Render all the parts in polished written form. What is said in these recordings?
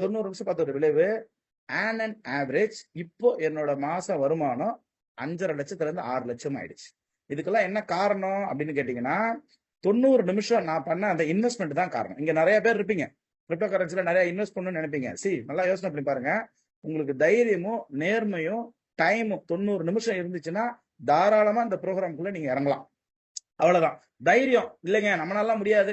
90 நிமிஷம் பார்த்தோட விளைவு and average இப்போ என்னோட மாச வருமானம் 5.5 லட்சத்துல இருந்து 6 லட்சம் ஆயிடுச்சு. இதுக்கெல்லாம் என்ன காரணம் அப்படின்னு கேட்டீங்கன்னா 90 நிமிஷம் நான் பண்ண அந்த இன்வெஸ்ட்மெண்ட் தான் காரணம். இங்க நிறைய பேர் இருப்பீங்க, கிரிப்டோ கரன்சில நிறைய இன்வெஸ்ட் பண்ணணும்னு நினைப்பீங்க. நல்லா யோசனை பண்ணி பாருங்க. உங்களுக்கு தைரியமும் நேர்மையும் டைமும் 90 நிமிஷம் இருந்துச்சுன்னா தாராளமா இந்த ப்ரோக்ராம்குள்ள நீங்க இறங்கலாம். அவ்வளவுதான். தைரியம் இல்லைங்க, நம்மளால முடியாது,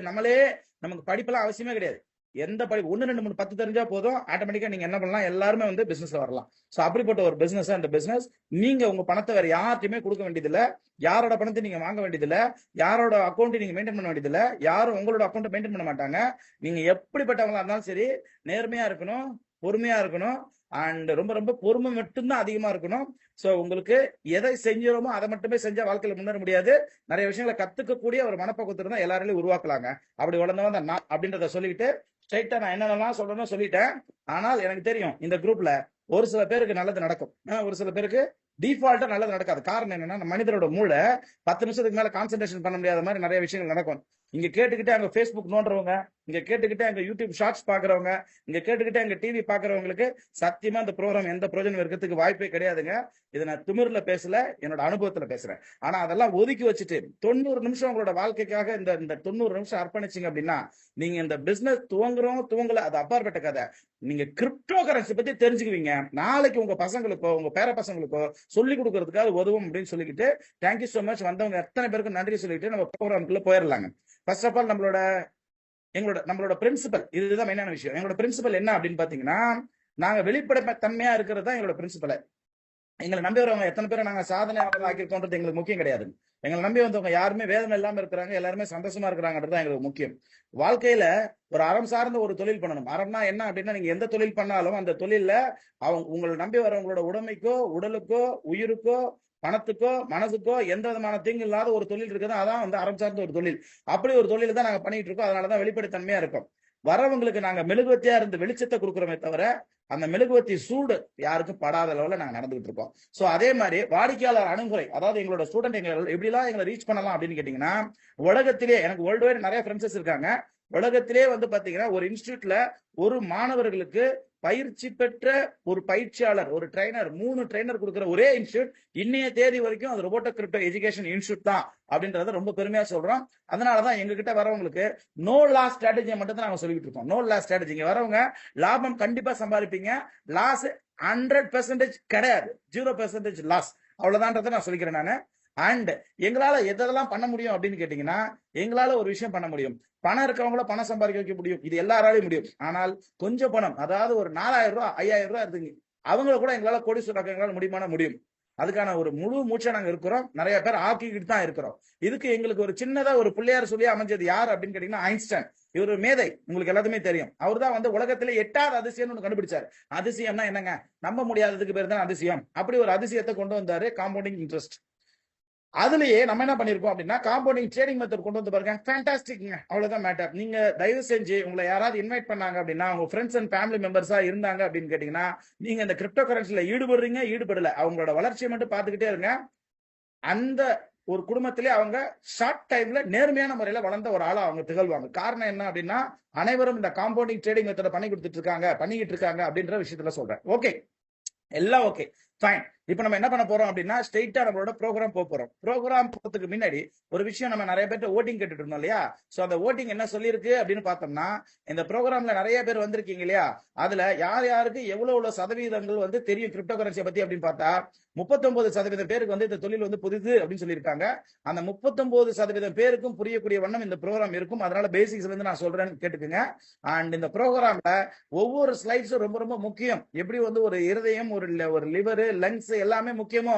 நமக்கு படிப்பெல்லாம் அவசியமே கிடையாது. எந்த படிப்பு 1 2 3 10 தெரிஞ்சா போதும், ஆட்டோமேட்டிக்கா நீங்க என்ன பண்ணலாம், எல்லாருமே வந்து பிசினஸ்ல வரலாம். சோ அப்படிப்பட்ட ஒரு பிசினஸ் அந்த பிசினஸ். நீங்க உங்க பணத்தை வேற யார்ட்டையுமே கொடுக்க வேண்டியதில்ல, யாரோட பணத்தை நீங்க வாங்க வேண்டியதில்ல, யாரோட அக்கௌண்ட் நீங்க மெயின்டைன் பண்ண வேண்டியதில்ல, யாரும் உங்களோட அக்கௌண்ட் மெயின்டைன் பண்ண மாட்டாங்க. நீங்க எப்படிப்பட்டவங்களா இருந்தாலும் சரி, நேர்மையா இருக்கணும், பொறுமையா இருக்கணும், அண்ட் ரொம்ப ரொம்ப பொறுமை மட்டும்தான் அதிகமா இருக்கணும். சோ உங்களுக்கு எதை செஞ்சோமோ அதை மட்டுமே செஞ்சா வாழ்க்கையில முன்னேற முடியாது. நிறைய விஷயங்களை கத்துக்கக்கூடிய ஒரு மனப்பக்குவத்தை இருந்தா எல்லாராலையும் உருவாக்கலாங்க. அப்படி வளர்ந்தவன் தான் நான் அப்படின்றத சொல்லிட்டு ஸ்ட்ரைட்டா நான் என்னென்னலாம் சொல்லணும்னு சொல்லிட்டேன். ஆனால் எனக்கு தெரியும் இந்த குரூப்ல ஒரு சில பேருக்கு நல்லது நடக்கும், ஒரு சில பேருக்கு டிஃபால்ட்டா நல்லது நடக்காது. காரணம் என்னன்னா, மனிதரோட மூளை 10 நிமிஷத்துக்கு மேல கான்சென்ட்ரேஷன் பண்ண முடியாத மாதிரி நிறைய விஷயங்கள் நடக்கும். இங்க கேட்டுக்கிட்டே அங்க ஃபேஸ்புக் நோண்டுறவங்க, இங்க கேட்டுக்கிட்டே அங்க யூடியூப் ஷார்ட்ஸ் பாக்குறவங்க, இங்க கேட்டுக்கிட்டே அங்க டிவி பாக்குறவங்களுக்கு சத்தியமா இந்த ப்ரோக்ராம் எந்த பிரயோஜனம் இருக்கிறதுக்கு வாய்ப்பே கிடையாதுங்க. இதை நான் திமிர்ல பேசல, என்னோட அனுபவத்துல பேசுறேன். ஆனா அதெல்லாம் ஒதுக்கி வச்சுட்டு 90 நிமிஷம் உங்களோட வாழ்க்கைக்காக இந்த 90 நிமிஷம் அர்ப்பணிச்சிங்க அப்படின்னா, நீங்க இந்த பிசினஸ் துவங்கல அது அப்பாற்பட்ட கதை. நீங்க கிரிப்டோ கரன்சி பத்தி தெரிஞ்சுக்குவீங்க. நாளைக்கு உங்க பசங்களுக்கோ உங்க பேர பசங்களுக்கோ சொல்லி கொடுக்கறதுக்காக உதவும் அப்படின்னு சொல்லிக்கிட்டு தேங்க்யூ சோ மச். வந்தவங்க எத்தனை பேருக்கு நன்றி சொல்லிட்டு நம்ம ப்ரோக்ராம்குள்ள போயிடலாங்க. ஃபர்ஸ்ட் ஆஃப் ஆல் நம்மளோட பிரின்சிபல், இதுதான் மெயினான விஷயம். எங்களோட பிரின்சிபல் என்ன அப்படின்னு பாத்தீங்கன்னா, நாங்க வெளிப்படை தன்மையா இருக்கிறது தான் எங்களோட பிரின்சிபல். எங்களை நம்பி வரவங்க எத்தனை பேரை நாங்க சாதனை ஆக்கியிருக்கோன்றது எங்களுக்கு முக்கியம் கிடையாது. எங்களை நம்பி வந்தவங்க யாருமே வேதனை இல்லாம இருக்கிறாங்க, எல்லாருமே சந்தோஷமா இருக்கிறாங்கன்றது எங்களுக்கு முக்கியம். வாழ்க்கையில ஒரு அறம் சார்ந்த ஒரு தொழில் பண்ணணும். அறம்னா என்ன அப்படின்னா, நீங்க எந்த தொழில் பண்ணாலும் அந்த தொழில்ல உங்களை நம்பி வரவங்களோட உடைமைக்கோ உடலுக்கோ உயிருக்கோ பணத்துக்கோ மனசுக்கோ எந்த விதமான தீங்கு இல்லாத ஒரு தொழில் இருக்குது. அதான் வந்து அறம் சார்ந்த ஒரு தொழில். அப்படி ஒரு தொழில் தான் நாங்க பண்ணிட்டு இருக்கோம். அதனாலதான் வெளிப்படைத்தன்மையா இருக்கும். வரவங்களுக்கு நாங்க மெழுகுவத்தியா இருந்து வெளிச்சத்தை கொடுக்குறோமே தவிர அந்த மெழுகுவத்தி சூடு யாருக்கும் படாத அளவுல நாங்க நடந்துகிட்டு இருக்கோம். சோ அதே மாதிரி வாடிக்கையாளர் அணுகுமுறை, அதாவது எங்களோட ஸ்டூடெண்ட் எப்படிலாம் எங்களை ரீச் பண்ணலாம் அப்படின்னு கேட்டீங்கன்னா, உலகத்திலே எனக்கு வேர்ல்டு வைட் நிறைய ஃப்ரெண்ட்ஸ் இருக்காங்க. உலகத்திலே வந்து பாத்தீங்கன்னா ஒரு இன்ஸ்டிடியூட்ல ஒரு மாணவர்களுக்கு பயிற்சி பெற்ற ஒரு பயிற்சியாளர், ஒரு ட்ரைனர், 3 ட்ரைனர் கொடுக்கிற ஒரே இன்ஸ்டியூட் இன்னைய தேதி வரைக்கும் அது ரோபோட்டோ கிரிப்டோ எஜுகேஷன் இன்ஸ்டியூட் தான் அப்படின்றத ரொம்ப பெருமையா சொல்றோம். அதனாலதான் எங்க கிட்ட வரவங்களுக்கு நோ லாஸ் ஸ்ட்ராட்டஜியை மட்டும் தான் நாங்க சொல்லிட்டு இருக்கோம். No loss strategy. இங்க வரவங்க லாபம் கண்டிப்பா சம்பாதிப்பீங்க, லாஸ் 100% கிடையாது, 0% லாஸ், அவ்வளவுதான்றதை நான் சொல்லிக்கிறேன் நானு. அண்ட் எங்களால எதெல்லாம் பண்ண முடியும் அப்படின்னு கேட்டீங்கன்னா, எங்களால ஒரு விஷயம் பண்ண முடியும். பணம் இருக்கவங்கள பணம் சம்பாதிக்க வைக்க முடியும், இது எல்லாராலையும் முடியும். ஆனால் கொஞ்சம் பணம், அதாவது ஒரு 4000 ரூபாய் 5000 ரூபாய் இருக்குங்க, அவங்கள கூட எங்களால கோடீஸ்வரர் எங்களால முடியும். அதுக்கான ஒரு முழு மூச்சை நாங்க இருக்கிறோம். நிறைய பேர் ஆக்கிக்கிட்டு தான் இருக்கிறோம். இதுக்கு எங்களுக்கு ஒரு சின்னதா ஒரு பிள்ளையார் சொல்லி அமைஞ்சது யார் அப்படின்னு கேட்டீங்கன்னா, ஐன்ஸ்டைன். இவர் மேதை, உங்களுக்கு எல்லாத்துமே தெரியும். அவர் தான் வந்து உலகத்திலே 8வது அதிசயம் ஒன்று கண்டுபிடிச்சாரு. அதிசயம்னா என்னங்க, நம்ப முடியாததுக்கு பேர் தான் அதிசயம். அப்படி ஒரு அதிசயத்தை கொண்டு வந்தாரு, காம்பவுண்டிங் இன்ட்ரெஸ்ட். அதுலயே நம்ம என்ன பண்ணிருக்கோம் அப்படின்னா, காம்பவுண்டிங் ட்ரேடிங் மெத்தட் கொண்டு வந்து பாருங்க, ஃபேண்டாஸ்டிக்ங்க. அவ்வளவுதான் மேட்டர். நீங்க தயவு செஞ்சு உங்களை யாராவது இன்வைட் பண்ணாங்க அப்படின்னா, உங்க ஃப்ரெண்ட்ஸ் அண்ட் ஃபேமிலி மெம்பர்ஸா இருந்தாங்க அப்படின்னு கேட்டீங்கன்னா, நீங்க இந்த கிரிப்டோ கரன்சில ஈடுபடல, அவங்களோட வளர்ச்சியை மட்டும் பார்த்துக்கிட்டே இருங்க. அந்த ஒரு குடும்பத்திலே அவங்க ஷார்ட் டைம்ல நேர்மையான முறையில வளர்ந்த ஒரு ஆளா அவங்க திகழ்வாங்க. காரணம் என்ன அப்படின்னா, அனைவரும் இந்த காம்பவுண்டிங் ட்ரேடிங் மெத்தட பண்ணிக்கிட்டு இருக்காங்க அப்படின்ற விஷயத்துல சொல்றேன். ஓகே, எல்லாம் ஓகே, ஃபைன். இப்ப நம்ம என்ன பண்ண போறோம் அப்படின்னா, ஸ்ட்ரெயிட்டா நம்மளோட ப்ரோக்ராம் போறோம். ப்ரோக்ராம் போறதுக்கு முன்னாடி ஒரு விஷயம், நம்ம நிறைய பேர்ட்ட ஓட்டிங் கேட்டுட்டு இருந்தோம் இல்லையா? சோ அந்த ஓட்டிங் என்ன சொல்லியிருக்கு அப்படின்னு பார்த்தோம்னா, இந்த ப்ரோக்ராம்ல நிறைய பேர் வந்திருக்கீங்க இல்லையா? அதுல யாருக்கு எவ்வளவு சதவீதங்கள் வந்து தெரியும் கிரிப்டோ கரன்சியை பத்தி அப்படின்னு பார்த்தா, 39% பேருக்கு வந்து இந்த தொழில் வந்து புதிது அப்படின்னு சொல்லியிருக்காங்க. அந்த 39% பேருக்கும் புரியக்கூடிய வண்ணம் இந்த ப்ரோக்ராம் இருக்கும். அதனால பேசிக்ஸ்ல இருந்து நான் சொல்றேன்னு கேட்டுக்குங்க. அண்ட் இந்த ப்ரோக்ராம்ல ஒவ்வொரு ஸ்லைட்ஸும் ரொம்ப ரொம்ப முக்கியம். எப்படி வந்து ஒரு இருதயம், ஒரு லிவர், லங்ஸ் எல்லாமே முக்கியமோ,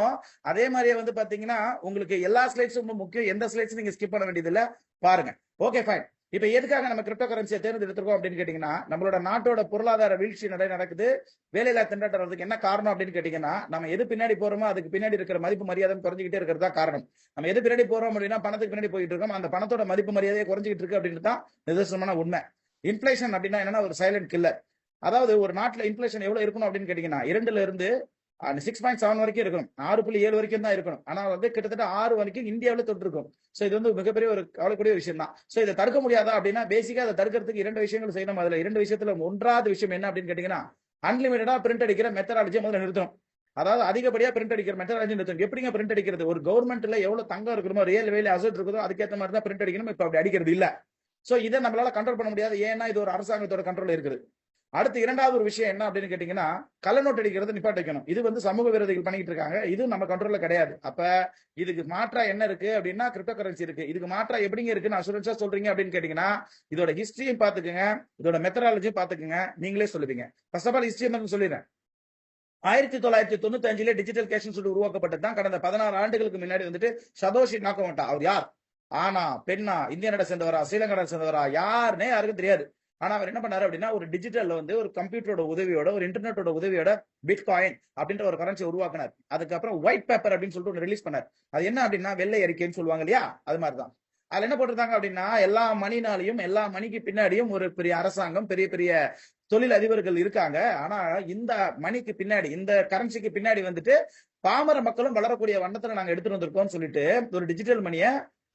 அதே மாதிரியே வந்து பாத்தீங்கன்னா உங்களுக்கு எல்லா ஸ்லைட்ஸும் ரொம்ப முக்கியம். எந்த ஸ்லைட்ஸ் நீங்க ஸ்கிப் பண்ண வேண்டியது இல்ல, பாருங்க. Okay, fine. இப்ப எதுக்காக நம்ம கிரிப்டோ கரன்சியை தேர்ந்தெடுத்திருக்கோம் அப்படின்னு கேட்டீங்கன்னா, நம்மளோட நாட்டோட பொருளாதார வீழ்ச்சி நிறைய நடக்குது, வேலையில்லா திண்டாட்டம் வர்றதுக்கு என்ன காரணம் அப்படின்னு கேட்டீங்கன்னா, நம்ம எது பின்னாடி போறோமோ அதுக்கு பின்னாடி இருக்கிற மதிப்பு மரியாதை குறைஞ்சிக்கிட்டே இருக்கிறது தான் காரணம். நம்ம எது பின்னாடி போறோம் அப்படின்னா, பணத்துக்கு பின்னாடி போயிட்டு இருக்கோம், அந்த பணத்தோட மதிப்பு மரியாதையை குறைஞ்சிக்கிட்டு இருக்கு அப்படின்னு தான் நிதர்சனமான உண்மை. இன்ஃபிளேஷன் அப்படின்னா என்னன்னா, ஒரு சைலண்ட் கில்லர். அதாவது ஒரு நாட்டுல இன்ஃபிளேஷன் எவ்வளவு இருக்கணும் அப்படின்னு கேட்டீங்கன்னா, 2ல இருந்து அந்த 6.7 வரைக்கும் இருக்கணும், 6.7 வரைக்கும் தான் இருக்கணும். ஆனா வந்து கிட்டத்தட்ட 6 வரைக்கும் இந்தியாவில் தொட்டிருக்கும். சோ இது வந்து மிகப்பெரிய ஒரு கவலைக்கூடிய விஷயம் தான். சோ இதை தடுக்க முடியாதா அப்படின்னா, பேசிக்கா அதை தடுக்கிறதுக்கு 2 விஷயங்கள் செய்யணும். அதுல 2 விஷயத்துல 1வது விஷயம் என்ன அப்படின்னு கேட்டீங்கன்னா, அன்லிமிட்டடா பிரிண்ட் அடிக்கிற மெத்தடாலஜியை முதல்ல நிறுத்தணும். அதாவது அதிகப்படியா பிரிண்ட் அடிக்கிற மெத்தடாலஜி நிறுத்தணும். எப்படிங்க பிரிண்ட் அடிக்கிறது? ஒரு கவர்மெண்ட்ல எவ்வளவு தங்கம் இருக்கணுமோ, ரியல் வேலை அசட் இருக்குதோ அதுக்கேற்ற மாதிரி தான் பிரிண்ட் அடிக்கணும். இப்ப அப்படி அடிக்கிறது இல்ல. சோ இதை நம்மளால கண்ட்ரோல் பண்ண முடியாது. ஏன்னா இது ஒரு அரசாங்கத்தோட கண்ட்ரோல் இருக்குது. அடுத்து 2வது ஒரு விஷயம் என்ன அப்படின்னு கேட்டீங்கன்னா, கள்ள நோட்டு அடிக்கிறது நிப்பாட்ட வைக்கணும். இது வந்து சமூக விரோதிகள் பண்ணிட்டு இருக்காங்க. இது நம்ம கண்ட்ரோல்ல கிடையாது. அப்ப இதுக்கு மாற்றா என்ன இருக்கு அப்படின்னா, கிரிப்டோ கரன்சி இருக்கு. இதுக்கு மாற்றா எப்படிங்க இருக்குன்னு அஷூரன்ஸா சொல்றீங்க அப்படின்னு கேட்டீங்கன்னா, இதோட ஹிஸ்டரியும் பாத்துக்குங்க, இதோட மெத்தடாலஜியும் பாத்துக்குங்க, நீங்களே சொல்லுவீங்க. ஃபர்ஸ்ட் ஆஃப் ஆல் ஹிஸ்டரி என்ன சொல்லிடுறேன். 1995 டிஜிட்டல் கேஷ் சொல்லி உருவாக்கப்பட்டது தான். கடந்த 16 ஆண்டுகளுக்கு முன்னாடி வந்துட்டு சதோஷி நாக்கமோட்டோ. அவர் யார்? ஆனா, பெண்ணா, இந்திய நாட்டை சேர்ந்தவரா, ஸ்ரீலங்கா நாட்டை சேர்ந்தவரா, யாருன்னே யாருக்கும் தெரியாது. ஆனா அவர் என்ன பண்ணாரு அப்படின்னா, ஒரு டிஜிட்டல்ல வந்து ஒரு கம்ப்யூட்டரோட உதவியோட, ஒரு இன்டர்நெட்டோட உதவியோட பிட்காயின் அப்படின்ற ஒரு கரன்சி உருவாக்கினார். அதுக்கப்புறம் ஒயிட் பேப்பர் அப்படின்னு சொல்லிட்டு ஒன்று ரிலீஸ் பண்ணார். அது என்ன அப்படின்னா, வெள்ளை அறிக்கைன்னு சொல்லுவாங்க இல்லையா, அது மாதிரிதான். அதுல என்ன போட்டிருந்தாங்க அப்படின்னா, எல்லா மணினாலையும், எல்லா மணிக்கு பின்னாடியும் ஒரு பெரிய அரசாங்கம், பெரிய பெரிய தொழில் அதிபர்கள் இருக்காங்க. ஆனா இந்த மணிக்கு பின்னாடி, இந்த கரன்சிக்கு பின்னாடி வந்துட்டு பாமர மக்களும் வளரக்கூடிய வண்ணத்துல நாங்க எடுத்துட்டு வந்திருக்கோம்னு சொல்லிட்டு ஒரு டிஜிட்டல் மணியை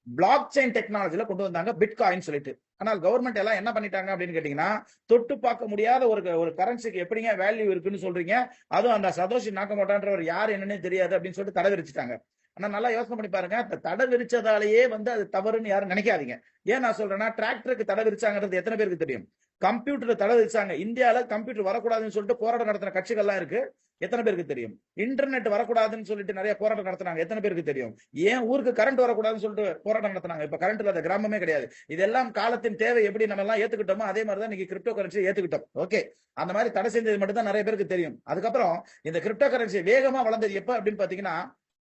பிளாக் செயின் டெக்னாலஜில கொண்டு வந்தாங்க, பிட்காயின் சொல்லிட்டு. ஆனால் கவர்மெண்ட் எல்லாம் என்ன பண்ணிட்டாங்க அப்படின்னு கேட்டீங்கன்னா, தொட்டு பார்க்க முடியாத ஒரு கரன்சிக்கு எப்படிங்க வேல்யூ இருக்குன்னு சொல்றீங்க, அதுவும் அந்த சதோஷி நாக்கமோட்டோன்றவர் யார் என்னன்னே தெரியாது அப்படின்னு சொல்லிட்டு தடை விரிச்சிட்டாங்க. ஆனா நல்லா யோசனை பண்ணி பாருங்க, தடை விரிச்சதாலேயே வந்து அது தவறுன்னு யாரும் நினைக்காதீங்க. ஏன் நான் சொல்றேன்னா, டிராக்டருக்கு தடை விரிச்சாங்கிறது எத்தனை பேருக்கு தெரியும்? கம்ப்யூட்டர் தடை விரிச்சாங்க. இந்தியால கம்ப்யூட்டர் வரக்கூடாதுன்னு சொல்லிட்டு போராட்டம் நடத்தின கட்சிகள்லாம் இருக்கு, எத்தனை பேருக்கு தெரியும்? இன்டர்நெட் வரக்கூடாதுன்னு சொல்லிட்டு நிறைய போராட்டம் நடத்தினாங்க, எத்தனை பேருக்கு தெரியும்? ஏன் ஊருக்கு கரண்ட் வரக்கூடாதுன்னு சொல்லிட்டு போராட்டம் நடத்தினாங்க. இப்ப கரண்ட் இல்லாத கிராமமே கிடையாது. இதெல்லாம் காலத்தின் தேவை. எப்படி நம்ம எல்லாம் ஏத்துக்கிட்டோமோ அதே மாதிரி தான் நீங்க கிரிப்டோ கரன்சியை ஏத்துக்கிட்டோம். ஓகே, அந்த மாதிரி தடை செஞ்சது மட்டும் தான் நிறைய பேருக்கு தெரியும். அதுக்கப்புறம் இந்த கிரிப்டோ கரன்சி வேகமா வளர்ந்தது எப்ப அப்படின்னு பாத்தீங்கன்னா,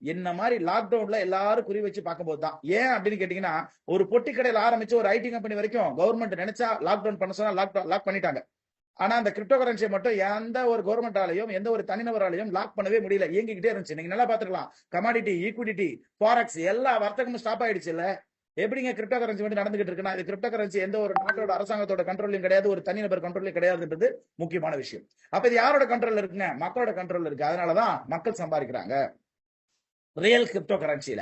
என்ன மாதிரி லாக்டவுன்ல எல்லாரும் குறி வச்சு பார்க்கும்போது தான். ஏன் அப்படின்னு கேட்டீங்கன்னா, ஒரு பொட்டி கடையில் ஆரம்பிச்சு ஒரு ஐடி கம்பெனி வரைக்கும் கவர்மெண்ட் நினைச்சா லாக்டவுன் பண்ண சொன்னா லாக் பண்ணிட்டாங்க. ஆனா அந்த கிரிப்டோ கரன்சியை மட்டும் எந்த ஒரு கவர்மெண்டாலையும், எந்த ஒரு தனிநபராலையும் லாக் பண்ணவே முடியல. இயங்கிக்கிட்டே இருந்துச்சு. நீங்க நல்லா பாத்துக்கலாம். கமாடிட்டி, ஈக்விட்டி, ஃபாரெக்ஸ் எல்லா வர்த்தகமும் ஸ்டாப் ஆயிடுச்சு இல்ல. எப்படிங்க கிரிப்டோ கரன்சி வந்து நடந்துகிட்டு இருக்குன்னா, இது கிரிப்டோ கரன்சி எந்த ஒரு நாட்டோட அரசாங்கத்தோட கண்ட்ரோலையும் கிடையாது, ஒரு தனிநபர் கண்ட்ரோலையும் கிடையாதுன்றது முக்கியமான விஷயம். அப்ப இது யாரோட கண்ட்ரோல் இருக்குங்க? மக்களோட கண்ட்ரோல் இருக்கு. அதனாலதான் மக்கள் சம்பாதிக்கிறாங்க ரியல் கிரிப்டோ கரன்சில.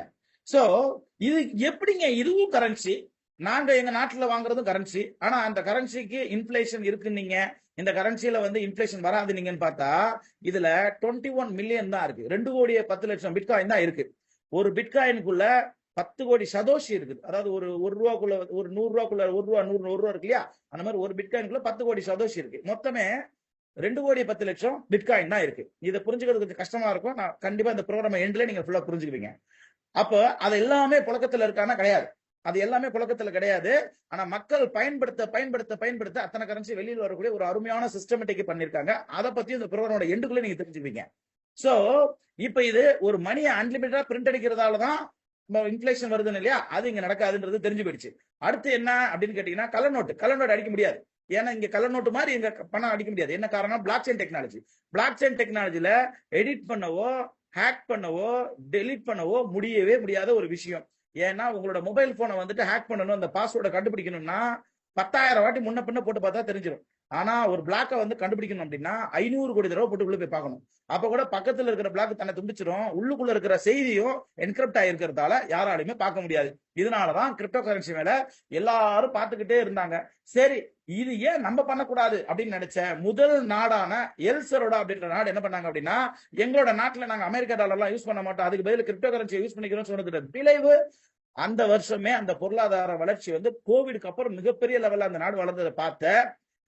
சோ இது எப்படிங்க இதுவும் கரன்சி, நாங்க எங்க நாட்டுல வாங்குறதும் கரன்சி, ஆனா அந்த கரன்சிக்கு இன்ஃபிளேஷன் இருக்குன்னீங்க, இந்த கரன்சில வந்து இன்ஃபிளேஷன் வராது நீங்கன்னு பார்த்தா, இதுல 21 மில்லியன் தான் இருக்கு. 2,10,00,000 பிட்காயின் தான் இருக்கு. ஒரு பிட்காயினுக்குள்ள 10 கோடி சதோஷி இருக்குது. அதாவது ஒரு ரூபாக்குள்ள, ஒரு 100 ரூபாக்குள்ள, 1 ரூபா 100 ரூபா இருக்கு இல்லையா, அந்த மாதிரி ஒரு பிட்காயினுக்குள்ள 10 கோடி சதோஷி இருக்கு. மொத்தமே 2,10,00,000 பிட்காயின் தான் இருக்கு. இதை புரிஞ்சுக்கிறது கொஞ்சம் கஷ்டமா இருக்கும். நான் கண்டிப்பா இந்த ப்ரோக்ராம் எண்ட்ல நீங்க ஃபுல்லா புரிஞ்சுக்குவீங்க. அப்ப அது எல்லாமே புழக்கத்துல இருக்கானா? கிடையாது. அது எல்லாமே புழக்கத்துல கிடையாது. ஆனா மக்கள் பயன்படுத்த பயன்படுத்த பயன்படுத்த அத்தனை கரன்சி வெளியில் வரக்கூடிய ஒரு அருமையான சிஸ்டமேட்டிக் பண்ணிருக்காங்க. அதை பத்தி இந்த ப்ரோக்ராமோட எண்டுக்குள்ள நீங்க தெரிஞ்சுக்குவீங்க. சோ இப்ப இது ஒரு மணியை அன்லிமிட்டடா பிரிண்ட் அடிக்கிறதாலதான் இன்ஃபிளேஷன் வருதுன்னு இல்லையா, அது இங்க நடக்காதுன்றது தெரிஞ்சு போயிடுச்சு. அடுத்து என்ன அப்படின்னு கேட்டீங்கன்னா, கள்ள நோட்டு அடிக்க முடியாது. ஏன்னா இங்க கள்ள நோட்டு மாதிரி எங்க பணம் அடிக்க முடியாது. என்ன காரணம்? Block chain technology. Block chain டெக்னாலஜில எடிட் பண்ணவோ, ஹேக் பண்ணவோ, டெலிட் பண்ணவோ முடியவே முடியாத ஒரு விஷயம். ஏன்னா உங்களோட மொபைல் போனை வந்துட்டு ஹேக் பண்ணணும், அந்த பாஸ்வேர்டை கண்டுபிடிக்கணும்னா 10,000 வாட்டி முன்ன பின்ன போட்டு பார்த்தா தெரிஞ்சிடும். ஆனா ஒரு பிளாக்கை வந்து கண்டுபிடிக்கணும் அப்படின்னா 500 கோடி தடவை போட்டு உள்ள போய் பார்க்கணும். அப்ப கூட பக்கத்துல இருக்கிற பிளாக் தன்னை துண்டிச்சிடும். உள்ளுக்குள்ள இருக்கிற செய்தியும் என்கிரிப்ட் ஆகிருக்கிறதால யாராலையுமே பார்க்க முடியாது. இதனாலதான் கிரிப்டோ கரன்சி மேல எல்லாரும் பார்த்துக்கிட்டே இருந்தாங்க. சரி, இது ஏன் நம்ம பண்ணக்கூடாது அப்படின்னு நினைச்ச முதல் நாடான எல்சரோடா அப்படின்ற நாடு என்ன பண்ணாங்க அப்படின்னா, எங்களோட நாட்டுல நாங்க அமெரிக்கா டாலர்லாம் யூஸ் பண்ண மாட்டோம், அதுக்கு பதில் கிரிப்டோ கரன்சியை யூஸ் பண்ணிக்கிறோம் சொன்னது விளைவு அந்த வருஷமே அந்த பொருளாதார வளர்ச்சி வந்து கோவிடுக்கு அப்புறம் மிகப்பெரிய லெவல்ல அந்த நாடு வளர்ந்ததை பார்த்த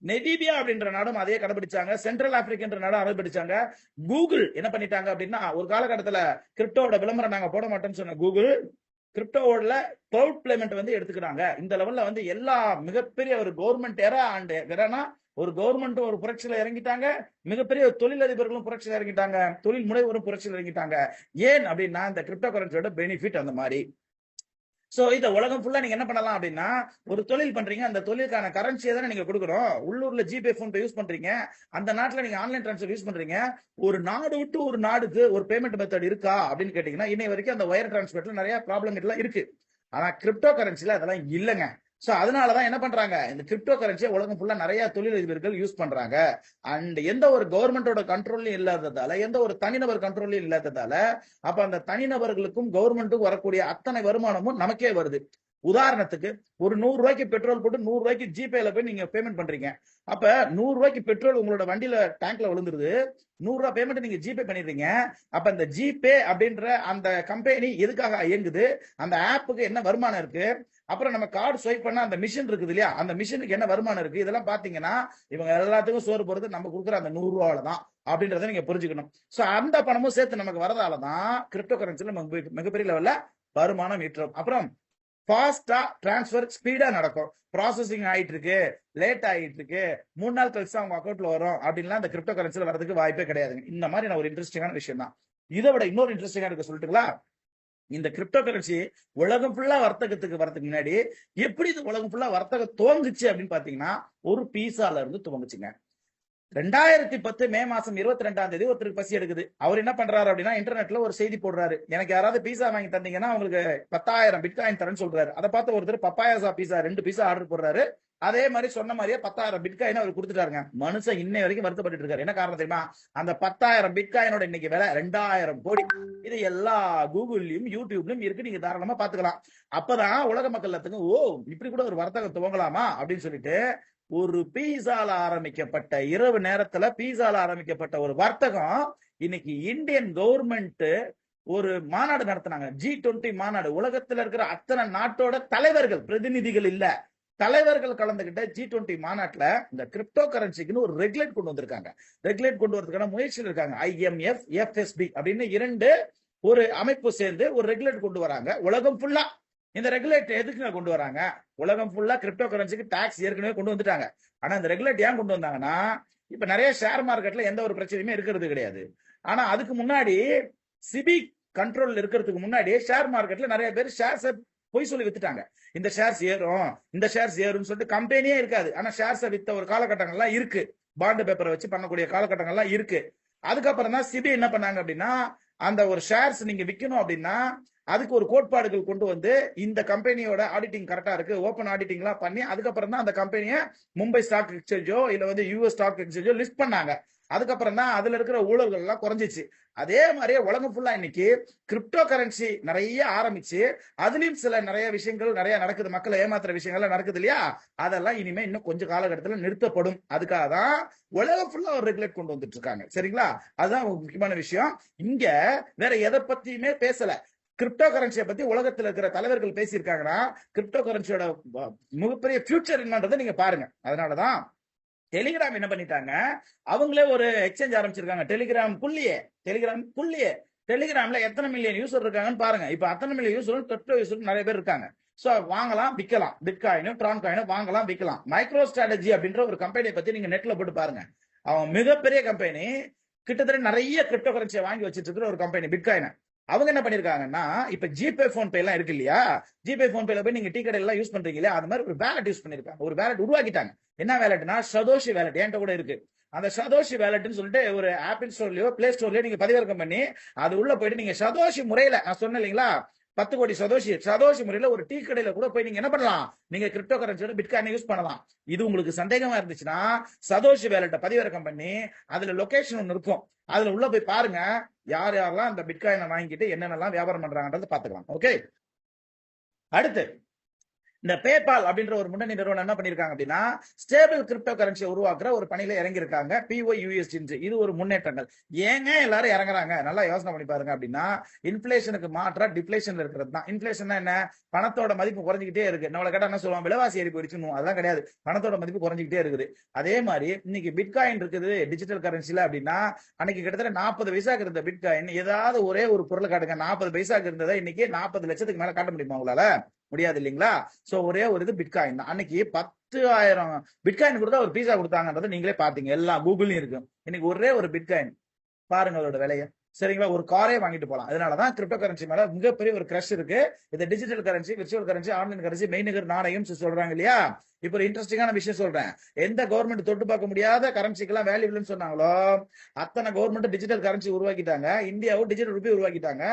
நெடிபியா அப்படின்ற நாடும் அதே கடைபிடிச்சாங்க. சென்ட்ரல் ஆப்பிரிக்கன்ற நாடும் கடைபிடிச்சாங்க. கூகுள் என்ன பண்ணிட்டாங்க அப்படின்னா, ஒரு காலகட்டத்துல கிரிப்டோட விளம்பரம் நாங்க போட மாட்டோம்னு சொன்ன கூகுள் கிரிப்டோவோட கிளவுட் பேமெண்ட் வந்து எடுத்துக்கிறாங்க. இந்த லெவல்ல வந்து எல்லா மிகப்பெரிய ஒரு கவர்மெண்ட் ஒரு கவர்மெண்ட்டும் ஒரு புரட்சியில இறங்கிட்டாங்க, மிகப்பெரிய தொழிலதிபர்களும் புரட்சியில இறங்கிட்டாங்க, தொழில் முனைவரும் புரட்சியில இறங்கிட்டாங்க. ஏன் அப்படின்னா இந்த கிரிப்டோ கரன்சியோட பெனிஃபிட் அந்த மாதிரி. சோ இத உலகம் ஃபுல்லா நீங்க என்ன பண்ணலாம் அப்படின்னா, ஒரு தொழில் பண்றீங்க, அந்த தொழிலுக்கான கரன்சியை தானே நீங்க கொடுக்கணும். உள்ளூர்ல ஜிபே, போன்பே யூஸ் பண்றீங்க, அந்த நாட்டுல நீங்க ஆன்லைன் டிரான்ஸ்ஃபர் யூஸ் பண்றீங்க. ஒரு நாடு விட்டு ஒரு நாடுக்கு ஒரு பேமெண்ட் மெத்தட் இருக்கா அப்படின்னு கேட்டீங்கன்னா, இன்னை வரைக்கும் அந்த வயர் டிரான்ஸ்பர்ல நிறைய ப்ராப்ளம் எல்லாம் இருக்கு. ஆனா கிரிப்டோ கரன்சில அதெல்லாம் இல்லைங்க. சோ அதனாலதான் என்ன பண்றாங்க, இந்த கிரிப்டோ கரன்சியை உலகம் ஃபுல்லா நிறைய தொழிலதிபர்கள் யூஸ் பண்றாங்க. அண்ட் எந்த ஒரு கவர்மெண்டோட கண்ட்ரோல்லையும் இல்லாததால, எந்த ஒரு தனிநபர் கண்ட்ரோல்லையும் இல்லாததால, அப்ப அந்த தனிநபர்களுக்கும் கவர்மெண்ட்டுக்கும் வரக்கூடிய அத்தனை வருமானமும் நமக்கே வருது. உதாரணத்துக்கு ஒரு 100 ரூபாய்க்கு பெட்ரோல் போட்டு 100 ரூபாய்க்கு ஜிபேல போய் நீங்க பேமெண்ட் பண்றீங்க. அப்ப 100 ரூபாய்க்கு பெட்ரோல் உங்களோட வண்டியில டேங்க்ல விழுந்துருது. 100 ரூபாய் பேமெண்ட் நீங்க ஜிபே பண்ணிடுறீங்க. அப்ப இந்த ஜிபே அப்படின்ற அந்த கம்பெனி எதுக்காக இயங்குது, அந்த ஆப்புக்கு என்ன வருமானம் இருக்கு, அப்புறம் நம்ம கார்டு ஸ்வைப் பண்ண அந்த மிஷின் இருக்குது இல்லையா, அந்த மிஷினுக்கு என்ன வருமானம் இருக்கு, இதெல்லாம் பாத்தீங்கன்னா இவங்க எல்லாத்துக்கும் சோறு போறது நம்ம கொடுக்குற அந்த 100 ரூபாயில தான் அப்படின்றத நீங்க புரிஞ்சுக்கணும். சோ அந்த பணமும் சேர்த்து நமக்கு வரதாலதான் கிரிப்டோ கரன்சில மிகப்பெரிய லெவல்ல வருமானம் ஈட்டுறோம். அப்புறம் ஃபாஸ்டா டிரான்ஸ்பர் ஸ்பீடா நடக்கும். ப்ராசஸிங் ஆயிட்டு இருக்கு, லேட் ஆயிட்டு இருக்கு, 3 நாள் கழிச்சு அவங்க அக்கௌண்ட்ல வரும் அப்படின்லாம் இந்த கிரிப்டோ கரன்சில வரதுக்கு வாய்ப்பே கிடையாதுங்க. இந்த மாதிரி நான் ஒரு இன்ட்ரெஸ்டிங்கான விஷயம் தான். இதை விட இன்னொரு இன்ட்ரெஸ்டிங்கா இருக்கு சொல்லட்டுங்களா. இந்த கிரிப்டோ கரன்சி உலகம் ஃபுல்லா வர்த்தகத்துக்கு வரதுக்கு முன்னாடி எப்படி இது உலகம் ஃபுல்லா வர்த்தகம் துவங்குச்சு அப்படின்னு பாத்தீங்கன்னா, ஒரு பீஸால இருந்து துவங்குச்சுங்க. 2010 மே மாசம் 22ஆம் தேதி ஒருத்தருக்கு பசி எடுக்குது. அவர் என்ன பண்றாரு அப்படின்னா, இன்டர்நெட்ல ஒரு செய்தி போடுறாரு, எனக்கு யாராவது பீஸா வாங்கி தந்தீங்கன்னா உங்களுக்கு 10,000 பிட்காயின் தரேன்னு சொல்றாரு. அதை பார்த்து ஒருத்தர் பப்பாயாசா பீஸா 2 பீஸா ஆர்டர் போடுறாரு. அதே மாதிரி சொன்ன மாதிரியே 10,000 பிட்காயின் அவர் கொடுத்துட்டாருங்க. மனுஷன் இன்னை வரைக்கும் வருத்தப்பட்டு இருக்காரு. என்ன காரணம் தெரியுமா, அந்த 10,000 பிட்காயினோட இன்னைக்கு விலை 2000 கோடி. இது எல்லா கூகுள்லயும் யூடியூப்லயும் இருக்கு, நீங்க தாராளமா பாத்துக்கலாம். அப்பதான் உலக மக்கள் எல்லாத்துக்கும் ஓ இப்படி கூட ஒரு வர்த்தகம் துவங்கலாமா அப்படின்னு சொல்லிட்டு ஒரு பீஸால ஆரம்பிக்கப்பட்ட இரவு நேரத்துல பீஸால ஆரம்பிக்கப்பட்ட ஒரு வர்த்தகம் இன்னைக்கு இந்தியன் கவர்மெண்ட் ஒரு மாநாடு நடத்தினாங்க. G20 மாநாடு. உலகத்துல இருக்கிற அத்தனை நாட்டோட தலைவர்கள், பிரதிநிதிகள் இல்ல, தலைவர்கள் கலந்துகிட்ட G20 மாநாட்டுல இந்த கிரிப்டோ கரன்சிக்குன்னு ஒரு ரெகுலேட் கொண்டு வந்திருக்காங்க. ரெகுலேட் கொண்டு வரதுக்கான முயற்சியில் இருக்காங்க. IMF, FSB அப்படின்னு 2 ஒரு அமைப்பு சேர்ந்து ஒரு ரெகுலேட் கொண்டு வராங்க உலகம் ஃபுல்லா. இந்த ரெகுலேட் எதுக்கு கொண்டு வராங்க, உலகம் ஃபுல்லா கிரிப்டோ கரன்சிக்கு டாக்ஸ் ஏற்கனவே கொண்டு வந்துட்டாங்க. ஆனா இந்த ரெகுலேட் ஏன் கொண்டு வந்தாங்கன்னா, இப்ப நிறைய ஷேர் மார்க்கெட்ல எந்த ஒரு பிரச்சனையுமே இருக்கிறது கிடையாது. ஆனா அதுக்கு முன்னாடி சிபி கண்ட்ரோல் இருக்கிறதுக்கு முன்னாடி ஷேர் மார்க்கெட்ல நிறைய பேர் ஷேர்ஸ் போய் சொல்லி வித்துட்டாங்க. இந்த ஷேர்ஸ் ஏறும், இந்த ஷேர்ஸ் ஏறும்னு சொல்லிட்டு கம்பெனியே இருக்காது. ஆனா ஷேர்ஸை வித்த ஒரு காலகட்டங்கள்லாம் இருக்கு. பாண்டு பேப்பரை வச்சு பண்ணக்கூடிய காலகட்டங்கள்லாம் இருக்கு. அதுக்கப்புறம் தான் சிபி என்ன பண்ணாங்க அப்படின்னா, அந்த ஒரு ஷேர்ஸ் நீங்க விற்கணும் அப்படின்னா அதுக்கு ஒரு கோட்பாடுகள் கொண்டு வந்து இந்த கம்பெனியோட ஆடிட்டிங் கரெக்டா இருக்கு, ஓபன் ஆடிட்டிங் எல்லாம் பண்ணி அதுக்கப்புறம் தான் அந்த கம்பெனியை மும்பை ஸ்டாக் எக்ஸ்சேஞ்சோ இல்ல வந்து US ஸ்டாக் எக்ஸ்சேஞ்சோ லிஸ்ட் பண்ணாங்க. அதுக்கப்புறம் தான் அதுல இருக்கிற ஊழல்கள் எல்லாம் குறைஞ்சிச்சு. அதே மாதிரியே உலகம் ஃபுல்லா இன்னைக்கு கிரிப்டோ கரன்சி நிறைய ஆரம்பிச்சு அதுலயும் சில நிறைய விஷயங்கள் நிறைய நடக்குது, மக்களை ஏமாத்துற விஷயங்கள்லாம் நடக்குது இல்லையா, அதெல்லாம் இனிமே இன்னும் கொஞ்சம் காலகட்டத்தில் நிறுத்தப்படும். அதுக்காக தான் உலகம் ஃபுல்லா ஒரு ரெகுலேட் கொண்டு வந்துட்டு இருக்காங்க. சரிங்களா, அதுதான் முக்கியமான விஷயம். இங்க வேற எதை பத்தியுமே பேசல. கிரிப்டோ கரன்சியை பத்தி உலகத்துல இருக்கிற தலைவர்கள் பேசியிருக்காங்கன்னா கிரிப்டோ கரன்சியோட மிகப்பெரிய ஃபியூச்சர் என்னன்றதை நீங்க பாருங்க. அதனாலதான் டெலிகிராம் என்ன பண்ணிட்டாங்க, அவங்களே ஒரு எக்ஸ்சேஞ்ச் ஆரம்பிச்சிருக்காங்க. டெலிகிராம்ல எத்தனை மில்லியன் யூசர் இருக்காங்கன்னு பாருங்க. இப்ப அத்தனை மில்லியன் யூசரும் கிரிப்டோ யூசர் நிறைய பேர் இருக்காங்க. சோ வாங்கலாம் விற்கலாம், பிட்காயினும் ட்ரான் காயினும் வாங்கலாம் விற்கலாம். மைக்ரோ ஸ்ட்ராட்டஜி அப்படின்ற ஒரு கம்பெனியை பத்தி நீங்க நெட்ல போட்டு பாருங்க. அவன் மிகப்பெரிய கம்பெனி, கிட்டத்தட்ட நிறைய கிரிப்டோ கரன்சியை வாங்கி வச்சிட்டு இருக்கிற ஒரு கம்பெனி பிட்காயினை. அவங்க என்ன பண்ணிருக்காங்கன்னா, இப்ப ஜிபே போன்பே எல்லாம் இருக்கு இல்லையா, ஜிபே போன்பேல போய் நீங்க டீ கடை எல்லாம் யூஸ் பண்றீங்க இல்லையா, அது மாதிரி ஒரு வேலட் யூஸ் பண்ணிருக்காங்க. ஒரு வேலட் உருவாக்கிட்டாங்க. என்ன வேலட்னா, சதோஷி வேலட் என்கிட்ட கூட இருக்கு. அந்த சதோஷி வேலட்னு சொல்லிட்டு ஒரு ஆப்பிள் ஸ்டோர்லயோ பிளே ஸ்டோர்லயோ நீங்க பதிவிறக்கம் பண்ணி அது உள்ள போயிட்டு நீங்க சதோஷி முறையில, நான் சொன்னேன் இல்லைங்களா 10 கோடி சதோஷி முறையில ஒரு டீ கடையில கூட போய் நீங்க என்ன பண்ணலாம், நீங்க கிரிப்டோ கரன்சியோட பிட்காயினை யூஸ் பண்ணலாம். இது உங்களுக்கு சந்தேகமா இருந்துச்சுன்னா சதோஷி வேலட்டை பதிவிறக்கம் பண்ணி அதுல லொகேஷன் ஒன்னு இருக்கும், அதுல உள்ள போய் பாருங்க யார் யாரெல்லாம் அந்த பிட்காயினை வாங்கிட்டு என்னென்னலாம் வியாபாரம் பண்றாங்கன்றத பாத்துக்கலாம். ஓகே, அடுத்து இந்த பேபால் அப்படின்ற ஒரு முன்னணி நிறுவனம் என்ன பண்ணிருக்காங்க அப்படின்னா, ஸ்டேபிள் கிரிப்டோ கரன்சியை உருவாக்குற ஒரு பணியில இறங்கி இருக்காங்க. PYUSD. இது ஒரு முன்னேற்றங்கள். ஏங்க எல்லாரும் இறங்குறாங்க, நல்லா யோசனை பண்ணி பாருங்க. அப்படின்னா இன்ஃபிளேஷனுக்கு மாற்றா டிஃப்ளேஷன்ல இருக்கிறது தான். இன்ஃபிளேஷன் என்ன, பணத்தோட மதிப்பு குறைஞ்சிக்கிட்டே இருக்கு. நம்மள கேட்டா என்ன சொல்லுவாங்க, விலைவாசி ஏறி போயிடுச்சு, அதெல்லாம் கிடையாது, பணத்தோட மதிப்பு குறைஞ்சிக்கிட்டே இருக்குது. அதே மாதிரி இன்னைக்கு பிட்காயின் இருக்குது டிஜிட்டல் கரன்சில அப்படின்னா, அன்னைக்கு கிட்டத்தட்ட 40 பைசாக்கு இருந்த பிட்காயின், ஏதாவது ஒரே ஒரு பொருளை காட்டுங்க, 40 பைசாக்கு இருந்ததை இன்னைக்கு 40 லட்சத்துக்கு மேல காட்ட முடியுமா உங்களால? முடியாது இல்லைங்களா. சோ ஒரே ஒரு இது பிட்காயின் தான். அன்னைக்கு 10,000 பிட்காயின் கொடுத்தா ஒரு பீஸா கொடுத்தாங்கன்றத நீங்களே பாத்தீங்க, எல்லா கூகுள்லயும் இருக்கு. இன்னைக்கு ஒரே ஒரு பிட்காயின் பாருங்க அதோட விலைய. சரிங்களா, ஒரு காரே வாங்கிட்டு போலாம். அதனாலதான் கிரிப்டோ கரன்சி மேல மிகப்பெரிய ஒரு கிரஷ் இருக்கு. இது digital currency, virtual currency, online currency, மெய்நிகர் நாணயம் சொல்றாங்க இல்லையா? இப்ப ஒரு இன்ட்ரெஸ்டிங்கான விஷயம் சொல்றேன். எந்த கவர்மெண்ட் தொட்டு பார்க்க முடியாத கரன்சிக்கெல்லாம் வேல்யூ இல்லைன்னு சொன்னாங்களோ அத்தனை கவர்மெண்ட் டிஜிட்டல் கரன்சி உருவாக்கிட்டாங்க. இந்தியாவும் டிஜிட்டல் ரூபி உருவாக்கிட்டாங்க.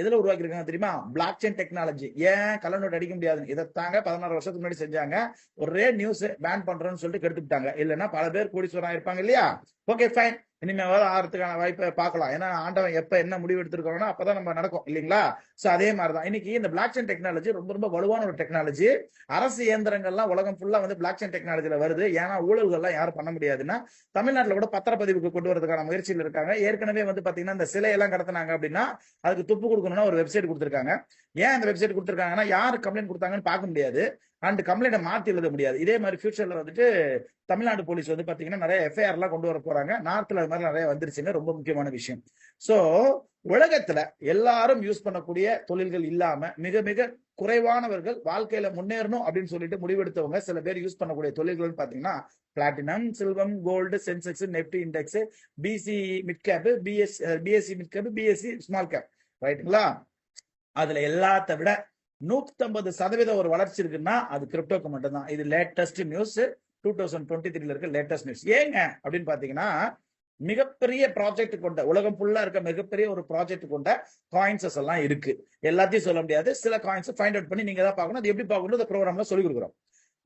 எதுல உருவாக்கிருக்காங்க தெரியுமா? Black chain technology. ஏன் கள்ள நோட் அடிக்க முடியாது? இதைத்தாங்க 16 வருஷத்துக்கு முன்னாடி செஞ்சாங்க. ஒரே நியூஸ் பேன் பண்றோம்னு சொல்லிட்டு கெடுத்துட்டாங்க. இல்லைன்னா பல பேர் கோடீஸ்வரா இருப்பாங்க இல்லையா? ஓகே ஃபைன், இனிமேவாவது ஆறதுக்கான வாய்ப்பை பார்க்கலாம். ஏன்னா ஆண்டவன் எப்ப என்ன முடிவு எடுத்திருக்கோம்னா அப்பதான் நம்ம நடக்கும் இல்லைங்களா? சோ அதே மாதிரிதான் இன்னைக்கு இந்த பிளாக் செயின் டெக்னாலஜி ரொம்ப ரொம்ப வலுவான ஒரு டெக்னாலஜி. அரசு இயந்திரங்கள்லாம் உலகம் ஃபுல்லா வந்து பிளாக் செயின் டெக்னாலஜில வருது. ஏன்னா ஊழல்கள்லாம் யாரும் பண்ண முடியாதுன்னா தமிழ்நாட்டுல கூட பத்திரப்பதிவுக்கு கொண்டு வரதுக்கான முயற்சியில் இருக்காங்க. ஏற்கனவே வந்து பாத்தீங்கன்னா இந்த சிலையெல்லாம் கடத்தினாங்க அப்படின்னா அதுக்கு துப்பு கொடுக்கணும்னா ஒரு வெப்சைட் கொடுத்திருக்காங்க. ஏன் இந்த வெப்சைட் கொடுத்திருக்காங்கன்னா யாரு கம்ப்ளைண்ட் கொடுத்தாங்கன்னு பார்க்க முடியாது அண்ட் கம்ப்ளைண்ட மாத்தி எழுத முடியாது. இதே மாதிரி ஃபியூச்சர்ல வந்துட்டு தமிழ்நாடு போலீஸ் வந்து பாத்தீங்கன்னா நிறைய எஃப்ஐஆர் எல்லாம் கொண்டு வர போறாங்க. நார்த்ல அது மாதிரி நிறைய வந்துருச்சுங்க. ரொம்ப முக்கியமான விஷயம். சோ உலகத்துல எல்லாரும் யூஸ் பண்ணக்கூடிய தொழில்கள் இல்லாம மிக மிக குறைவானவர்கள் வாழ்க்கையில முன்னேறணும் அப்படின்னு சொல்லிட்டு முடிவெடுத்தவங்க சில பேர் யூஸ் பண்ணக்கூடிய தொழில்கள் பாத்தீங்கன்னா platinum, silver, gold, Sensex, Nifty index, BSE mid cap, BSE mid cap, BSE small cap, ரைட்டுங்களா? அதுல எல்லாத்த விட 150% ஒரு வளர்ச்சி இருக்குன்னா அது கிரிப்டோக்கு மட்டும்தான். இது லேட்டஸ்ட் நியூஸ், 2023 இருக்க லேட்டஸ்ட் நியூஸ். ஏங்க அப்படின்னு பாத்தீங்கன்னா மிகப்பெரிய ப்ராஜெக்ட் கொண்ட உலகம் ஃபுல்லா இருக்க மிகப்பெரிய ஒரு ப்ராஜெக்ட் கொண்ட காயின்சஸ் எல்லாம் இருக்கு. எல்லாத்தையும் சொல்ல முடியாது. சில காயின்ஸ் ஃபைண்ட் அவுட் பண்ணி நீங்க தான் பார்க்கணும். அது எப்படி பார்க்கணும் இந்த ப்ரோக்ராம்ல சொல்லி கொடுக்குறோம்.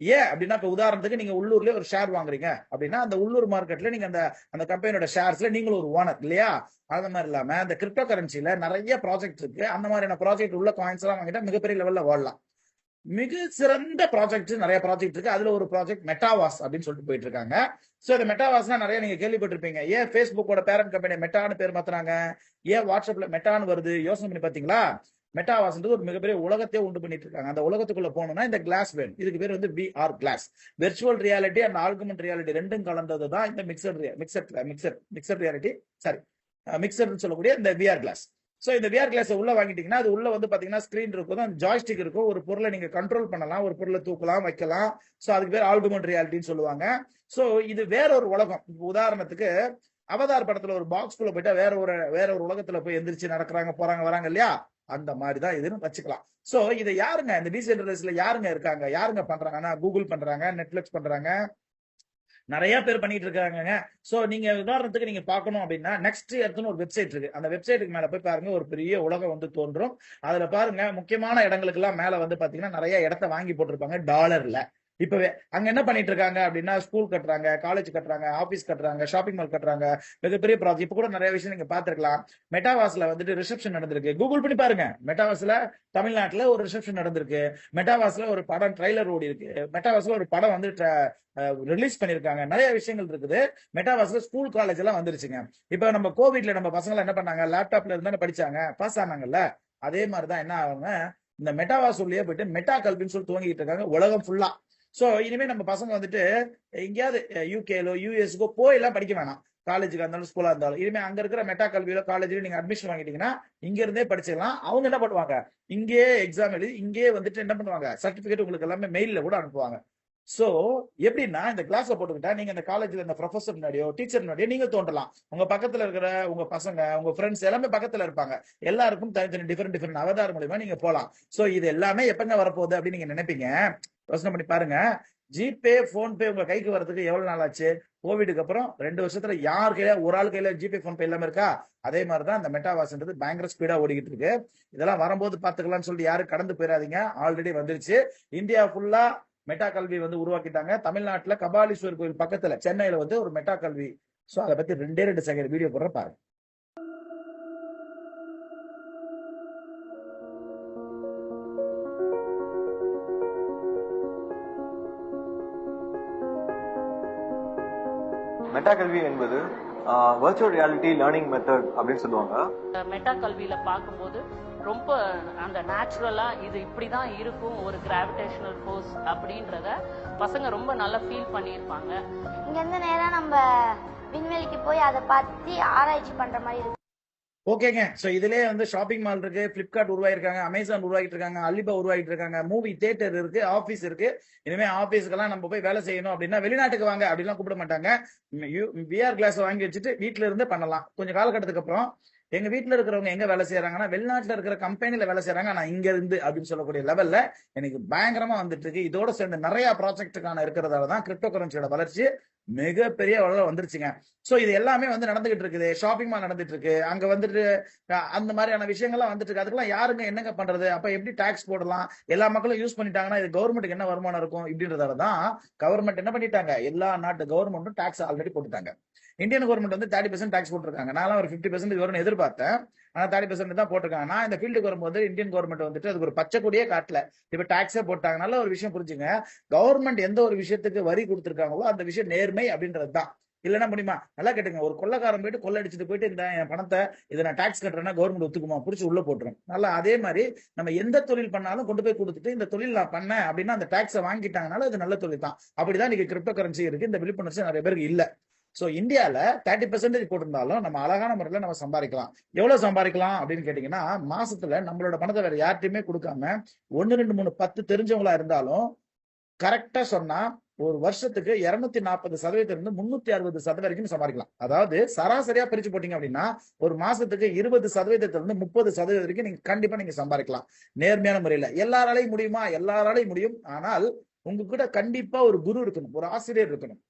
ஏன் அப்படின்னா இப்ப உதாரணத்துக்கு நீங்க உள்ளூர்லயே ஒரு ஷேர் வாங்குறீங்க அப்படின்னா அந்த உள்ளூர் மார்க்கெட்ல நீங்க அந்த கம்பெனியோட ஷேர்ஸ்ல நீங்களும் ஒரு ஓனர் இல்லையா? அந்த மாதிரி இல்லாம இந்த கிரிப்டோ கரன்சில நிறைய ப்ராஜெக்ட் இருக்கு. அந்த மாதிரியான ப்ராஜெக்ட் உள்ள காயின்ஸ் எல்லாம் வாங்கிட்டா மிகப்பெரிய லெவல்ல வாழலாம். மிக சிறந்த ப்ராஜெக்ட் நிறைய ப்ராஜெக்ட் இருக்கு. அதுல ஒரு ப்ராஜெக்ட் மெட்டாவாஸ் அப்படின்னு சொல்லிட்டு போயிட்டு இருக்காங்க. சோ இந்த மெட்டாவாஸ்னா நிறைய நீங்க கேள்விப்பட்டிருப்பீங்க. ஏன் பேஸ்புக்கோட பேரண்ட் கம்பெனி மெட்டான்னு பேர் மாத்துறாங்க? ஏன் வாட்ஸ்அப்ல மெட்டான்னு வருது? யோசனை பண்ணி பாத்தீங்களா? மெட்டாவாஸ்ன்றது ஒரு மிகப்பெரிய உலகத்தையே உண்டு பண்ணிட்டு இருக்காங்க. அந்த உலகத்துக்குள்ள போகணும்னா இந்த கிளாஸ் வேணும். இதுக்கு பேர் வந்து VR glass. Virtual reality and augmented reality ரெண்டும் கலந்தது தான் இந்த மிக்சட் ரியாலிட்டி, சாரி மிக்சர்னு சொல்லக்கூடிய இந்த VR கிளாஸ். சோ இந்த VR கிளாஸ் உள்ள வாங்கிட்டீங்கன்னா அது உள்ள வந்து பாத்தீங்கன்னா ஸ்கிரீன் இருக்கும், ஜாய்ஸ்டிக் இருக்கும். ஒரு பொருளை நீங்க கண்ட்ரோல் பண்ணலாம், ஒரு பொருளை தூக்கலாம், வைக்கலாம். சோ அதுக்கு பேர் ஆகுமெண்ட் ரியாலிட்டின்னு சொல்லுவாங்க. சோ இது வேற ஒரு உலகம். உதாரணத்துக்கு அவதார் படத்துல ஒரு பாக்ஸ் குள்ள போயிட்டா வேற ஒரு உலகத்துல போய் எந்திரிச்சு நடக்கிறாங்க, போறாங்க, வராங்க இல்லையா? அந்த மாதிரிதான் இதுன்னு வச்சுக்கலாம். சோ இதை யாருங்க இந்த டீசென்ட்ரலைஸ்ல யாருங்க இருக்காங்க, யாருங்க பண்றாங்கன்னா கூகுள் பண்றாங்க, நெட்ஃபிளிக்ஸ் பண்றாங்க, நிறைய பேர் பண்ணிட்டு இருக்காங்க. சோ நீங்க உதாரணத்துக்கு நீங்க பார்க்கணும் அப்படின்னா நெக்ஸ்ட் எர்த்னு ஒரு வெப்சைட் இருக்கு. அந்த வெப்சைட்டுக்கு மேல போய் பாருங்க, ஒரு பெரிய உலகம் வந்து தோன்றும். அதுல பாருங்க முக்கியமான இடங்களுக்கு எல்லாம் மேல வந்து பாத்தீங்கன்னா நிறைய இடத்த வாங்கி போட்டிருப்பாங்க டாலர்ல. இப்பவே அங்க என்ன பண்ணிட்டு இருக்காங்க அப்படின்னா ஸ்கூல் கட்டுறாங்க, காலேஜ் கட்டுறாங்க, ஆபீஸ் கட்டுறாங்க, ஷாப்பிங் மால் கட்டுறாங்க, மிகப்பெரிய ப்ராஜெக்ட். இப்ப கூட நிறைய விஷயம் நீங்க பாத்துருக்கலாம். மெட்டாவாஸ்ல வந்துட்டு ரிசப்ஷன் நடந்திருக்கு. கூகுள் பண்ணி பாருங்க. மெட்டாவாஸ்ல தமிழ்நாட்டுல ஒரு ரிசப்ஷன் நடந்திருக்கு. மெட்டாவாஸ்ல ஒரு படம் ட்ரைலர் ஓடி இருக்கு. மெட்டாவாஸ்ல ஒரு படம் வந்து ரிலீஸ் பண்ணிருக்காங்க. நிறைய விஷயங்கள் இருக்குது. மெட்டாவாஸ்ல ஸ்கூல் காலேஜ் எல்லாம் வந்துருச்சுங்க. இப்ப நம்ம கோவிட்ல நம்ம பசங்க என்ன பண்ணாங்க, லேப்டாப்ல இருந்தானே படிச்சாங்க, பாஸ் ஆனாங்கல்ல. அதே மாதிரிதான் என்ன ஆகுங்க, இந்த மெட்டாவாஸ் உள்ளே போயிட்டு மெட்டா கல்வின்னு சொல்லி துவங்கிட்டு இருக்காங்க உலகம் ஃபுல்லா. சோ இனிமே நம்ம பசங்க வந்துட்டு எங்கேயாவது யூகேலோ யூஎஸ்கோ போய் எல்லாம் படிக்க வேணாம். காலேஜுக்கு இருந்தாலும் ஸ்கூலா இருந்தாலும் இனிமே அங்க இருக்கிற மெட்டா கல்வியில காலேஜ்ல நீங்க அட்மிஷன் வாங்கிட்டீங்கன்னா இங்க இருந்தே படிச்சிடலாம். அவங்க என்ன பண்ணுவாங்க, இங்கே எக்ஸாம் எழுதி இங்கே வந்துட்டு என்ன பண்ணுவாங்க, சர்டிபிகேட் உங்களுக்கு எல்லாமே மெயில்ல கூட அனுப்புவாங்க. சோ எப்படின்னா இந்த கிளாஸ்ல போட்டுக்கிட்டா நீங்க இந்த காலேஜ்ல இந்த ப்ரொஃபசர் முன்னாடியோ டீச்சர் முன்னாடியோ நீங்க தோன்றலாம். உங்க பக்கத்துல இருக்கிற உங்க பசங்க, உங்க ஃப்ரெண்ட்ஸ் எல்லாமே பக்கத்துல இருப்பாங்க. எல்லாருக்கும் தனித்தனி டிஃபரெண்ட் அவதார் மூலியமா நீங்க போலாம். சோ இது எல்லாமே எப்பங்க வரப்போகுது அப்படின்னு நீங்க நினைப்பீங்க. யோசனை பண்ணி பாருங்க. ஜிபே, போன்பே உங்க கைக்கு வரதுக்கு எவ்வளவு நாள் ஆச்சு? கோவிடுக்கு அப்புறம் 2 வருஷத்துல யார் கையில ஒரு ஆள் கையில ஜிபே, போன்பே எல்லாமே இருக்கா? அதே மாதிரிதான் இந்த மெட்டாவாஸ்ன்றது பயங்கர ஸ்பீடா ஓடிக்கிட்டு இருக்கு. இதெல்லாம் வரும்போது பாத்துக்கலாம்னு சொல்லிட்டு யாரும் கடந்து போயிடாதீங்க. ஆல்ரெடி வந்துருச்சு. இந்தியா ஃபுல்லா மெட்டா கல்வி வந்து உருவாக்கிட்டாங்க. தமிழ்நாட்டுல கபாலீஸ்வர் கோயில் பக்கத்துல சென்னையில வந்து ஒரு மெட்டா கல்வி. சோ அதை பத்தி 2 செகண்ட் வீடியோ போடுற பாருங்க. மெட்டா கல்வி என்பது வர்ச்சுவல் ரியாலிட்டி லேர்னிங் மெத்தட் அப்படின்னு சொல்லுவாங்க. மெட்டா கல்வியில பார்க்கும்போது ரொம்ப அந்த நேச்சுரலா இது இப்படிதான் இருக்கும், ஒரு கிராவிடேஷனல் ஃபோர்ஸ் அப்படின்றத பசங்க ரொம்ப நல்லா ஃபீல் பண்ணியிருப்பாங்க. இங்க இருந்து நேரா நம்ம விண்வெளிக்கு போய் அதை பத்தி ஆராய்ச்சி பண்ற மாதிரி இருக்கு. ஓகேங்க. சோ இதுலயே வந்து ஷாப்பிங் மால் இருக்கு, பிளிப்கார்ட் உருவாக்கிருக்காங்க, அமேசான் உருவாக்கிட்டு இருக்காங்க, அலிபா உருவாக்கிட்டு இருக்காங்க, மூவி தியேட்டர் இருக்கு, ஆபீஸ் இருக்கு. இனிமே ஆபீஸ்க்கெல்லாம் நம்ம போய் வேலை செய்யணும் அப்படின்னா வெளிநாட்டுக்கு வாங்க அப்படிலாம் கூப்பிட மாட்டாங்க. VR கிளாஸ் வாங்கி வச்சுட்டு வீட்டுல இருந்து பண்ணலாம். கொஞ்சம் காலகட்டத்துக்கு அப்புறம் எங்க வீட்டுல இருக்கிறவங்க எங்க வேலை செய்யறாங்கன்னா வெளிநாட்டுல இருக்கிற கம்பெனில வேலை செய்யறாங்க, நான் இங்க இருந்து அப்படின்னு சொல்லக்கூடிய லெவல்ல எனக்கு பயங்கரமா வந்துட்டு இருக்கு. இதோட சேர்ந்து நிறைய ப்ராஜெக்டுக்கான இருக்கிறதால தான் கிரிப்டோ கரன்சியோட வளர்ச்சி மிகப்பெரிய அளவில் வந்துருச்சுங்க. சோ இது எல்லாமே வந்து நடந்துகிட்டு இருக்குது. ஷாப்பிங் மால் நடந்துட்டு இருக்கு, அங்க வந்துட்டு அந்த மாதிரியான விஷயங்கள்லாம் வந்துட்டு இருக்கு. அதுக்கெல்லாம் யாருங்க என்னங்க பண்றது? அப்ப எப்படி டாக்ஸ் போடலாம்? எல்லா மக்களும் யூஸ் பண்ணிட்டாங்கன்னா இது கவர்மெண்ட்டுக்கு என்ன வருமானம் இருக்கும்? இப்படின்றதால தான் கவர்மெண்ட் என்ன பண்ணிட்டாங்க, எல்லா நாட்டு கவர்மெண்ட்டும் டாக்ஸ் ஆல்ரெடி போட்டுட்டாங்க. இந்தியன் கவர்மெண்ட் வந்து 30% டாக்ஸ் போட்டிருக்காங்க. நான் ஒரு 50% வரும்னு எதிர்பார்த்தேன், ஆனா 30% தான் போட்டிருக்காங்க. நான் இந்த ஃபீல்டுக்கு வரும்போது இந்தியன் கவர்மெண்ட் வந்துட்டு அதுக்கு ஒரு பச்சை கொடியே காட்டல, இப்ப டாக்ஸே போட்டாங்க. நல்ல ஒரு விஷயம் புரிஞ்சுங்க, கவர்மெண்ட் எந்த ஒரு விஷயத்துக்கு வரி கொடுத்திருக்காங்களோ அந்த விஷயம் நேர்மை அப்படின்றது தான். இல்லைன்னா முடியுமா? நல்லா கேட்டுங்க, ஒரு கொள்ளக்காரன் போயிட்டு கொள்ளை அடிச்சுட்டு போயிட்டு இந்த என் பணத்தை இதை நான் டாக்ஸ் கட்டுறேன்னா கவர்மெண்ட் ஒத்துக்குமா? புடிச்சு உள்ள போட்டுரும். நல்லா அதே மாதிரி நம்ம எந்த தொழில் பண்ணாலும் கொண்டு போய் கொடுத்துட்டு இந்த தொழில் நான் பண்ணேன் அப்படின்னா அந்த டாக்ஸை வாங்கிட்டாங்கனால அது நல்ல தொழில் தான். அப்படிதான் நீங்க கிரிப்டோ கரன்சி இருக்கு. இந்த விழிப்புணர்ச்சி நிறைய பேருக்கு இல்ல. சோ இந்தியால 30% போட்டிருந்தாலும் நம்ம அழகான முறையில நம்ம சம்பாதிக்கலாம். எவ்வளவு சம்பாதிக்கலாம் அப்படின்னு கேட்டீங்கன்னா, மாசத்துல நம்மளோட பணத்தை வேற யார்ட்டையுமே கொடுக்காம 1, 2, 3, 10 தெரிஞ்சவங்களா இருந்தாலும் கரெக்டா சொன்னா ஒரு வருஷத்துக்கு 240% இருந்து 360% வரைக்கும் சம்பாதிக்கலாம். அதாவது சராசரியா பிரிச்சு போட்டீங்க அப்படின்னா ஒரு மாசத்துக்கு 20% இருந்து 30% வரைக்கும் நீங்க கண்டிப்பா நீங்க சம்பாதிக்கலாம் நேர்மையான முறையில. எல்லாராலையும் முடியுமா? எல்லாராலையும் முடியும். ஆனால் உங்ககிட்ட கண்டிப்பா ஒரு குரு இருக்கணும், ஒரு ஆசிரியர் இருக்கணும்.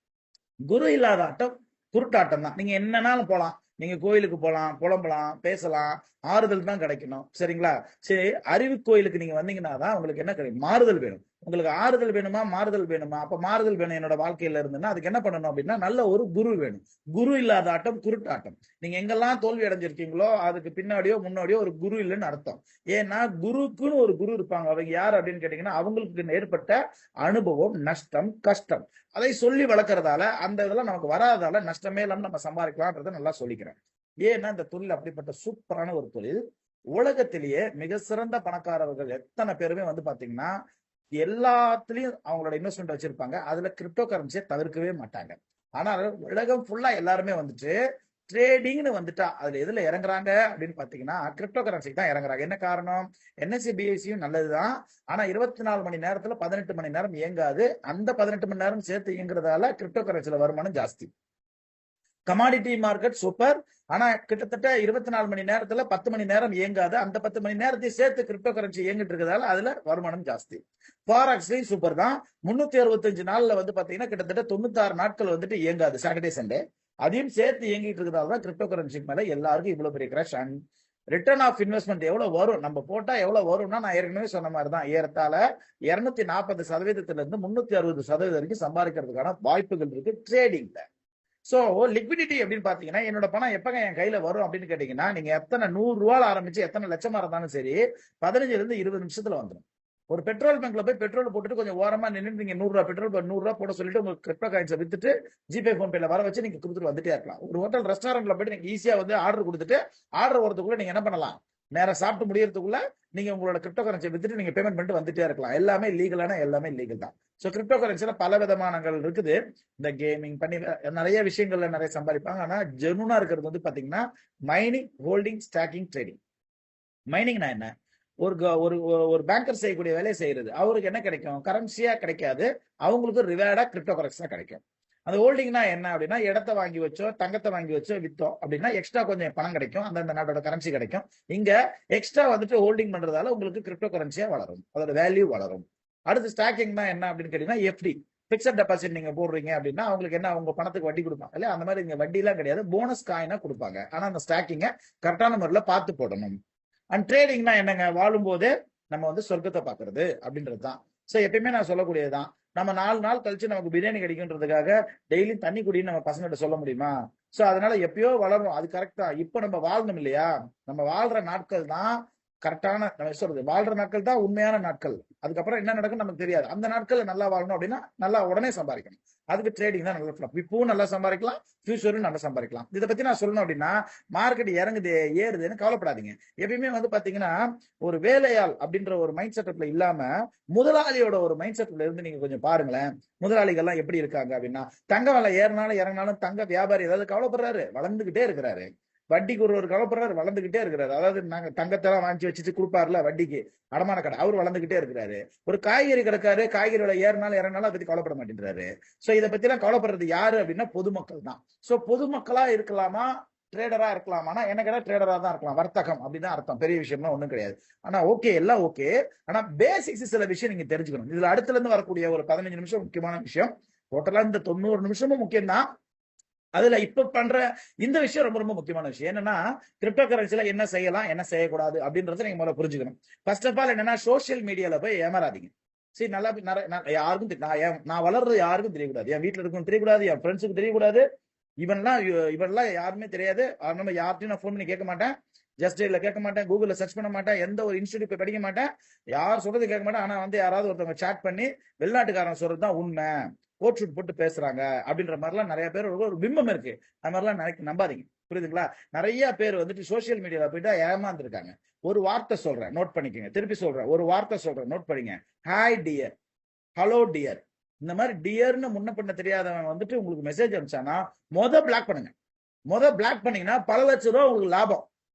குரு இல்லாத ஆட்டம் குருட்டாட்டம் தான். நீங்க என்னன்னாலும் போலாம், நீங்க கோயிலுக்கு போலாம், புலம்பலாம், பேசலாம், ஆறுதல் தான் கிடைக்கணும். சரிங்களா? சரி, அறிவு கோயிலுக்கு நீங்க வந்தீங்கன்னா தான் உங்களுக்கு என்ன கிடைக்கும்? மாறுதல் வேணும். உங்களுக்கு ஆறுதல் வேணுமா, மாறுதல் வேணுமா? அப்ப மாறுதல் வேணும் என்னோட வாழ்க்கையில இருந்துன்னா அதுக்கு என்ன பண்ணணும் அப்படின்னா நல்ல ஒரு குரு வேணும். குரு இல்லாத ஆட்டம் குருட்டாட்டம். நீங்க எங்கெல்லாம் தோல்வி அடைஞ்சிருக்கீங்களோ அதுக்கு பின்னாடியோ முன்னாடியோ ஒரு குரு இல்லைன்னு அர்த்தம். ஏன்னா குருக்குன்னு ஒரு குரு இருப்பாங்க. அவங்க யார் அப்படின்னு கேட்டீங்கன்னா அவங்களுக்கு ஏற்பட்ட அனுபவம், நஷ்டம், கஷ்டம், அதை சொல்லி வளர்க்கறதால அந்த இதெல்லாம் நமக்கு வராதால நஷ்டமே இல்லாம நம்ம சம்பாதிக்கலாம்ன்றதை நல்லா சொல்லிக்கிறேன். ஏன்னா இந்த தொழில் அப்படிப்பட்ட சூப்பரான ஒரு தொழில். உலகத்திலேயே மிக சிறந்த பணக்காரர்கள் எத்தனை பேருமே வந்து பாத்தீங்கன்னா எல்லாத்துலயும் அவங்களோட இன்வெஸ்ட்மெண்ட் வச்சிருப்பாங்க. அதுல கிரிப்டோ கரன்சியை தவிர்க்கவே மாட்டாங்க. ஆனால் உலகம் ஃபுல்லா எல்லாருமே வந்துட்டு ட்ரேடிங்னு வந்துட்டா அதுல எதுல இறங்குறாங்க அப்படின்னு பாத்தீங்கன்னா கிரிப்டோ கரன்சிக்கு தான் இறங்குறாங்க. என்ன காரணம்? என்எஸ்சி பிஎஸ்சியும் நல்லதுதான், ஆனா 24 மணி நேரத்துல 18 மணி நேரம் இயங்காது. அந்த 18 மணி நேரம் சேர்த்து இயங்குறதால கிரிப்டோ கரன்சில வருமானம் ஜாஸ்தி. கமாடிட்டி மார்க்கெட் சூப்பர், ஆனா கிட்டத்தட்ட 24 மணி நேரத்துல 10 மணி நேரம் இயங்காது. அந்த 10 மணி நேரத்தை சேர்த்து கிரிப்டோ கரன்சி இயங்கிட்டு இருக்கிறதால அதுல வருமானம் ஜாஸ்தி. ஃபாரெக்ஸ்லயும் சூப்பர் தான். 365 நாள்ல வந்து பாத்தீங்கன்னா கிட்டத்தட்ட 96 நாட்கள் வந்துட்டு இயங்காது, சாட்டர்டே சண்டே. அதையும் சேர்த்து இயங்கிட்டு இருக்கிறதால தான் கிரிப்டோ கரன்சிக்கு மேல எல்லாருக்கும் இவ்வளவு பெரிய crash. And return of investment எவ்வளவு வரும், நம்ம போட்டா எவ்வளவு வரும்னா நான் ஏற்கனவே சொன்ன மாதிரி தான், ஏறத்தாழ 240% இருந்து 360% வரைக்கும் சம்பாதிக்கிறதுக்கான வாய்ப்புகள் இருக்கு ட்ரேடிங்ல. சோ லிக்விடிட்டி அப்படின்னு பாத்தீங்கன்னா என்னோட பணம் எப்பங்க என் கையில வரும் அப்படின்னு கேட்டீங்கன்னா நீங்க எத்தனை 100 ரூபாய் ஆரம்பிச்சு எத்தனை லட்சமா இருந்தாலும் சரி 15 இருந்து 20 நிமிஷத்துல வந்துடும். ஒரு பெட்ரோல் பங்க்ல போய் பெட்ரோல் போட்டுட்டு கொஞ்சம் ஓரமா நின்று நீங்க 100 ரூபாய் பெட்ரோல் 100 ரூபாய் போட சொல்லிட்டு உங்களுக்கு கிரிப்டோ காயின்ஸை வித்துட்டு ஜிபே போன் பேல வர வச்சு நீங்க கொடுத்துட்டு வந்துட்டே இருக்கலாம். ஒரு ஹோட்டல் ரெஸ்டாரண்ட்ல போயிட்டு நீங்க ஈஸியா வந்து ஆர்டர் கொடுத்துட்டு ஆர்டர் வரதுக்குள்ள நீங்க என்ன பண்ணலாம், நேரம் சாப்பிட்டு முடியறதுக்குள்ள நீங்க உங்களோட கிரிப்டோ கரன்சியை வித்துட்டு நீங்க பேமெண்ட் பண்ணிட்டு வந்துட்டே இருக்கலாம். எல்லாமே லீகலான எல்லாமே லீகல் தான். சோ கிரிப்டோ கரன்சில பல விதமானங்கள் இருக்குது. இந்த கேமிங் பண்ணி நிறைய விஷயங்கள்ல நிறைய சம்பாதிப்பாங்க. ஆனா ஜெனுனா இருக்கிறது வந்து பாத்தீங்கன்னா மைனிங், ஹோல்டிங், ஸ்டாக்கிங், ட்ரேடிங். மைனிங்னா என்ன? ஒரு பேங்கர் செய்யக்கூடிய வேலையை செய்யறது. அவருக்கு என்ன கிடைக்கும்? கரன்சியா கிடைக்காது, அவங்களுக்கு ரிவார்டா கிரிப்டோ கரன்சி தான் கிடைக்கும். அந்த ஹோல்டிங்னா என்ன அப்படின்னா இடத்தை வாங்கி வச்சோ தங்கத்தை வாங்கி வச்சோ வித்தோம் அப்படின்னா எக்ஸ்ட்ரா கொஞ்சம் பணம் கிடைக்கும், அந்த நாட்டோட கரன்சி கிடைக்கும். இங்க எக்ஸ்ட்ரா வந்துட்டு ஹோல்டிங் பண்றதால உங்களுக்கு கிரிப்டோ கரன்சியா வளரும், அதோட வேல்யூ வளரும். அடுத்து ஸ்டாக்கிங்னா என்ன அப்படின்னு கேட்டீங்கன்னா எஃப்டி, பிக்சட் டெபாசிட் நீங்க போடுறீங்க அப்படின்னா அவங்களுக்கு என்ன, உங்க பணத்துக்கு வட்டி கொடுப்பாங்க இல்லையா? அந்த மாதிரி இங்க வட்டி எல்லாம் கிடையாது, போனஸ் காயினா கொடுப்பாங்க. ஆனா அந்த ஸ்டாக்கிங்க கரெக்டான முறையில பார்த்து போடணும். அண்ட் ட்ரேடிங்னா என்னங்க? வாழும் போதே நம்ம வந்து சொர்க்கத்தை பாக்குறது அப்படின்றது தான். சோ எப்பயுமே நான் சொல்லக்கூடியதுதான், நம்ம 4 நாள் கழிச்சு நமக்கு பிரியாணி கிடைக்குன்றதுக்காக டெய்லி தண்ணி குடின்னு நம்ம பசங்கிட்ட சொல்ல முடியுமா? சோ அதனால எப்பயோ வளரும், அது கரெக்ட் தான். இப்ப நம்ம வாழணும் இல்லையா? நம்ம வாழ்ற நாட்கள் தான் கரெக்டான, நம்ம சொல்றது வாழ்ற நாட்கள் தான் உண்மையான நாட்கள். அதுக்கப்புறம் என்ன நடக்கும் நமக்கு தெரியாது. அந்த நாட்கள்ல நல்லா வாழணும் அப்படின்னா நல்லா உடனே சம்பாதிக்கணும். அதுக்கு ட்ரேடிங் தான் நல்லா. இப்பவும் நல்லா சம்பாதிக்கலாம், ஃபியூச்சரும் நல்லா சம்பாதிக்கலாம். இதை பத்தி நான் சொல்லணும் அப்படின்னா மார்க்கெட் இறங்குது ஏறுதுன்னு கவலைப்படாதீங்க. எப்பயுமே வந்து பாத்தீங்கன்னா ஒரு வேலையாள் அப்படின்ற ஒரு மைண்ட் செட்டப்ல இல்லாம முதலாளியோட ஒரு மைண்ட் செட்ல இருந்து நீங்க கொஞ்சம் பாருங்களேன். முதலாளிகள்லாம் எப்படி இருக்காங்க அப்படின்னா தங்க விலை ஏறினாலும் இறங்கினாலும் தங்க வியாபாரி ஏதாவது கவலைப்படுறாரு? வளர்ந்துகிட்டே இருக்கிறாரு. வட்டிக்கு ஒரு கவலைப்படுறாரு, வளர்ந்துகிட்டே இருக்கிறாரு. அதாவது நாங்க தங்கத்தெல்லாம் வாங்கி வச்சுட்டு கொடுப்பாருல வட்டிக்கு, அடமான கடை, அவர் வளர்ந்துகிட்டே இருக்கிறாரு. ஒரு காய்கறி கிடக்காரு, காய்கறி விலை ஏறினாலும் இறங்கினாலும் அதை பத்தி கவலைப்பட மாட்டேங்கிறாரு. சோ இதை பத்தி எல்லாம் கவலைப்படுறது யாரு அப்படின்னா பொதுமக்கள் தான். சோ பொதுமக்களா இருக்கலாமா ட்ரேடரா இருக்கலாம். ஆனா எனக்கு ட்ரேடரா தான் இருக்கலாம். வர்த்தகம் அப்படிதான் அர்த்தம். பெரிய விஷயம்னா ஒண்ணும் கிடையாது. ஆனா ஓகே, எல்லாம் ஓகே. ஆனா பேசிக்ஸ் சில விஷயம் நீங்க தெரிஞ்சுக்கணும். இதுல அடுத்துல இருந்து வரக்கூடிய ஒரு 15 நிமிஷம் முக்கியமான விஷயம். டோட்டலா இந்த 90 நிமிஷமும் முக்கியம் தான். அதுல இப்ப பண்ற இந்த விஷயம் ரொம்ப ரொம்ப முக்கியமான விஷயம். என்னன்னா கிரிப்டோ கரன்சில என்ன செய்யலாம், என்ன செய்யக்கூடாது அப்படின்றத நீங்க முதல்ல புரிஞ்சுக்கணும். ஃபர்ஸ்ட் ஆஃப் ஆல் என்னன்னா சோசியல் மீடியால போய் ஏமாறாதீங்க. சரி, நல்லா யாருக்கும் நான் வளர்றது யாருக்கும் தெரியக்கூடாது. என் வீட்டுல இருக்கும் தெரியக்கூடாது, என் ஃப்ரெண்ட்ஸுக்கு தெரியக்கூடாது. இவன்லாம் யாருமே தெரியாது. நம்ம யார்ட்டையும் நான் ஃபோன் பண்ணி கேட்க மாட்டேன். ஜஸ்ட் இல்ல கேட்க மாட்டேன், கூகுள்ல சர்ச் பண்ண மாட்டேன், எந்த ஒரு இன்ஸ்டியூட் போய் படிக்க மாட்டேன், யார் சொல்றது கேட்க மாட்டேன். ஆனா யாராவது ஒருத்தவங்க சாட் பண்ணி வெளிநாட்டுக்காரன் சொல்றதுதான் உண்மை, கோட் ஷூட் போட்டு பேசுறாங்க அப்படின்ற மாதிரிலாம் நிறைய பேர் ஒரு பிம்பம் இருக்கு. அது மாதிரிலாம் நம்பாதீங்க. புரியுதுங்களா? நிறைய பேர் சோசியல் மீடியால போயிட்டு ஏமாந்துருக்காங்க. ஒரு வார்த்தை சொல்றேன், நோட் பண்ணிக்கோங்க. திருப்பி சொல்றேன், ஒரு வார்த்தை சொல்றேன், நோட் பண்ணிங்க. Hi dear, hello dear. இந்த மாதிரி டியர்னு முன்ன பண்ண தெரியாதவன் உங்களுக்கு மெசேஜ் அனுப்பிச்சானா பிளாக் பண்ணுங்க. பிளாக் பண்ணீங்கன்னா பல லட்சம் ரூபாய் உங்களுக்கு லாபம்.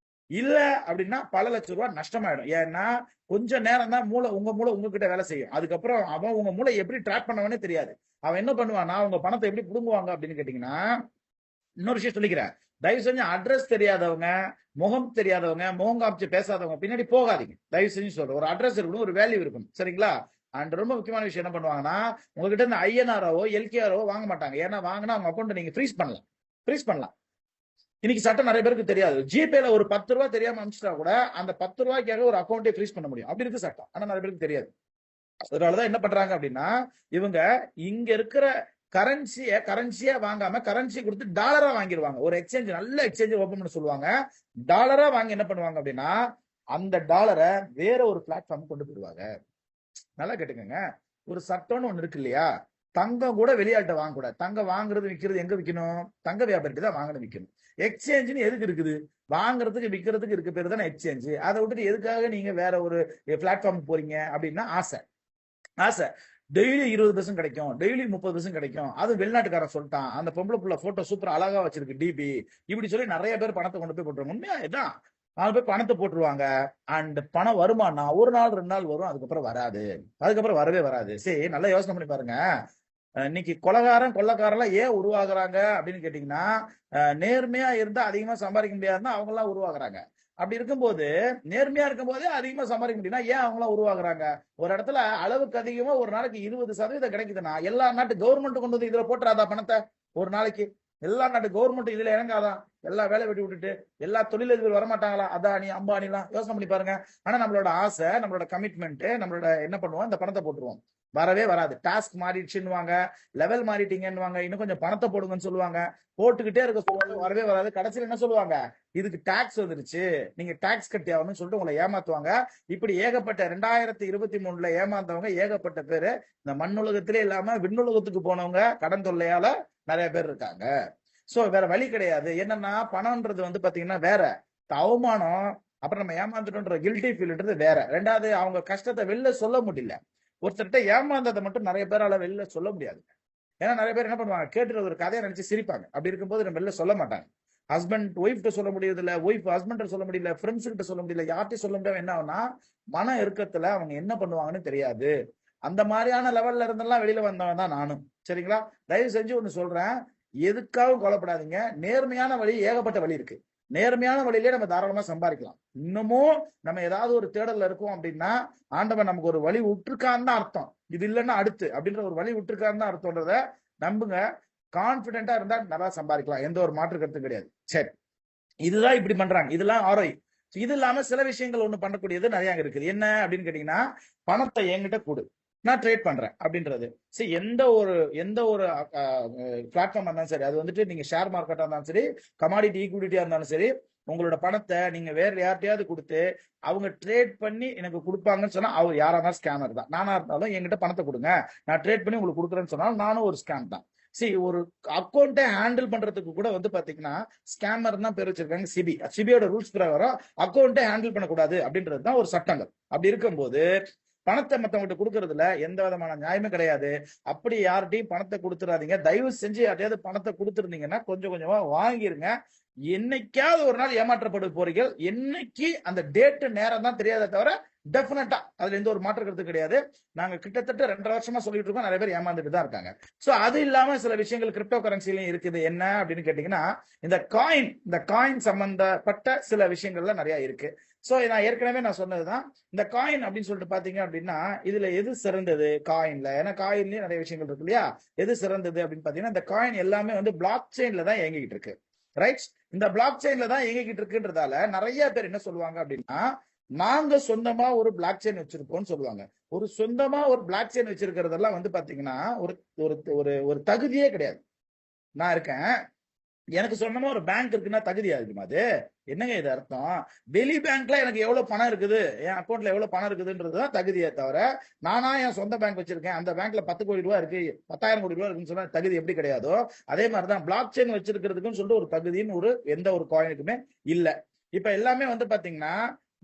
இல்ல அப்படின்னா பல லட்சம் ரூபாய் நஷ்டமாயிடும். ஏன்னா கொஞ்ச நேரம் தான் உங்க மூளை உங்ககிட்ட வேலை செய்யும். அதுக்கப்புறம் அவன் உங்க மூளை எப்படி ட்ராக் பண்ணவனே தெரியாது. அவன் என்ன பண்ணுவான்னா உங்க பணத்தை எப்படி புடுங்குவாங்க அப்படின்னு கேட்டீங்கன்னா, இன்னொரு விஷயம் சொல்லிக்கிறேன். தயவு செஞ்சு அட்ரஸ் தெரியாதவங்க, முகம் தெரியாதவங்க, முகம் காமிச்சு பேசாதவங்க பின்னாடி போகாதீங்க. தயவு செஞ்சு சொல்றேன். ஒரு அட்ரஸ் இருக்கணும், ஒரு வேல்யூ இருக்கணும். சரிங்களா? அண்ட் ரொம்ப முக்கியமான விஷயம் என்ன பண்ணுவாங்கன்னா, உங்ககிட்ட இருந்து ஐஎன்ஆரோ எல்கேஆரோ வாங்க மாட்டாங்க. ஏன்னா வாங்கினா அவங்க அக்கௌண்ட் நீங்க ஃப்ரீஸ் பண்ணலாம். இன்னைக்கு சட்டம் நிறைய பேருக்கு தெரியாது. ஜிபேல ஒரு 10 ரூபாய் தெரியாம அனுப்பிச்சிட்டா கூட அந்த 10 ரூபாய்க்காக ஒரு அக்கௌண்டே ஃப்ரீஸ் பண்ண முடியும். அப்படி இருக்கு சட்டம். ஆனா நிறைய பேருக்கு தெரியாது. அதனாலதான் என்ன பண்றாங்க அப்படின்னா, இவங்க இங்க இருக்கிற கரன்சியா வாங்காம கரன்சி கொடுத்து டாலரா வாங்கிடுவாங்க. ஒரு எக்ஸ்சேஞ்ச், நல்ல எக்ஸ்சேஞ்ச் ஓபன் பண்ண சொல்லுவாங்க. டாலரா வாங்கி என்ன பண்ணுவாங்க அப்படின்னா, அந்த டாலரை வேற ஒரு பிளாட்ஃபார்ம் கொண்டு போயிடுவாங்க. நல்லா கேட்டுக்கங்க. ஒரு சட்டம்னு ஒண்ணு இருக்கு இல்லையா? தங்கம் கூட வெளியாட்ட வாங்கக்கூடாது. தங்கம் வாங்குறது விற்கிறது எங்க விற்கணும்? தங்க வியாபாரிட்டு தான் வாங்கணும், விற்கணும். எக்ஸ்சேஞ்சுன்னு எதுக்கு இருக்குது? வாங்குறதுக்கு விற்கிறதுக்கு இருக்க பேரு தானே எக்ஸ்சேஞ்சு. அதை விட்டுட்டு எதுக்காக நீங்க வேற ஒரு பிளாட்ஃபார்ம் போறீங்க அப்படின்னா ஆசை. டெய்லி 20% கிடைக்கும், டெய்லி 30% கிடைக்கும். அது வெளிநாட்டுக்காரன் சொல்லிட்டான், அந்த பொம்பளை புள்ள போட்டோ சூப்பர் அழகா வச்சிருக்கு டிபி, இப்படி சொல்லி நிறைய பேர் பணத்தை கொண்டு போய் போட்டுருவாங்க. உண்மையா இதான். 4 பேர் பணத்தை போட்டுருவாங்க. அண்ட் பணம் வருமானா 1 நாள் 2 நாள் வரும், அதுக்கப்புறம் வராது. அதுக்கப்புறம் வரவே வராது. சரி, நல்லா யோசனை பண்ணி பாருங்க. இன்னைக்கு கொள்ளக்காரெல்லாம் ஏன் உருவாகுறாங்க அப்படின்னு கேட்டீங்கன்னா, நேர்மையா இருந்தா அதிகமா சம்பாதிக்க முடியாதுன்னா அவங்க எல்லாம் உருவாகுறாங்க. அப்படி இருக்கும்போது நேர்மையா இருக்கும் போதே அதிகமா சம்பாதிக்க முடியும்னா ஏன் அவங்க எல்லாம் உருவாகுறாங்க? ஒரு இடத்துல அளவுக்கு அதிகமா ஒரு நாளைக்கு 20% கிடைக்குதுன்னா எல்லா நாட்டு கவர்மெண்ட் கொண்டு வந்து இதுல போட்டுறாதா பணத்தை? ஒரு நாளைக்கு எல்லா நாட்டு கவர்மெண்ட் இதுல இறங்காதான்? எல்லா வேலை வெட்டி விட்டுட்டு எல்லா தொழிலதிபர் வரமாட்டாங்களா? அதானி அம்பானி எல்லாம் யோசனை பண்ணி பாருங்க. ஆனா நம்மளோட ஆசை, நம்மளோட கமிட்மெண்ட், நம்மளோட என்ன பண்ணுவோம், இந்த பணத்தை போட்டுருவோம். வரவே வராது. டாஸ்க் மாறிடுச்சுன்னுவாங்க, லெவல் மாறிட்டீங்கன்னு, இன்னும் கொஞ்சம் பணத்தை போடுங்கன்னு சொல்லுவாங்க, போட்டுக்கிட்டே இருக்க சொல்லுவாங்க, வரவே வராது. கடைசியில் என்ன சொல்லுவாங்க? இதுக்கு டாக்ஸ் வந்துருச்சு, நீங்க டாக்ஸ் கட்டி ஆகணும்னு சொல்லிட்டு உங்களை ஏமாத்துவாங்க. இப்படி ஏகப்பட்ட 2023 ஏமாந்தவங்க ஏகப்பட்ட பேரு இந்த மண்ணுலகத்திலே இல்லாம விண்ணுலகத்துக்கு போனவங்க கடன் தொல்லையால நிறைய பேர் இருக்காங்க. சோ வேற வழி கிடையாது. என்னன்னா பணம்ன்றது பாத்தீங்கன்னா வேற அவமானம், அப்புறம் நம்ம ஏமாந்துட்டோன்ற கில்ட்டி ஃபீல்ன்றது வேற. ரெண்டாவது அவங்க கஷ்டத்தை வெளில சொல்ல முடியல. ஒருத்தர்கிட்ட ஏமாந்ததை மட்டும் நிறைய பேரால வெளில சொல்ல முடியாது. ஏன்னா நிறைய பேர் என்ன பண்ணுவாங்க, கேட்டுற ஒரு கதையை நினைச்சு சிரிப்பாங்க. அப்படி இருக்கும்போது நம்ம வெளில சொல்ல மாட்டாங்க. ஹஸ்பண்ட் ஒய்ஃப்ட்ட சொல்ல முடியறது இல்ல, ஒய்ஃப் ஹஸ்பண்ட் சொல்ல முடியல, ஃப்ரெண்ட்ஸ் கிட்ட சொல்ல முடியல, யார்ட்டையும் சொல்ல முடியாம என்ன ஆகும்னா மன இறுக்கத்துல அவங்க என்ன பண்ணுவாங்கன்னு தெரியாது. அந்த மாதிரியான லெவல்ல இருந்தெல்லாம் வெளியில வந்தவன் தான் நானும். சரிங்களா? தயவு செஞ்சு ஒண்ணு சொல்றேன், எதுக்காகவும் கொலைப்படாதீங்க. நேர்மையான வழி ஏகப்பட்ட வழி இருக்கு. நேர்மையான வழியிலே நம்ம தாராளமா சம்பாதிக்கலாம். இன்னமும் நம்ம ஏதாவது ஒரு தேடல்ல இருக்கோம் அப்படின்னா ஆண்டவன் நமக்கு ஒரு வழி விட்டுருக்கான்னு தான் அர்த்தம். இது இல்லைன்னா அடுத்து அப்படின்ற ஒரு வழி விட்டுருக்கான்னு தான் அர்த்தம்ன்றத நம்புங்க. கான்பிடென்டா இருந்தா நல்லா சம்பாதிக்கலாம், எந்த ஒரு மாற்று கருத்து கிடையாது. சரி, இதுதான் இப்படி பண்றாங்க, இதெல்லாம் ஆரோய். இது இல்லாம சில விஷயங்கள் ஒண்ணு பண்ணக்கூடியது நிறைய இருக்குது. என்ன அப்படின்னு கேட்டீங்கன்னா, பணத்தை என்கிட்ட கொடு, நான் ட்ரேட் பண்றேன் அப்படின்றது. சரி, எந்த ஒரு பிளாட்ஃபார்ம் இருந்தாலும் சரி, அது நீங்க ஷேர் மார்க்கெட்டா இருந்தாலும் சரி, கமாடிட்டி ஈக்விட்டியா இருந்தாலும் சரி, உங்களோட பணத்தை நீங்க வேற யார்ட்டையாவது கொடுத்து அவங்க ட்ரேட் பண்ணி எனக்கு கொடுப்பாங்கன்னு சொன்னா அவர் யாரா இருந்தாலும் ஸ்கேமர் தான். நானா இருந்தாலும் என்கிட்ட பணத்தை கொடுங்க, நான் ட்ரேட் பண்ணி உங்களுக்கு கொடுக்குறேன்னு சொன்னாலும் நானும் ஒரு ஸ்கேம் தான். சரி, ஒரு அக்கௌண்ட்டை ஹேண்டில் பண்றதுக்கு கூட பாத்தீங்கன்னா ஸ்கேமர் தான் பேர் வச்சிருக்காங்க. சிபியோட ரூல்ஸ் பிரகாரம் அக்கௌண்ட்டை ஹேண்டில் பண்ணக்கூடாது அப்படின்றது தான் ஒரு சட்டங்கள். அப்படி இருக்கும்போது பணத்தை மத்தவங்கிட்ட கொடுக்கறதுல எந்த விதமான நியாயமே கிடையாது. அப்படி யார்கிட்டையும் பணத்தை கொடுத்துடாதீங்க. தயவு செஞ்சு யார்ட்டையாவது பணத்தை கொடுத்துருந்தீங்கன்னா கொஞ்சம் கொஞ்சமா வாங்கிருங்க. என்னைக்காவது ஒரு நாள் ஏமாற்றப்பட போறீர்கள். என்னைக்கு அந்த டேட்டு நேரம் தான் தெரியாத தவிர டெஃபினட்டா அதுல எந்த ஒரு மாற்று கருத்து கிடையாது. நாங்க கிட்டத்தட்ட 2.5 வருஷமா சொல்லிட்டு இருக்கோம். நிறைய பேர் ஏமாந்துட்டு தான் இருக்காங்க. சோ அது இல்லாம சில விஷயங்கள் கிரிப்டோ கரன்சிலையும் இருக்குது. என்ன அப்படின்னு கேட்டீங்கன்னா, இந்த காயின் சம்பந்தப்பட்ட சில விஷயங்கள்ல நிறைய இருக்கு. சோ நான் ஏற்கனவே நான் சொன்னதுதான், இந்த காயின் அப்படின்னு சொல்லிட்டு பாத்தீங்க அப்படின்னா, இதுல எது சிறந்தது காயின்ல? ஏன்னா காயின்லயும் நிறைய விஷயங்கள் இருக்கு இல்லையா? எது சிறந்தது அப்படின்னு பாத்தீங்கன்னா, இந்த காயின் எல்லாமே வந்து பிளாக் செயின்ல தான் இயங்கிட்டு இருக்கு. ரைட்? இந்த பிளாக் செயின்ல தான் இயங்கிட்டு இருக்குன்றதால நிறைய பேர் என்ன சொல்லுவாங்க அப்படின்னா, நாங்க சொந்தமா ஒரு பிளாக் செயின் வச்சிருக்கோம்னு சொல்லுவாங்க. ஒரு சொந்தமா ஒரு பிளாக் செயின் வச்சிருக்கிறதெல்லாம் வந்து பாத்தீங்கன்னா ஒரு ஒரு ஒரு ஒரு தகுதியே கிடையாது. நான் இருக்கேன், எனக்கு சொந்தமா ஒரு பேங்க் இருக்குன்னா தகுதி ஆகுமா? அது என்னங்க இது அர்த்தம்? வெளி பேங்க்ல எனக்கு எவ்வளவு பணம் இருக்குது, என் அக்கௌண்ட்ல எவ்வளவு பணம் இருக்குதுன்றதுதான் தகுதியே தவிர, நானா என் சொந்த பேங்க் வச்சிருக்கேன், அந்த பேங்க்ல 10 கோடி ரூபாய் இருக்கு, 10,000 கோடி ரூபாய் இருக்குன்னு சொன்னா தகுதி எப்படி கிடையாதோ, அதே மாதிரிதான் பிளாக் செயின் வச்சிருக்கிறதுக்குன்னு சொல்லிட்டு ஒரு தகுதின்னு எந்த ஒரு காயினுக்குமே இல்ல. இப்ப எல்லாமே வந்து பாத்தீங்கன்னா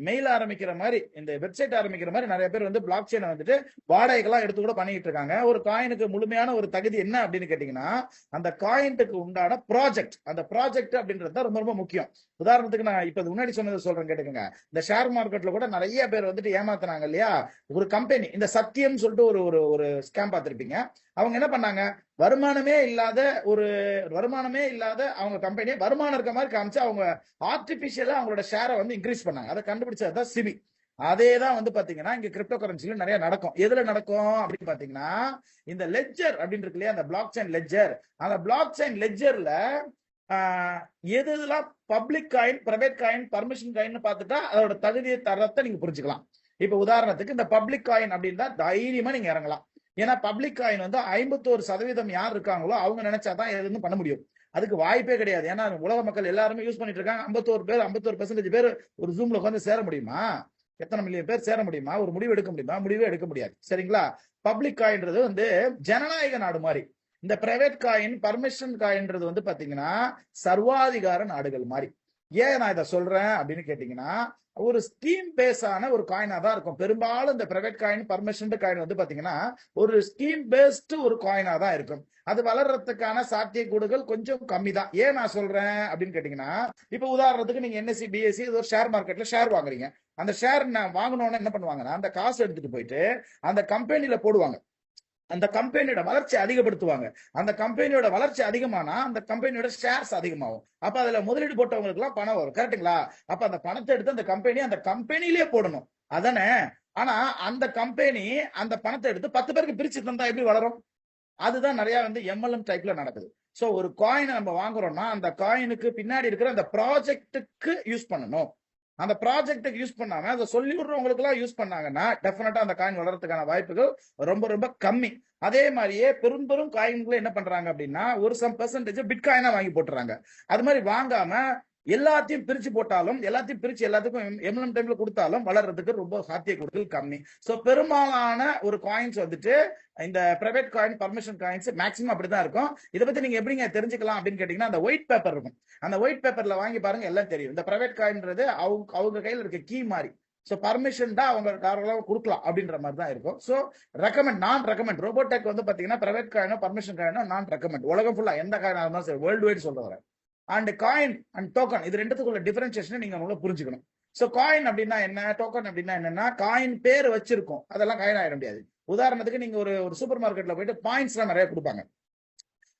மெயில் ஆரம்பிக்கிற மாதிரி, இந்த வெப்சைட் ஆரம்பிக்கிற மாதிரி நிறைய பேர் வந்து பிளாக் செயினை வந்துட்டு வாடகைக்கெல்லாம் எடுத்து கூட பண்ணிட்டு இருக்காங்க. ஒரு காயினுக்கு முழுமையான ஒரு தகுதி என்ன அப்படின்னு கேட்டீங்கன்னா, அந்த காயினுக்கு உண்டான ப்ராஜெக்ட், அந்த ப்ராஜெக்ட் அப்படின்றது தான் ரொம்ப ரொம்ப முக்கியம். உதாரணத்துக்கு நான் இப்ப முன்னாடி சொன்னதை சொல்றேன் கேட்டுக்கோங்க. இந்த ஷேர் மார்க்கெட்ல கூட நிறைய பேர் வந்துட்டு ஏமாத்துறாங்க இல்லையா? ஒரு கம்பெனி, இந்த சத்தியம் சொல்லிட்டு ஒரு ஒரு ஒரு ஸ்கேம் பார்த்திருப்பீங்க. அவங்க என்ன பண்ணாங்க, வருமானமே இல்லாத அவங்க கம்பெனி வருமானம் இருக்க மாதிரி காமிச்சு அவங்க ஆர்டிபிஷியலா அவங்களோட ஷேரை வந்து இன்க்ரீஸ் பண்ணாங்க. அதை கண்டுபிடிச்சதுதான் சிபி. அதேதான் வந்து பாத்தீங்கன்னா இங்க கிரிப்டோ கரன்சில நிறைய நடக்கும். எதுல நடக்கும் அப்படின்னு பாத்தீங்கன்னா, இந்த லெட்ஜர் அப்படின்னு இருக்கு இல்லையா, அந்த பிளாக் செயின் லெட்ஜர், அந்த பிளாக் செயின் லெட்ஜர்ல எதுலாம் public coin, private coin, permission coin பார்த்துட்டா அதோட தகுதியை தரத்தை நீங்க புரிஞ்சுக்கலாம். இப்ப உதாரணத்துக்கு இந்த பப்ளிக் காயின் அப்படின்னா தைரியமா நீங்க இறங்கலாம். ஏன்னா பப்ளிக் காயின் வந்து 51% யார் இருக்காங்களோ அவங்க நினைச்சாதான் எதுவும் பண்ண முடியும். அதுக்கு வாய்ப்பே கிடையாது. ஏன்னா உலக மக்கள் எல்லாருமே யூஸ் பண்ணிட்டு இருக்காங்க. 51% பேர் ஒரு ஜூம்ல உட்காந்து சேர முடியுமா? எத்தனை மில்லியன் பேர் சேர முடியுமா? ஒரு முடிவு எடுக்க முடியுமா? முடிவே எடுக்க முடியாது. சரிங்களா? பப்ளிக் காயின்றது வந்து ஜனநாயக நாடு மாதிரி. இந்த பிரைவேட் காயின், பர்மிஷன் காயின்றது வந்து பாத்தீங்கன்னா சர்வாதிகார நாடுகள் மாதிரி. ஏன் நான் இதை சொல்றேன் அப்படின்னு கேட்டீங்கன்னா, ஒரு ஸ்கீம் பேஸான ஒரு காயினா தான் இருக்கும். பெரும்பாலும் இந்த பிரைவேட் காயின், பர்மிஷன் காயின் வந்து பாத்தீங்கன்னா ஒரு ஸ்கீம் பேஸ்டு ஒரு காயினா தான் இருக்கும். அது வளர்றதுக்கான சாத்தியக்கூடுகள் கொஞ்சம் கம்மி தான். ஏன் நான் சொல்றேன் அப்படின்னு கேட்டீங்கன்னா, இப்ப உதாரணத்துக்கு நீங்க NSE, BSE ஒரு ஷேர் மார்க்கெட்ல ஷேர் வாங்குறீங்க. அந்த ஷேர் நான் வாங்கணும்னு என்ன பண்ணுவாங்கன்னா, அந்த காசு எடுத்துட்டு போயிட்டு அந்த கம்பெனில போடுவாங்க. அந்த கம்பெனியோட வளர்ச்சி அதிகப்படுத்துவாங்க. அந்த கம்பெனியோட வளர்ச்சி அதிகமானா அந்த கம்பெனியோட ஷேர்ஸ் அதிகமாகும். அப்ப அதுல முதலீடு போட்டவங்களுக்கு எல்லாம் பணம் வரும். கரெக்டுங்களா? அப்ப அந்த பணத்தை எடுத்து அந்த கம்பெனிலேயே போடணும். அதானே? ஆனா அந்த கம்பெனி அந்த பணத்தை எடுத்து 10 பேருக்கு பிரிச்சு தந்தா எப்படி வளரும்? அதுதான் நிறைய வந்து MLM டைப்ல நடக்குது. சோ ஒரு காயினை நம்ம வாங்குறோம்னா அந்த காயினுக்கு பின்னாடி இருக்கிற அந்த ப்ராஜெக்ட்டுக்கு யூஸ் பண்ணணும். அந்த ப்ராஜெக்ட்டுக்கு யூஸ் பண்ணாம அதை சொல்லி விடுறவங்களுக்கு எல்லாம் யூஸ் பண்ணாங்கன்னா டெஃபினட்டா அந்த காயின் வளர்றதுக்கான வாய்ப்புகள் ரொம்ப ரொம்ப கம்மி. அதே மாதிரியே பெரும் காயின்களை என்ன பண்றாங்க அப்படின்னா, ஒரு சம் பெர்சன்டேஜ் பிட்காயினா வாங்கி போட்டுறாங்க. அது மாதிரி வாங்காம எல்லாத்தையும் பிரிச்சு போட்டாலும், எல்லாத்துக்கும் MLM டைம்ல கொடுத்தாலும் வளர்றதுக்கு ரொம்ப சாத்தியக்கூறுகள் கம்மி. சோ பெரும்பாலான ஒரு காயின்ஸ் வந்துட்டு இந்த private coin, permission coins maximum அப்படிதான் இருக்கும். இதை பத்தி நீங்க எப்படிங்க தெரிஞ்சுக்கலாம் அப்படின்னு கேட்டீங்கன்னா, அந்த ஒயிட் பேப்பர் இருக்கும். அந்த ஒயிட் பேப்பர்ல வாங்கி பாருங்க, எல்லாம் தெரியும். இந்த பிரைவேட் காயின்றது அவங்க கையில இருக்க கீ மாதிரி. சோ பர்மிஷன் தான் அவங்க தாராளமா கொடுக்கலாம் அப்படின்ற மாதிரி தான் இருக்கும். சோ நான் ரெக்கமெண்ட் ரோபோடெக் வந்து பாத்தீங்கன்னா பிரைவேட் காயினோ பர்மிஷன் காயினோ நான் ரெக்கமெண்ட். உலகம் ஃபுல்லா எந்த காயினா இருந்தாலும் சரி, வேர்ல்டு வைட் சொல்ல வரேன். அண்ட் காயின் அண்ட் டோக்கன் இது ரெண்டுத்துக்குள்ள டிஃபரன்சியேஷன் நீங்க நல்லா புரிஞ்சுக்கணும். சோ காயின் அப்படின்னா என்ன, டோக்கன் அப்படின்னா என்னன்னா, காயின் பேர் வச்சிருக்கோம், அதெல்லாம் காயின் ஆயிட முடியாது. உதாரணத்துக்கு நீங்க ஒரு சூப்பர் மார்க்கெட்ல போயிட்டு பாயிண்ட்ஸ் எல்லாம் நிறைய கொடுப்பாங்க.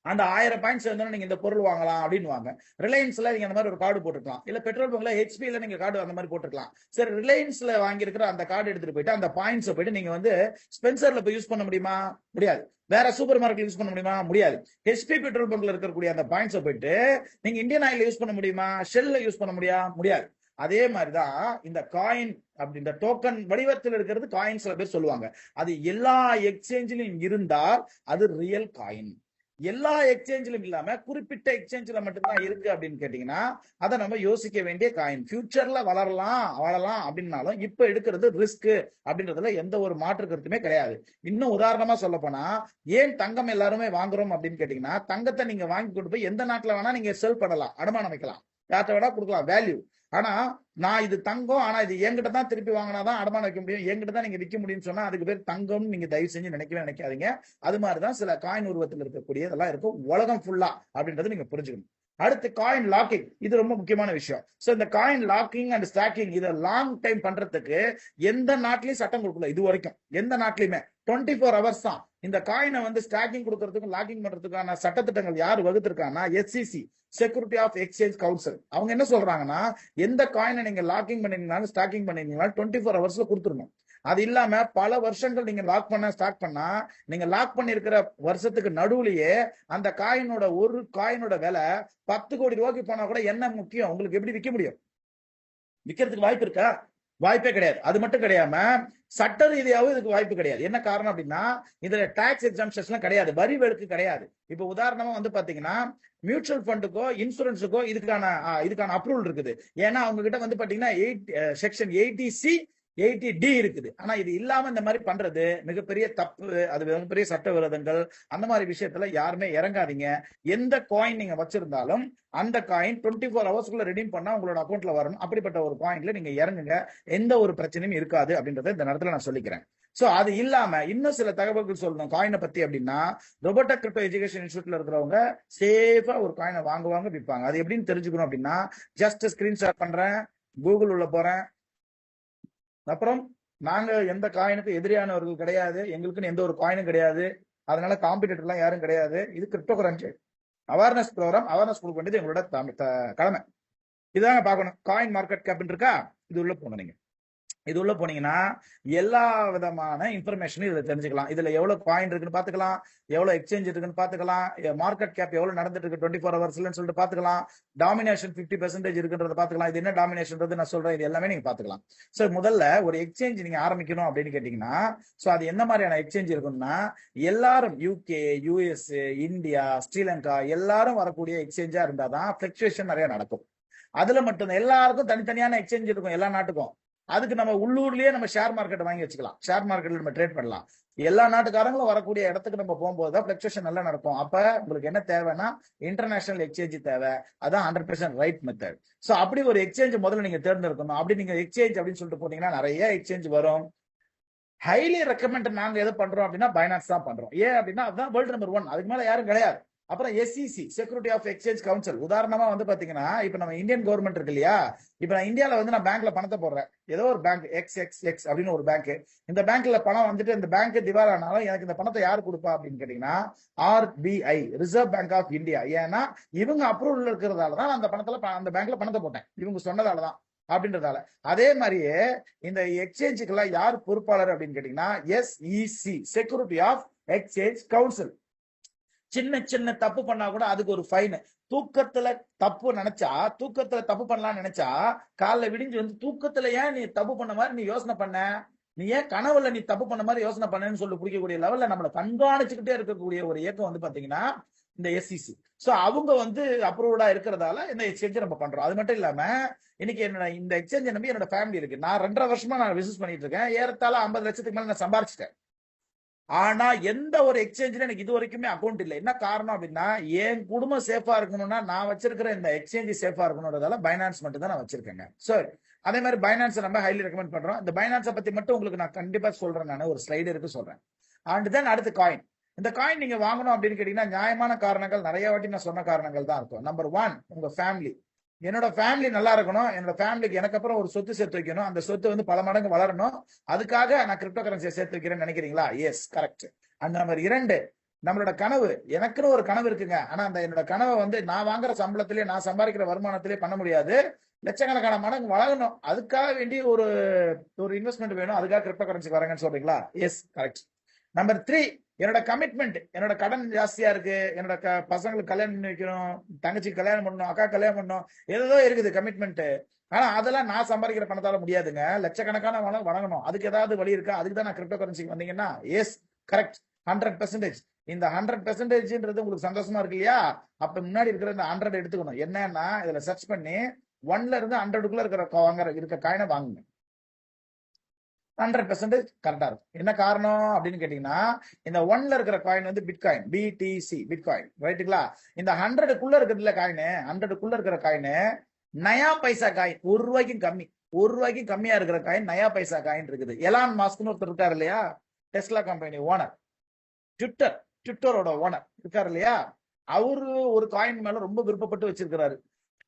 அந்த 1000 பாயிண்ட்ஸ் இருந்தாலும் நீங்க இந்த பொருள் வாங்கலாம் அப்படின்னு வாங்க. ரிலையன்ஸ்ல நீங்க அந்த மாதிரி ஒரு கார்டு போட்டுக்கலாம். இல்ல பெட்ரோல் பங்க்ல HPல நீங்க கார்டு அந்த மாதிரி போட்டுக்கலாம். சரி, ரிலையன்ஸ்ல வாங்கி இருக்கிற அந்த கார்டு எடுத்துட்டு போயிட்டு அந்த பாயிண்ட்ஸ் போயிட்டு நீங்க வந்து ஸ்பென்சர்ல போய் யூஸ் பண்ண முடியுமா? முடியாது. வேற சூப்பர் மார்க்கெட் யூஸ் பண்ண முடியுமா? முடியாது. HP பெட்ரோல் பங்க்ல இருக்கக்கூடிய அந்த பாயிண்ட்ஸ் போயிட்டு நீங்க இந்தியன் ஆயில் யூஸ் பண்ண முடியுமா? ஷெல்ல யூஸ் பண்ண முடியாது. அதே மாதிரிதான் இந்த காயின் அப்படி இந்த டோக்கன் வடிவத்தில் இருக்கிறது காயின் சில பேர் சொல்லுவாங்க. அது எல்லா எக்ஸ்சேஞ்சிலும் இருந்தால் அது ரியல் காயின். எல்லா எக்ஸ்சேஞ்சிலும் இல்லாம குறிப்பிட்ட எக்ஸ்சேஞ்சில மட்டும்தான் இருக்கு அப்படின்னு கேட்டீங்கன்னா அதை நம்ம யோசிக்க வேண்டிய காயின். ஃபியூச்சர்ல வளரலாம் அப்படின்னாலும் இப்ப எடுக்கிறது ரிஸ்க் அப்படின்றதுல எந்த ஒரு மாற்று கருத்துமே கிடையாது. இன்னும் உதாரணமா சொல்ல போனா, ஏன் தங்கம் எல்லாருமே வாங்குறோம் அப்படின்னு கேட்டீங்கன்னா, தங்கத்தை நீங்க வாங்கி கொண்டு போய் எந்த நாட்டுல வேணா நீங்க செல் பண்ணலாம், அடமானம் வைக்கலாம், யார்கிட்ட வேணா கொடுக்கலாம் வேல்யூ. ஆனா நான் இது தங்கம், ஆனா இது என்கிட்ட தான் திருப்பி வாங்கினாதான் அடமானம் வைக்க முடியும், என்கிட்ட தான் நீங்க விற்க முடியும்னு சொன்னா அதுக்கு பேர் தங்கம். நீங்க தயவு செஞ்சு நினைக்காதீங்க. அது மாதிரிதான் சில காயின் உருவத்தில் இருக்கக்கூடிய இதெல்லாம் இருக்கும் உலகம் ஃபுல்லா அப்படின்றது நீங்க புரிஞ்சுக்கணும். அடுத்து காயின் லாக்கிங், இது ரொம்ப முக்கியமான விஷயம். சோ இந்த காயின் லாக்கிங் அண்ட் ஸ்டாக்கிங் இதை லாங் டைம் பண்றதுக்கு எந்த நாட்டிலயும் சட்டம் கொடுக்கல இது வரைக்கும், எந்த நாட்டிலுமே 24 hours தான். இந்த காயினை வந்து ஸ்டாக்கிங் கொடுக்கறதுக்கும் லாக்கிங் பண்றதுக்கான சட்டத்திட்டங்கள் யார் வகுத்திருக்காங்கன்னா SEC, security of exchange council. அவங்க என்ன சொல்றாங்கன்னா, எந்த காயினை நீங்க லாக்கிங் பண்ணிருந்தாலும் ஸ்டாக்கிங் பண்ணிருந்தீங்கனாலும் 24 hours கொடுத்துடணும். அது இல்லாம பல வருஷங்கள் நீங்க லாக் பண்ண ஸ்டாக் பண்ணா, நீங்க லாக் பண்ணிருக்கிற வருஷத்துக்கு நடுவுலயே அந்த காயினோட ஒரு காயினோட விலை 10 கோடி ரூபாய்க்கு போனா கூட என்ன முக்கியம், உங்களுக்கு எப்படி விற்க முடியும்? விற்கிறதுக்கு வாய்ப்பு இருக்கா? வாய்ப்பே கிடையாது. அது மட்டும் கிடையாம சட்ட ரீதியாகவும் இதுக்கு வாய்ப்பு கிடையாது. என்ன காரணம் அப்படின்னா, இதுல டாக்ஸ் எக்ஸாம்ஷன் கிடையாது, வரி விலக்கு கிடையாது. இப்ப உதாரணமா வந்து பாத்தீங்கன்னா, மியூச்சுவல் ஃபண்டுக்கோ இன்சூரன்ஸுக்கோ இதுக்கான அப்ரூவல் இருக்குது. ஏன்னா அவங்க கிட்ட வந்து பாத்தீங்கன்னா செக்ஷன் 80C 80D இருக்குது. ஆனா இது இல்லாம இந்த மாதிரி பண்றது மிகப்பெரிய தப்பு, அது மிகப்பெரிய சட்ட விரோதங்கள். அந்த மாதிரி விஷயத்துல யாருமே இறங்காதீங்க. எந்த காயின் நீங்க வச்சிருந்தாலும் அந்த காயின் 24 ஹவர்ஸ்க்குள்ள ரெடீம் பண்ணா உங்களோட அக்கௌண்ட்ல வரணும். அப்படிப்பட்ட ஒரு காயின்ல நீங்க இறங்குங்க, எந்த ஒரு பிரச்சனையும் இருக்காது அப்படின்றத இந்த நேரத்துல நான் சொல்லிக்கிறேன். சோ அது இல்லாம இன்னும் சில தகவல்கள் சொல்லணும் காயினை பத்தி அப்படின்னா, ரோபோட்டக் கிரிப்டோ எஜுகேஷன் இன்ஸ்டியூட்ல இருக்கிறவங்க சேஃபா ஒரு காயினை வாங்குவாங்க, விற்பாங்க. அது எப்படின்னு தெரிஞ்சுக்கணும் அப்படின்னா, ஜஸ்ட் ஸ்கிரீன்ஷாட் பண்றேன், கூகுள் உள்ள போறேன். அப்புறம் நாங்க எந்த காயினுக்கு எதிரியானவர்கள் கிடையாது, எங்களுக்குன்னு எந்த ஒரு காயினும் கிடையாது, அதனால காம்படிட்டர் எல்லாம் யாரும் கிடையாது. இது cryptocurrency awareness programme, awareness கொடுக்க வேண்டியது எங்களோட கடமை. இதாங்க பார்க்கணும். காயின் மார்க்கெட் கேப் இருக்கா, இது உள்ள போங்க. நீங்க இது உள்ள போனீங்கன்னா எல்லா விதமான இன்ஃபர்மேஷனும் இதுல தெரிஞ்சுக்கலாம். இதுல எவ்வளவு காயின் இருக்குன்னு பாத்துக்கலாம், எவ்வளவு எக்ஸ்சேஞ்ச் இருக்குன்னு பாத்துக்கலாம், மார்க்கெட் கேப் எவ்வளவு நடந்துட்டு இருக்கு 24 ஹவர்ஸ்லன்னு சொல்லிட்டு பாத்துக்கலாம், டாமினேஷன் 50% இருக்குன்றத பாத்துக்கலாம். இது என்ன டாமினேஷன் நான் சொல்றேன், இது எல்லாமே நீங்க பாத்துக்கலாம். சோ முதல்ல ஒரு எக்ஸ்சேஞ்ச் நீங்க ஆரம்பிக்கணும் அப்படின்னு கேட்டீங்கன்னா, சோ அது என்ன மாதிரியான எக்ஸ்சேஞ்ச் இருக்கும்னா, எல்லாரும் UK, US, இந்தியா, ஸ்ரீலங்கா எல்லாரும் வரக்கூடிய எக்ஸ்சேஞ்சா இருந்தாதான் பிளக்சுவேஷன் நிறைய நடக்கும். அதுல மட்டும் எல்லாருக்கும் தனித்தனியான எக்ஸ்சேஞ்ச் இருக்கும் எல்லா நாட்டுக்கும். அதுக்கு நம்ம உள்ளூர்லயே நம்ம ஷேர் மார்க்கெட் வாங்கி வச்சுக்கலாம், ஷேர் மார்க்கெட்ல நம்ம ட்ரேட் பண்ணலாம். எல்லா நாட்டுக்காரங்களும் வரக்கூடிய இடத்துக்கு நம்ம போகும்போது தான் பிளக்சுவேஷன் நல்லா நடக்கும். அப்ப உங்களுக்கு என்ன தேவைன்னா இன்டர்நேஷனல் எக்ஸ்சேஞ்ச் தேவை. அதான் 100% ரைட் மெத்தட். சோ அப்படி ஒரு எக்ஸ்சேஞ்ச் முதல்ல நீங்க தேர்ந்தெடுக்கணும். அப்படி நீங்க எக்ஸ்சேஞ்ச் அப்படின்னு சொல்லிட்டு போனீங்கன்னா நிறைய எக்ஸ்சேஞ்ச் வரும். ஹைலி ரெக்கமெண்ட் நாங்க எதை பண்றோம் அப்படின்னா பைனான்ஸ் தான் பண்றோம். ஏன் அப்படின்னா அதுதான் வேர்ல்டு நம்பர் 1, அதுக்கு மேல யாரும் கிடையாது. அப்புறம் SEC, security of exchange council. உதாரணமா வந்து பாத்தீங்கன்னா, இப்ப நம்ம இந்தியன் கவர்மெண்ட் இருக்கு இல்லையா, இப்ப நான் இந்தியால வந்து நான் பேங்க்ல பணத்தை போடுறேன், ஏதோ ஒரு பேங்க் XXX அப்படின்னு ஒரு பேங்க். இந்த பேங்க்ல பணம் வந்துட்டு இந்த பேங்க் திவாலானாலும் எனக்கு இந்த பணத்தை யாரு கொடுப்பா அப்படின்னு கேட்டீங்கன்னா RBI, reserve bank of India. ஏன்னா இவங்க அப்ரூவல் இருக்கிறதாலதான் அந்த பேங்க்ல பணத்தை போட்டேன், இவங்க சொன்னதாலதான் அப்படின்றதால. அதே மாதிரியே இந்த எக்ஸ்சேஞ்சுக்கெல்லாம் யார் பொறுப்பாளர் அப்படின்னு கேட்டீங்கன்னா SEC, security of exchange council. சின்ன சின்ன தப்பு பண்ணா கூட அதுக்கு ஒரு ஃபைன். தூக்கத்துல தப்பு பண்ணலாம்னு நினைச்சா காலைல விடிஞ்சு வந்து தூக்கத்துல ஏன் நீ தப்பு பண்ண மாதிரி நீ யோசனை பண்ண, நீ ஏன் கனவுல நீ தப்பு பண்ண மாதிரி யோசனை பண்ணன்னு சொல்லி பிடிக்கக்கூடிய லெவல்ல நம்மளை கண்காணிச்சுக்கிட்டே இருக்கக்கூடிய ஒரு இயக்கம் வந்து பாத்தீங்கன்னா இந்த SEC. சோ அவங்க வந்து அப்ரூவ்டா இருக்கிறதால இந்த எக்ஸ்சேஞ்ச் நம்ம பண்றோம். அது மட்டும் இல்லாம இன்னைக்கு என்னோட இந்த எக்ஸ்சேஞ்ச் நம்பி என்னோட ஃபேமிலி இருக்கு. நான் 2.5 வருஷமா நான் பிசினஸ் பண்ணிட்டு இருக்கேன். ஏறத்தாழ 50 லட்சத்துக்கு மேல நான் சம்பாரிச்சிட்டேன். ஆனா எந்த ஒரு எக்ஸ்சேஞ்சிலும் எனக்கு இது வரைக்குமே அக்கௌண்ட் இல்லை. என்ன காரணம் அப்படின்னா, என் குடும்பம் சேஃபா இருக்கணும்னா நான் வச்சிருக்கிற இந்த எக்ஸ்சேஞ்ச் சேஃபா இருக்கணும்ன்றதால பைனான்ஸ் மட்டும் தான் நான் வச்சிருக்கேங்க. சோ அதே மாதிரி பைனான்ஸ் நம்ம ஹைலி ரெக்கமெண்ட் பண்றோம். இந்த பைனான்ஸை பத்தி மட்டும் உங்களுக்கு நான் கண்டிப்பா சொல்றேன், நான் ஒரு ஸ்லைடு இருக்கு சொல்றேன். அண்ட் தென் அடுத்து காயின். இந்த காயின் நீங்க வாங்கணும் அப்படின்னு கேட்டீங்கன்னா நியாயமான காரணங்கள் நிறைய வாட்டி நான் சொன்ன காரணங்கள் தான் இருக்கும். நம்பர் 1, உங்க ஃபேமிலி. என்னோட ஃபேமிலி நல்லா இருக்கணும், என்னோட ஃபேமிலிக்கு எனக்கு அப்புறம் ஒரு சொத்து சேர்த்து வைக்கணும், அந்த சொத்து வந்து பல மடங்கு வளரணும், அதுக்காக நான் கிரிப்டோ கரன்சியை சேர்த்து வைக்கிறேன்னு நினைக்கிறீங்களா? S, correct. அண்ட் நம்பர் 2, நம்மளோட கனவு. எனக்குன்னு ஒரு கனவு இருக்குங்க. ஆனா அந்த என்னோட கனவை வந்து நான் வாங்குற சம்பளத்திலே நான் சம்பாதிக்கிற வருமானத்திலே பண்ண முடியாது, லட்சக்கணக்கான மடங்கு வளரணும், அதுக்காக வேண்டி ஒரு இன்வெஸ்ட்மெண்ட் வேணும், அதுக்காக கிரிப்டோ கரன்சி வரேங்கன்னு சொல்றீங்களா? S, correct. நம்பர் 3, என்னோட கமிட்மெண்ட். என்னோட கடன் ஜாஸ்தியா இருக்கு, என்னோட பசங்களுக்கு கல்யாணம் பண்ணி வைக்கணும், தங்கச்சிக்கு கல்யாணம் பண்ணணும், அக்கா கல்யாணம் பண்ணணும், ஏதோ இருக்குது கமிட்மெண்ட். ஆனா அதெல்லாம் நான் சம்பாதிக்கிற பணத்தால முடியாதுங்க, லட்சக்கணக்கான வழங்கணும், அதுக்கு ஏதாவது வழி இருக்கா? அதுக்கு தான் நான் கிரிப்டோ கரன்சிக்கு வந்தீங்கன்னா எஸ், கரெக்ட், 100%. இந்த 100%ன்றது உங்களுக்கு சந்தோஷமா இருக்கு இல்லையா? அப்ப முன்னாடி இருக்கிற இந்த 100 எடுத்துக்கணும். என்னன்னா இதுல சர்ச் பண்ணி 1ல இருந்து 100க்குள்ள இருக்க காயினை வாங்குங்க. 100% கரெக்டா இருக்கும். என்ன காரணம் அப்படின்னு கேட்டீங்கன்னா, இந்த 1ல இருக்கிற காயின் வந்து பிட்காயின், BTC, பிட்காயின், ரைட்டுங்களா? இந்த 100க்குள்ள இருக்கிறதுல காயின், 100க்குள்ள இருக்கிற காயின் நயா பைசா காயின், ₹1 கம்மியா இருக்கிற காயின் நயா பைசா காயின் இருக்குது. எலான் மாஸ்க்னு ஒருத்தர் இருக்காரு இல்லையா, டெஸ்லா கம்பெனி ஓனர், ட்விட்டரோட ஓனர் இருக்காரு இல்லையா, அவரு ஒரு காயின் மேல ரொம்ப விருப்பப்பட்டு வச்சிருக்கிறாரு.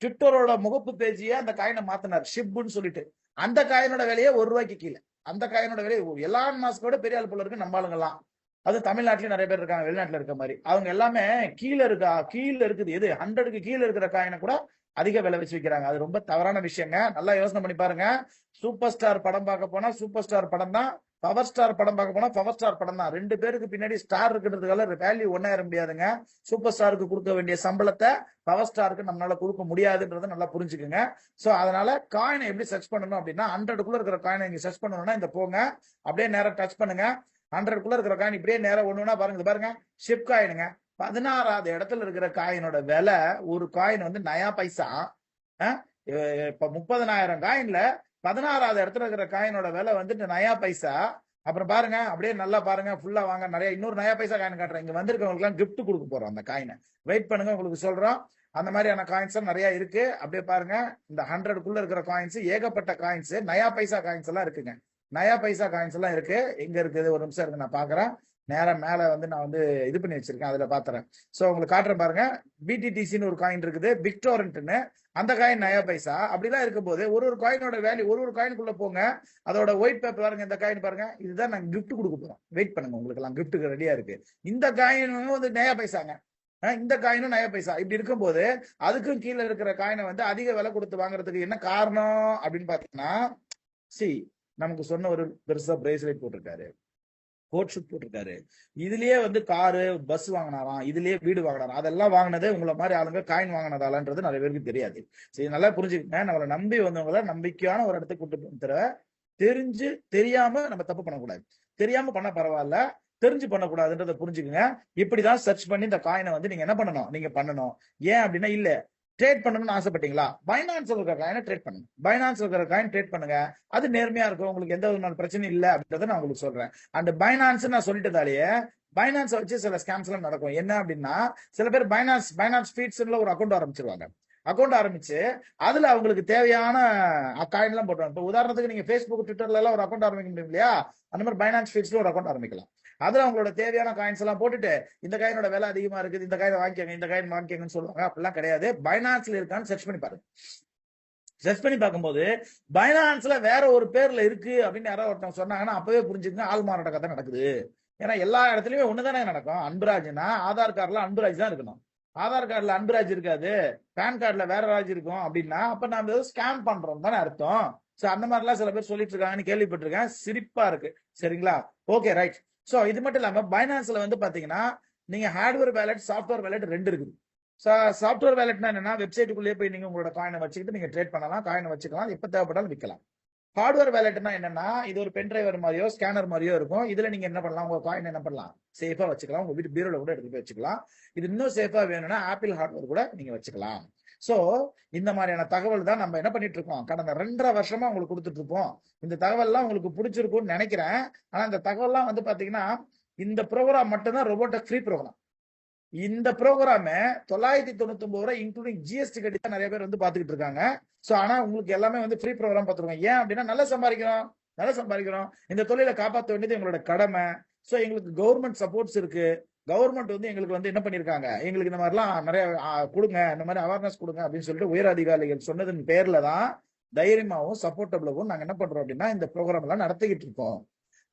ட்விட்டரோட முகப்பு பேஜையே அந்த காயினை மாத்தினார், ஷிப்னு சொல்லிட்டு. அந்த காயினோட விலையே ₹1 கீழே. அந்த காயினோட விலை எலான் மாஸ்கோட பெரிய ஆள் போல இருக்கு நம்ம ஆளுங்கெல்லாம். அது தமிழ்நாட்டிலயும் நிறைய பேர் இருக்காங்க, வெளிநாட்டுல இருக்க மாதிரி. அவங்க எல்லாமே கீழே இருக்குது. எது 100க்கு கீழே இருக்கிற காயினை கூட அதிக விலை வச்சு வைக்கிறாங்க. அது ரொம்ப தவறான விஷயங்க. நல்லா யோசனை பண்ணி பாருங்க. சூப்பர் ஸ்டார் படம் பார்க்க போனா சூப்பர் ஸ்டார் படம் தான், பவர் ஸ்டார் படம் பார்க்க போனா பவர் ஸ்டார் படம் தான். 2 பேருக்கு பின்னாடி ஸ்டார் இருக்கிறதுக்கால வேல்யூ ஒன்னாயிர முடியாதுங்க. சூப்பர் ஸ்டாருக்கு கொடுக்க வேண்டிய சம்பளத்தை பவர் ஸ்டாருக்கு நம்மளால கொடுக்க முடியாதுன்றதை நல்லா புரிஞ்சுக்குங்க. சோ அதனால காயினை எப்படி சர்ச் பண்ணணும் அப்படின்னா 100க்குள்ள இருக்கிற காயினை நீங்க சர்ச் பண்ணணும்னா இந்த போங்க, அப்படியே நேரம் டச் பண்ணுங்க. 100க்குள்ள இருக்கிற காயின் இப்படியே நேரம் ஒண்ணுன்னா பாருங்க, பாருங்க ஷிப் காயினுங்க. 16வது இடத்துல இருக்கிற காயினோட விலை ஒரு காயின் வந்து நயா பைசா. இப்ப 30,000 காயின்ல 16வது இடத்துல இருக்கிற காயினோட விலை வந்துட்டு நயா பைசா. அப்புறம் பாருங்க, அப்படியே நல்லா பாருங்க, ஃபுல்லா வாங்க. நிறைய இன்னொரு நயா பைசா காயின் காட்டுறேன். இங்க வந்திருக்கவங்களுக்கு எல்லாம் கிஃப்ட் கொடுக்க போறோம் அந்த காயினை. வெயிட் பண்ணுங்க, உங்களுக்கு சொல்றோம். அந்த மாதிரியான காயின்ஸ் நிறைய இருக்கு. அப்படியே பாருங்க, இந்த 100க்குள்ள இருக்கிற காயின்ஸ் ஏகப்பட்ட காயின்ஸ், நயா பைசா காயின்ஸ் எல்லாம் இருக்குங்க. நயா பைசா காயின்ஸ் எல்லாம் இருக்கு. எங்க இருக்குது ஒரு நிமிஷம் இருக்கு, நான் பாக்குறேன். நேரம் மேல வந்து நான் வந்து இது பண்ணி வச்சிருக்கேன், அதுல பாத்துறேன். சோ உங்களுக்கு காட்டுறேன் பாருங்க. BTTCன்னு ஒரு காயின் இருக்குது, பிக்டோரண்ட்னு. அந்த காயின் நயா பைசா. அப்படிலாம் இருக்கும்போது ஒரு காயினோட வேல்யூ ஒரு காயினுக்குள்ள போங்க. அதோட ஒயிட் பேப்பர் பாருங்க, இந்த காயின் பாருங்க. இதுதான் நாங்க கிஃப்ட் கொடுக்க போறோம். வெயிட் பண்ணுங்க, உங்களுக்கு எல்லாம் கிஃப்ட்டுக்கு ரெடியா இருக்கு. இந்த காயினும் வந்து நயா பைசாங்க. இந்த காயினும் நயா பைசா. இப்படி இருக்கும்போது அதுக்கும் கீழே இருக்கிற காயினை வந்து அதிக விலை கொடுத்து வாங்குறதுக்கு என்ன காரணம் அப்படின்னு பாத்தீங்கன்னா, நமக்கு சொன்ன ஒரு பெருசா பிரேஸ்லெட் போட்டிருக்காரு, கோட் ஷூட் போட்டிருக்காரு. இதுலயே வந்து காரு பஸ் வாங்கினாராம், இதுலயே வீடு வாங்கினாராம். அதெல்லாம் வாங்கினது உங்களை மாதிரி ஆளுங்க காயின் வாங்கினதாலன்றது நிறைய பேருக்கு தெரியாது. சரி, நல்லா புரிஞ்சுக்கங்க. நம்மளை நம்பி வந்தவங்கள நம்பிக்கையான ஒரு இடத்துக்கு கூட்டு தர தெரிஞ்சு தெரியாம நம்ம தப்பு பண்ணக்கூடாது. தெரியாம பண்ண பரவாயில்ல, தெரிஞ்சு பண்ணக்கூடாதுன்றதை புரிஞ்சுக்குங்க. இப்படிதான் சர்ச் பண்ணி இந்த காயினை வந்து நீங்க என்ன பண்ணணும், நீங்க பண்ணணும். ஏன் அப்படின்னா, இல்ல ட்ரேட் பண்ணணும்னு ஆசைப்பட்டீங்களா, பைனான்ஸ் இருக்கிற காயினை ட்ரேட் பண்ணுங்க. பைனான்ஸ் இருக்கிற காயின் ட்ரேட் பண்ணுங்க. அது நேர்மையா இருக்கும், உங்களுக்கு எந்த விதமான பிரச்சனையும் இல்லை அப்படின்றத நான் உங்களுக்கு சொல்றேன். அண்ட் பைனான்ஸ் நான் சொல்லிட்டதாலேயே பைனான்ஸ் வச்சு சில ஸ்கேம்ஸ் எல்லாம் நடக்கும். என்ன அப்படின்னா, சில பேர் பைனான்ஸ் ஃபீட்ஸ்ல ஒரு அக்கௌண்ட் ஆரம்பிச்சிருவாங்க. அக்கௌண்ட் ஆரம்பிச்சு அதுல அவங்களுக்கு தேவையான காயின் எல்லாம் போட்டுருவாங்க. இப்போ உதாரணத்துக்கு நீங்க ஃபேஸ்புக், ட்விட்டர்ல எல்லாம் ஒரு அக்கௌண்ட் ஆரம்பிக்க முடியும் இல்லையா, அந்த மாதிரி பைனான்ஸ் ஃபீட்ஸ்ல ஒரு அக்கௌண்ட் ஆரம்பிக்கலாம். அதுல அவங்களோட தேவையான காயின்ஸ் எல்லாம் போட்டுட்டு, இந்த காயினோட விலை அதிகமா இருக்குது, இந்த காயின் வாங்கிக்கங்க, இந்த காயின் வாங்கிக்கங்கன்னு சொல்லுவாங்க. அப்படிலாம் கிடையாது. பைனான்ஸ்ல இருக்கான்னு சர்ச் பண்ணி பாருங்க. சர்ச் பண்ணி பார்க்கும்போது பைனான்ஸ்ல வேற ஒரு பேர்ல இருக்கு அப்படின்னு யாராவது ஒருத்தவங்க சொன்னாங்கன்னா அப்பவே புரிஞ்சுக்கங்க, ஆள் மாறாட்ட கதை நடக்குது. ஏன்னா எல்லா இடத்துலயுமே ஒண்ணுதானே நடக்கும். அன்புராஜ்னா ஆதார் கார்டுல அன்புராஜ் தான் இருக்கணும். ஆதார் கார்டுல அன்புராஜ் இருக்காது, பேன் கார்டுல வேற ராஜ் இருக்கும் அப்படின்னா அப்ப நம்ம ஏதோ ஸ்கேம் பண்றோம் தானே அர்த்தம். சோ அந்த மாதிரி எல்லாம் சில பேர் சொல்லிட்டு இருக்காங்கன்னு கேள்விப்பட்டிருக்கேன். சிரிப்பா இருக்கு. சரிங்களா, ஓகே ரைட். சோ இது மட்டும் இல்லாம பைனான்ஸ்ல வந்து பாத்தீங்கன்னா நீங்க ஹார்ட்வேர் வேலட், சாஃப்ட்வேர் வேலட் 2 இருக்குது. சாஃப்ட்வேர் வேலட்னா என்னன்னா, வெப்சைட்டுக்குள்ளேயே போய் நீங்க உங்களோட காயினை வச்சுக்கிட்டு நீங்க ட்ரேட் பண்ணலாம், காயினை வச்சுக்கலாம், எப்ப தேவைப்பட்டாலும் விற்கலாம். ஹார்ட்வேர் வேலட்னா என்னன்னா, இது ஒரு பென் டிரைவர் மாதிரியோ ஸ்கேனர் மாதிரியோ இருக்கும். இதுல நீங்க என்ன பண்ணலாம், உங்க காயின் என்ன பண்ணலாம், சேஃபா வச்சுக்கலாம். உங்க வீட்டு பீரோல கூட எடுத்து போய் வச்சுக்கலாம். இது இன்னும் சேஃபா வேணும்னா ஆப்பிள் ஹார்ட்வேர் கூட நீங்க வச்சுக்கலாம். சோ இந்த மாதிரியான தகவல் தான் நம்ம என்ன பண்ணிட்டு இருக்கோம், கடந்த 2.5 வருஷமா உங்களுக்கு கொடுத்துட்டு இருப்போம். இந்த தகவல் எல்லாம் உங்களுக்கு பிடிச்சிருக்கும்னு நினைக்கிறேன். ஆனா இந்த தகவல் எல்லாம் வந்து பாத்தீங்கன்னா, இந்த ப்ரோக்ராம் மட்டும்தான் ரோபோடெக் ஃப்ரீ ப்ரோக்ராம். இந்த ப்ரோக்ராம $999 இன்க்ளூடிங் GST கட்டி தான் நிறைய பேர் வந்து பாத்துக்கிட்டு இருக்காங்க. சோ ஆனா உங்களுக்கு எல்லாமே வந்து ஃப்ரீ ப்ரோக்ராம் பாத்துருக்கோம். ஏன் அப்படின்னா நல்லா சம்பாதிக்கிறோம். இந்த தொழிலை காப்பாற்ற வேண்டியது எங்களோட கடமை. சோ எங்களுக்கு கவர்மெண்ட் சப்போர்ட்ஸ் இருக்கு. கவர்மெண்ட் வந்து எங்களுக்கு வந்து என்ன பண்ணிருக்காங்க, எங்களுக்கு இந்த மாதிரிலாம் நிறைய கொடுங்க, இந்த மாதிரி அவேர்னஸ் கொடுங்க அப்படின்னு சொல்லிட்டு உயர் அதிகாரிகள் சொன்னதன் பேர்ல தான் தைரியமாவும் சப்போர்ட்டபிளாவும் நாங்க என்ன பண்றோம் அப்படின்னா இந்த ப்ரோக்ராம் எல்லாம் நடத்திக்கிட்டு இருக்கோம்.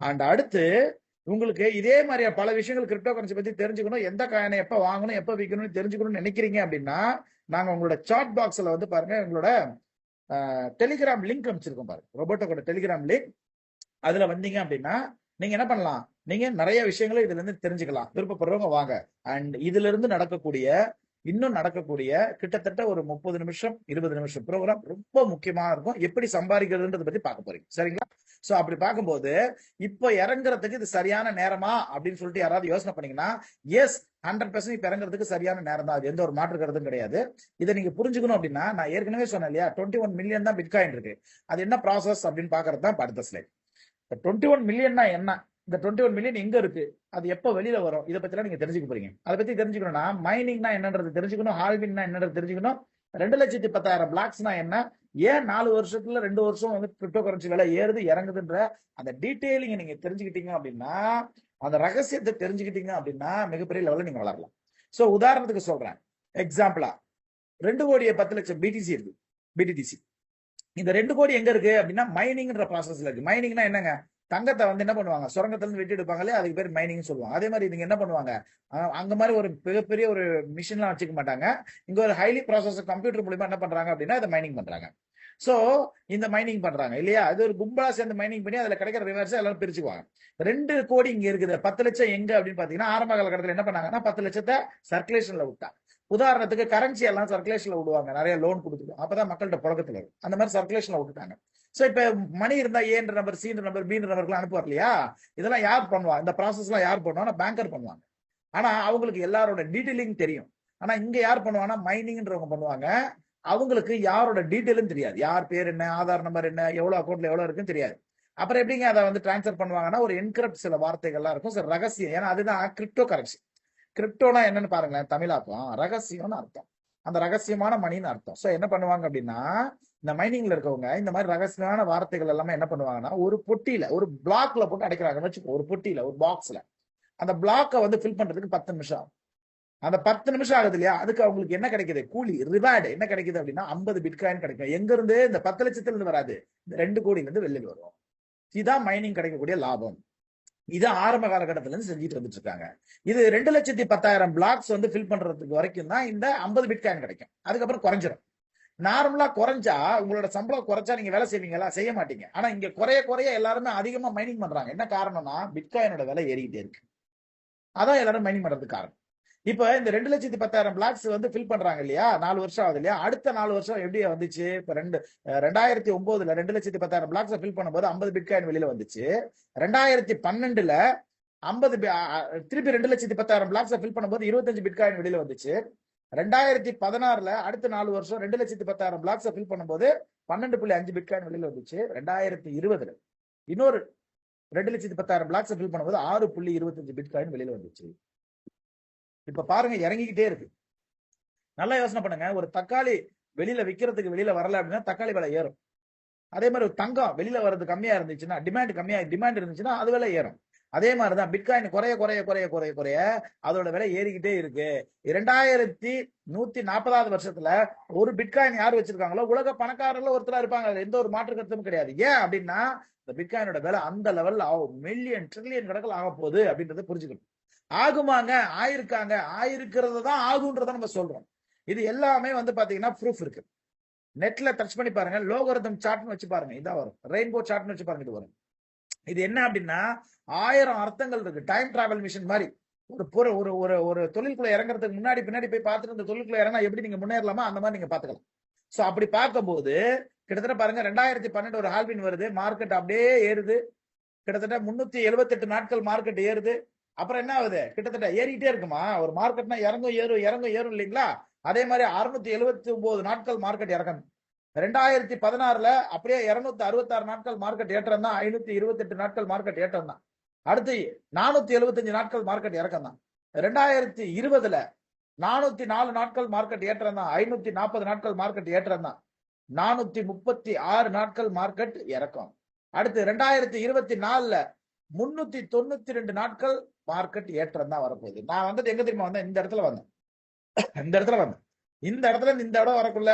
அண்ட் அடுத்து உங்களுக்கு இதே மாதிரி பல விஷயங்கள் கிரிப்டோ கரன்சி பத்தி தெரிஞ்சுக்கணும், எந்த காயினை எப்ப வாங்கணும் எப்ப விற்கணும்னு தெரிஞ்சுக்கணும்னு நினைக்கிறீங்க அப்படின்னா, நாங்க உங்களோட சாட் பாக்ஸ்ல வந்து பாருங்க எங்களோட டெலிகிராம் லிங்க் அமைச்சிருக்கோம் பாருங்க, ரோபோட்டோட டெலிகிராம் லிங்க். அதுல வந்தீங்க அப்படின்னா நீங்க என்ன பண்ணலாம், நீங்க நிறைய விஷயங்களை இதுல இருந்து தெரிஞ்சுக்கலாம். விருப்பப்படுறவங்க வாங்க. அண்ட் இதுல இருந்து இன்னும் நடக்கக்கூடிய கிட்டத்தட்ட ஒரு 30 நிமிஷம் 20 நிமிஷம் ப்ரோக்ராம் ரொம்ப முக்கியமா இருக்கும். எப்படி சம்பாதிக்கிறதுன்றதை பத்தி பார்க்க போறீங்க. சரிங்களா? சோ அப்படி பார்க்கும்போது இப்போ இறங்குறதுக்கு இது சரியான நேரமா அப்படின்னு சொல்லிட்டு யாராவது யோசனை பண்ணீங்கன்னா, எஸ் 100% இப்ப இறங்குறதுக்கு சரியான நேரம் தான். அது எந்த ஒரு மாற்று கருத்தும் கிடையாது. இதை நீங்க புரிஞ்சுக்கணும் அப்படின்னா, நான் ஏற்கனவே சொன்னேன் இல்லையா, 21 மில்லியன் தான் பிட்காயின் இருக்கு. அது என்ன ப்ராசஸ் அப்படின்னு பாக்குறது தான் அடுத்த ஸ்லைட். 21 மில்லியன்னா என்ன, இந்த 21 மில்லியன் எங்க இருக்கு, அது எப்ப வெளியில வரும், இதை பத்தி எல்லாம் நீங்க தெரிஞ்சுக்க போறீங்க. அதை பத்தி தெரிஞ்சுக்கணும்னா மைனிங்னா என்னன்றது தெரிஞ்சுக்கணும், ஹால்விங்னா என்னன்றது தெரிஞ்சுக்கணும், 2,10,000 பிளாக்ஸ்னா என்ன, ஏன் 4 வருஷத்துல 2 வருஷம் வந்து கிரிப்டோ கரன்சி விலை ஏறுது இறங்குதுன்ற அந்த டீடைலிங் நீங்க தெரிஞ்சுக்கிட்டீங்க அப்படின்னா, அந்த ரகசியத்தை தெரிஞ்சுக்கிட்டீங்க அப்படின்னா மிகப்பெரிய லெவலில் நீங்க வளரலாம். சோ உதாரணத்துக்கு சொல்றேன், எக்ஸாம்பிளா 2 கோடியே 10 லட்சம் பிடிசி இருக்கு, பிடிடிசி. இந்த 2 கோடி எங்க இருக்கு அப்படின்னா மைனிங்ன்ற ப்ராசஸ்ல இருக்கு. மைனிங்னா என்னங்க, தங்கத்தை வந்து என்ன பண்ணுவாங்க, சுரங்கத்துல இருந்து வெட்டி எடுப்பாங்களே, அதுக்கு பேர் மைனிங் சொல்லுவாங்க. அதே மாதிரி நீங்க என்ன பண்ணுவாங்க, அங்க மாதிரி ஒரு மிகப்பெரிய ஒரு மிஷின்லாம் வச்சுக்க மாட்டாங்க. இங்க ஒரு ஹைலி ப்ராசஸ் கம்ப்யூட்டர் மூலமா என்ன பண்றாங்க அப்படின்னா இதை மைனிங் பண்றாங்க. சோ இந்த மைனிங் பண்றாங்க இல்லையா, அது ஒரு கும்பலா சேர்ந்து மைனிங் பண்ணி அதுல கிடைக்கிற ரிவர்ஸ் எல்லாரும் பிரிச்சுக்குவாங்க. 2 கோடி இங்க இருக்குது, 10 லட்சம் எங்க அப்படின்னு பாத்தீங்கன்னா ஆரம்ப காலகட்டத்தில் என்ன பண்ணாங்கன்னா 10 லட்சத்தை சர்க்குலேஷன்ல விட்டா. உதாரணத்துக்கு கரன்சி எல்லாம் சர்க்குலேஷன்ல விடுவாங்க, நிறைய லோன் கொடுத்துட்டு, அப்பதான் மக்கள்கிட்ட புழக்கத்துல இருக்கும். அந்த மாதிரி சர்க்குலேஷன்ல விட்டுட்டாங்க. சோ இப்ப மணி இருந்தா ஏன்ற நம்பர், சின்ற நம்பர், பீன்ற நம்பருக்கு அனுப்புவார் இல்லையா, இதெல்லாம் யார் பண்ணுவா, இந்த ப்ராசஸ் எல்லாம் யார் பண்ணுவாங்கன்னா பேங்கர் பண்ணுவாங்க. ஆனா அவங்களுக்கு எல்லாரோட டீடைலிங் தெரியும். ஆனா இங்க யார் பண்ணுவாங்கன்னா மைனிங்ன்றவங்க பண்ணுவாங்க. அவங்களுக்கு யாரோட டீடைலும் தெரியாது, யார் பேர் என்ன, ஆதார் நம்பர் என்ன, எவ்வளவு அக்கௌண்ட்ல எவ்வளவு இருக்குன்னு தெரியாது. அப்புறம் எப்படிங்க அதை வந்து டிரான்ஸ்ஃபர் பண்ணுவாங்கன்னா ஒரு என்கிரிப்ட் சில வார்த்தைகள்லாம் இருக்கும், சில ரகசியம். ஏன்னா அதுதான் கிரிப்டோ கரன்சி. கிரிப்டோனா என்னன்னு பாருங்களேன், தமிழாக்கம் ரகசியம்னு அர்த்தம், அந்த ரகசியமான மணின்னு அர்த்தம். சோ என்ன பண்ணுவாங்க அப்படின்னா இந்த மைனிங்ல இருக்கவங்க இந்த மாதிரி ரகசியமான வார்த்தைகள் எல்லாமே என்ன பண்ணுவாங்கன்னா ஒரு பொட்டியில, ஒரு பிளாக்ல போட்டு அடைக்கிறாங்கன்னு வச்சுக்கோ, ஒரு பொட்டியில, ஒரு பாக்ஸ்ல. அந்த பிளாக்கை வந்து ஃபில் பண்றதுக்கு 10 நிமிஷம் ஆகும். அந்த 10 நிமிஷம் ஆகுது இல்லையா, அதுக்கு அவங்களுக்கு என்ன கிடைக்குது, கூலி ரிவார்டு என்ன கிடைக்குது அப்படின்னா 50 பிட்காயின் கிடைக்கும். எங்க இருந்து, இந்த 10 லட்சத்துல இருந்து வராது, இந்த 2 கோடியில இருந்து வெளியில் வரும். இதுதான் மைனிங் கிடைக்கக்கூடிய லாபம். இது ஆரம்ப காலகட்டத்துல இருந்து செஞ்சுட்டு வந்துட்டு இருக்காங்க. இது 2,10,000 பிளாக்ஸ் வந்து ஃபில் பண்றதுக்கு வரைக்கும் தான் இந்த 50 பிட்காயின் கிடைக்கும். அதுக்கப்புறம் குறைஞ்சிடும். நார்மலா குறைஞ்சா, உங்களோட சம்பளம் குறைச்சா நீங்க வேலை செய்வீங்களா, செய்ய மாட்டீங்க. ஆனா இங்க குறைய குறைய எல்லாருமே அதிகமா மைனிங் பண்றாங்க. என்ன காரணம்னா பிட்காயினோட விலை ஏறிக்கிட்டே இருக்கு, அதான் எல்லாரும் மைனிங் பண்றதுக்கு காரணம். இப்ப இந்த 2,10,000 பிளாக்ஸ் வந்து ஃபில் பண்றாங்க இல்லையா, 4 வருஷம் ஆகுது இல்லையா. அடுத்த 4 வருஷம் எப்படி வந்துச்சு, இப்ப 2009ல 2,10,000 பிளாக்ஸ் ஃபில் பண்ணும்போது 50 பிட்காயின் வெளியில வந்துச்சு. 2012ல 50 திருப்பி 2,10,000 பிளாக்ஸ் ஃபில் பண்ணும்போது 25 பிட்காயின் வெளியில வந்துச்சு. 2016ல அடுத்த 4 வருஷம் 2,10,000 பிளாக்ஸ் ஃபில் பண்ணும்போது 12.5 பிட்காயின் வெளியில வந்துச்சு. 2020ல இன்னொரு 2,10,000 பிளாக்ஸ் ஃபில் பண்ணும்போது 6.25 பிட்காயின் வெளியில வந்துச்சு. இப்ப பாருங்க இறங்கிக்கிட்டே இருக்கு. நல்லா யோசனை பண்ணுங்க, ஒரு தக்காளி வெளியில விற்கிறதுக்கு வெளியில வரல அப்படின்னா தக்காளி விலை ஏறும். அதே மாதிரி ஒரு தங்கம் வெளியில வர்றது கம்மியா இருந்துச்சுன்னா, டிமாண்ட் இருந்துச்சுன்னா அது விலை ஏறும். அதே மாதிரிதான் பிட்காயின் குறைய குறைய குறைய குறைய குறைய அதோட விலை ஏறிக்கிட்டே இருக்கு. 2140வது வருஷத்துல ஒரு பிட்காயின் யார் வச்சிருக்காங்களோ உலக பணக்காரர்கள் ஒருத்தரா இருப்பாங்க, எந்த ஒரு மாற்று கருத்தும் கிடையாது. ஏன் அப்படின்னா இந்த பிட்காயினோட விலை அந்த லெவல்ல ஆகும், மில்லியன் ட்ரில்லியன் கணக்கில் ஆக போகுது அப்படின்றத புரிஞ்சுக்கணும். ஆகுமாங்க, ஆயிருக்காங்க, ஆயிருக்கிறது தான் ஆகுன்றத நம்ம சொல்றோம். இது எல்லாமே வந்து பாத்தீங்கன்னா ப்ரூஃப் இருக்கு. நெட்ல டச் பண்ணி பாருங்க, லோகரிதம் சார்ட்னு வச்சு பாருங்க, இதான் வரும். ரெயின்போ சார்ட்னு வச்சு பாருங்க, இது வரும். இது என்ன அப்படின்னா 1000 அர்த்தங்கள் இருக்கு. டைம் டிராவல் மிஷின் மாதிரி ஒரு ஒரு ஒரு ஒரு தொழிலுக்குள்ள இறங்குறதுக்கு முன்னாடி பின்னாடி போய் பார்த்துட்டு இந்த தொழிலுக்குள்ள இறங்கினா எப்படி நீங்க முன்னேறலாமா அந்த மாதிரி நீங்க பாத்துக்கலாம். சோ அப்படி பார்க்கும்போது கிட்டத்தட்ட பாருங்க 2012 ஒரு ஹால்வின் வருது, மார்க்கெட் அப்படியே ஏறுது. கிட்டத்தட்ட 378 நாட்கள் மார்க்கெட் ஏறுது. அப்புறம் என்ன ஆகுது, கிட்டத்தட்ட ஏறிக்கிட்டே இருக்குமா. ஒரு மார்க்கெட்னா இறங்கும் ஏறும் இறங்கும் ஏறும் இல்லைங்களா, அதே மாதிரி 679 நாட்கள் மார்க்கெட் இறக்கணும். 2016ல அப்படியே 266 நாட்கள் மார்க்கெட் ஏற்றம் தான், 528 நாட்கள் மார்க்கெட் ஏற்றம் தான். அடுத்து 475 நாட்கள் மார்க்கெட் இறக்கம் தான். 2020ல 404 நாட்கள் மார்க்கெட் ஏற்றம் தான், 540 நாட்கள் மார்க்கெட் ஏற்றம் தான், 436 நாட்கள் மார்க்கெட் இறக்கம். அடுத்து 2024ல 392 நாட்கள் மார்க்கெட் ஏற்றம் தான் வரப்போகுது. நான் வந்தது எங்க தெரியுமா வந்தேன், இந்த இடத்துல வந்தேன். இந்த இடத்துல இந்த இடம் வரக்குள்ள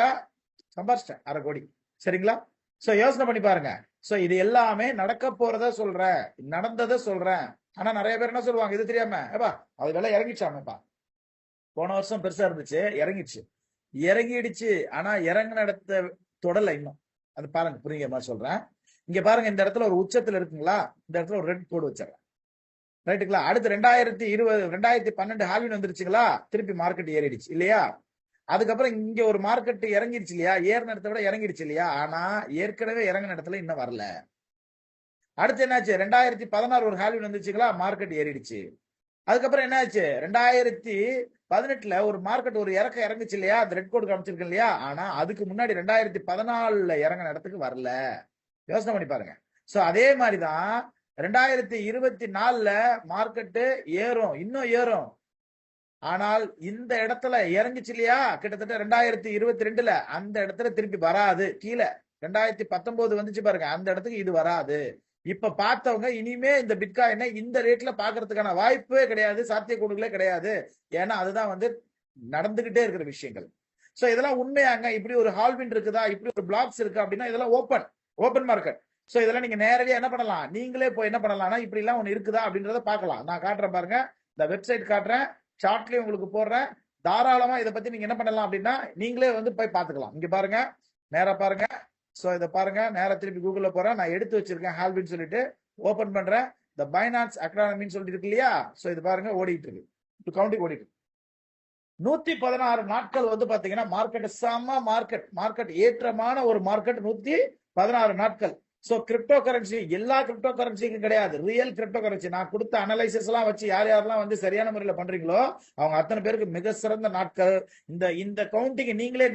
சம்பாதிச்சிட்டேன் 1/2 கோடி. சரிங்களா? சோ யோசனை பண்ணி பாருங்க. சோ இது எல்லாமே நடக்க போறத சொல்றேன், நடந்ததை சொல்றேன். ஆனா நிறைய பேர் என்ன சொல்லுவாங்க, இது தெரியாம ஏப்பா அது விலை இறங்கிச்சாமப்பா, போன வருஷம் பெருசா இருந்துச்சு இறங்கிடுச்சு. ஆனா இறங்கின இடத்த தொடல இன்னும். அது பாருங்க, புரியுங்க மாதிரி சொல்றேன். இங்க பாருங்க, இந்த இடத்துல ஒரு உச்சத்துல இருக்குங்களா, இந்த இடத்துல ஒரு ரெட் கோடு வச்சிடறேன், ரைட்டுங்களா. அடுத்து 2012 ஹால்வின் வந்துருச்சுங்களா, திருப்பி மார்க்கெட் ஏறிடுச்சு இல்லையா. அதுக்கப்புறம் இங்க ஒரு மார்க்கெட் இறங்கிடுச்சு இல்லையா, ஏறின இடத்த விட இறங்கிடுச்சு இல்லையா. ஆனா ஏற்கனவே இறங்கின இடத்துல இன்னும் வரல. அடுத்து என்னாச்சு, 2016 ஒரு ஹால்வின் வந்துச்சுங்களா, மார்க்கெட் ஏறிடுச்சு. அதுக்கப்புறம் என்னாச்சு, 2018ல ஒரு மார்க்கெட் ஒரு இறங்குச்சு இல்லையா, அந்த ரெட் கோடு காமிச்சிருக்கு இல்லையா. ஆனா அதுக்கு முன்னாடி 2014ல இறங்கின இடத்துக்கு வரல. யோசனை பண்ணி பாருங்க. சோ அதே மாதிரிதான் 2024ல மார்க்கெட் ஏறும், இன்னும் ஏறும். ஆனால் இந்த இடத்துல இறங்குச்சு இல்லையா, கிட்டத்தட்ட 2022ல அந்த இடத்துல திருப்பி வராது. கீழே 2019 வந்துச்சு பாருங்க, அந்த இடத்துக்கு இது வராது. இப்ப பார்த்தவங்க இனிமே இந்த பிட்காயினை இந்த ரேட்ல பாக்குறதுக்கான வாய்ப்பே கிடையாது, சாத்தியக்கூறுகளே கிடையாது. ஏன்னா அதுதான் வந்து நடந்துகிட்டே இருக்கிற விஷயங்கள். சோ இதெல்லாம் உண்மையாங்க? இப்படி ஒரு ஹால்வின் இருக்குதா, இப்படி ஒரு பிளாக்ஸ் இருக்கு அப்படின்னா இதெல்லாம் ஓபன் மார்க்கெட். சோ இதெல்லாம் நீங்க நேரடியா என்ன பண்ணலாம், நீங்களே போய் என்ன பண்ணலாம்னா இப்படி எல்லாம் ஒண்ணு இருக்குதா அப்படின்றத பார்க்கலாம். நான் காட்டுறேன் பாருங்க, இந்த வெப்சைட் காட்டுறேன், சார்ட்லயும் உங்களுக்கு போடுறேன். தாராளமா இதை பத்தி நீங்க என்ன பண்ணலாம் அப்படின்னா நீங்களே வந்து போய் பாத்துக்கலாம். இங்க பாருங்க, நேரா பாருங்க. சோ இதை பாருங்க, நேரா திருப்பி கூகுள்ல போறேன். நான் எடுத்து வச்சிருக்கேன் ஹால்வின் சொல்லிட்டு ஓபன் பண்றேன். இந்த பைனான்ஸ் அக்னாமின்னு சொல்லிட்டு இருக்கு இல்லையா? சோ இது பாருங்க ஓடிட்டு இருக்கு, கவுண்டிங் ஓடிட்டு இருக்கு. 116 நாட்கள் வந்து பாத்தீங்கன்னா மார்க்கெட் செம மார்க்கெட் ஏற்றமான ஒரு மார்க்கெட் 116 நாட்கள். சோ கிரிப்டோ கரன்சி எல்லா கிரிப்டோ கரன்சிக்கும் கிடையாது, ரியல் கிரிப்டோ கரன்சி. நான் கொடுத்த அனலைசிஸ் எல்லாம் வச்சு யார் யாரெல்லாம் வந்து சரியான முறையில பண்றீங்களோ அவங்க அத்தனை பேருக்கு மிக சிறந்த நாட்கள். இந்த கவுண்டிங் நீங்களே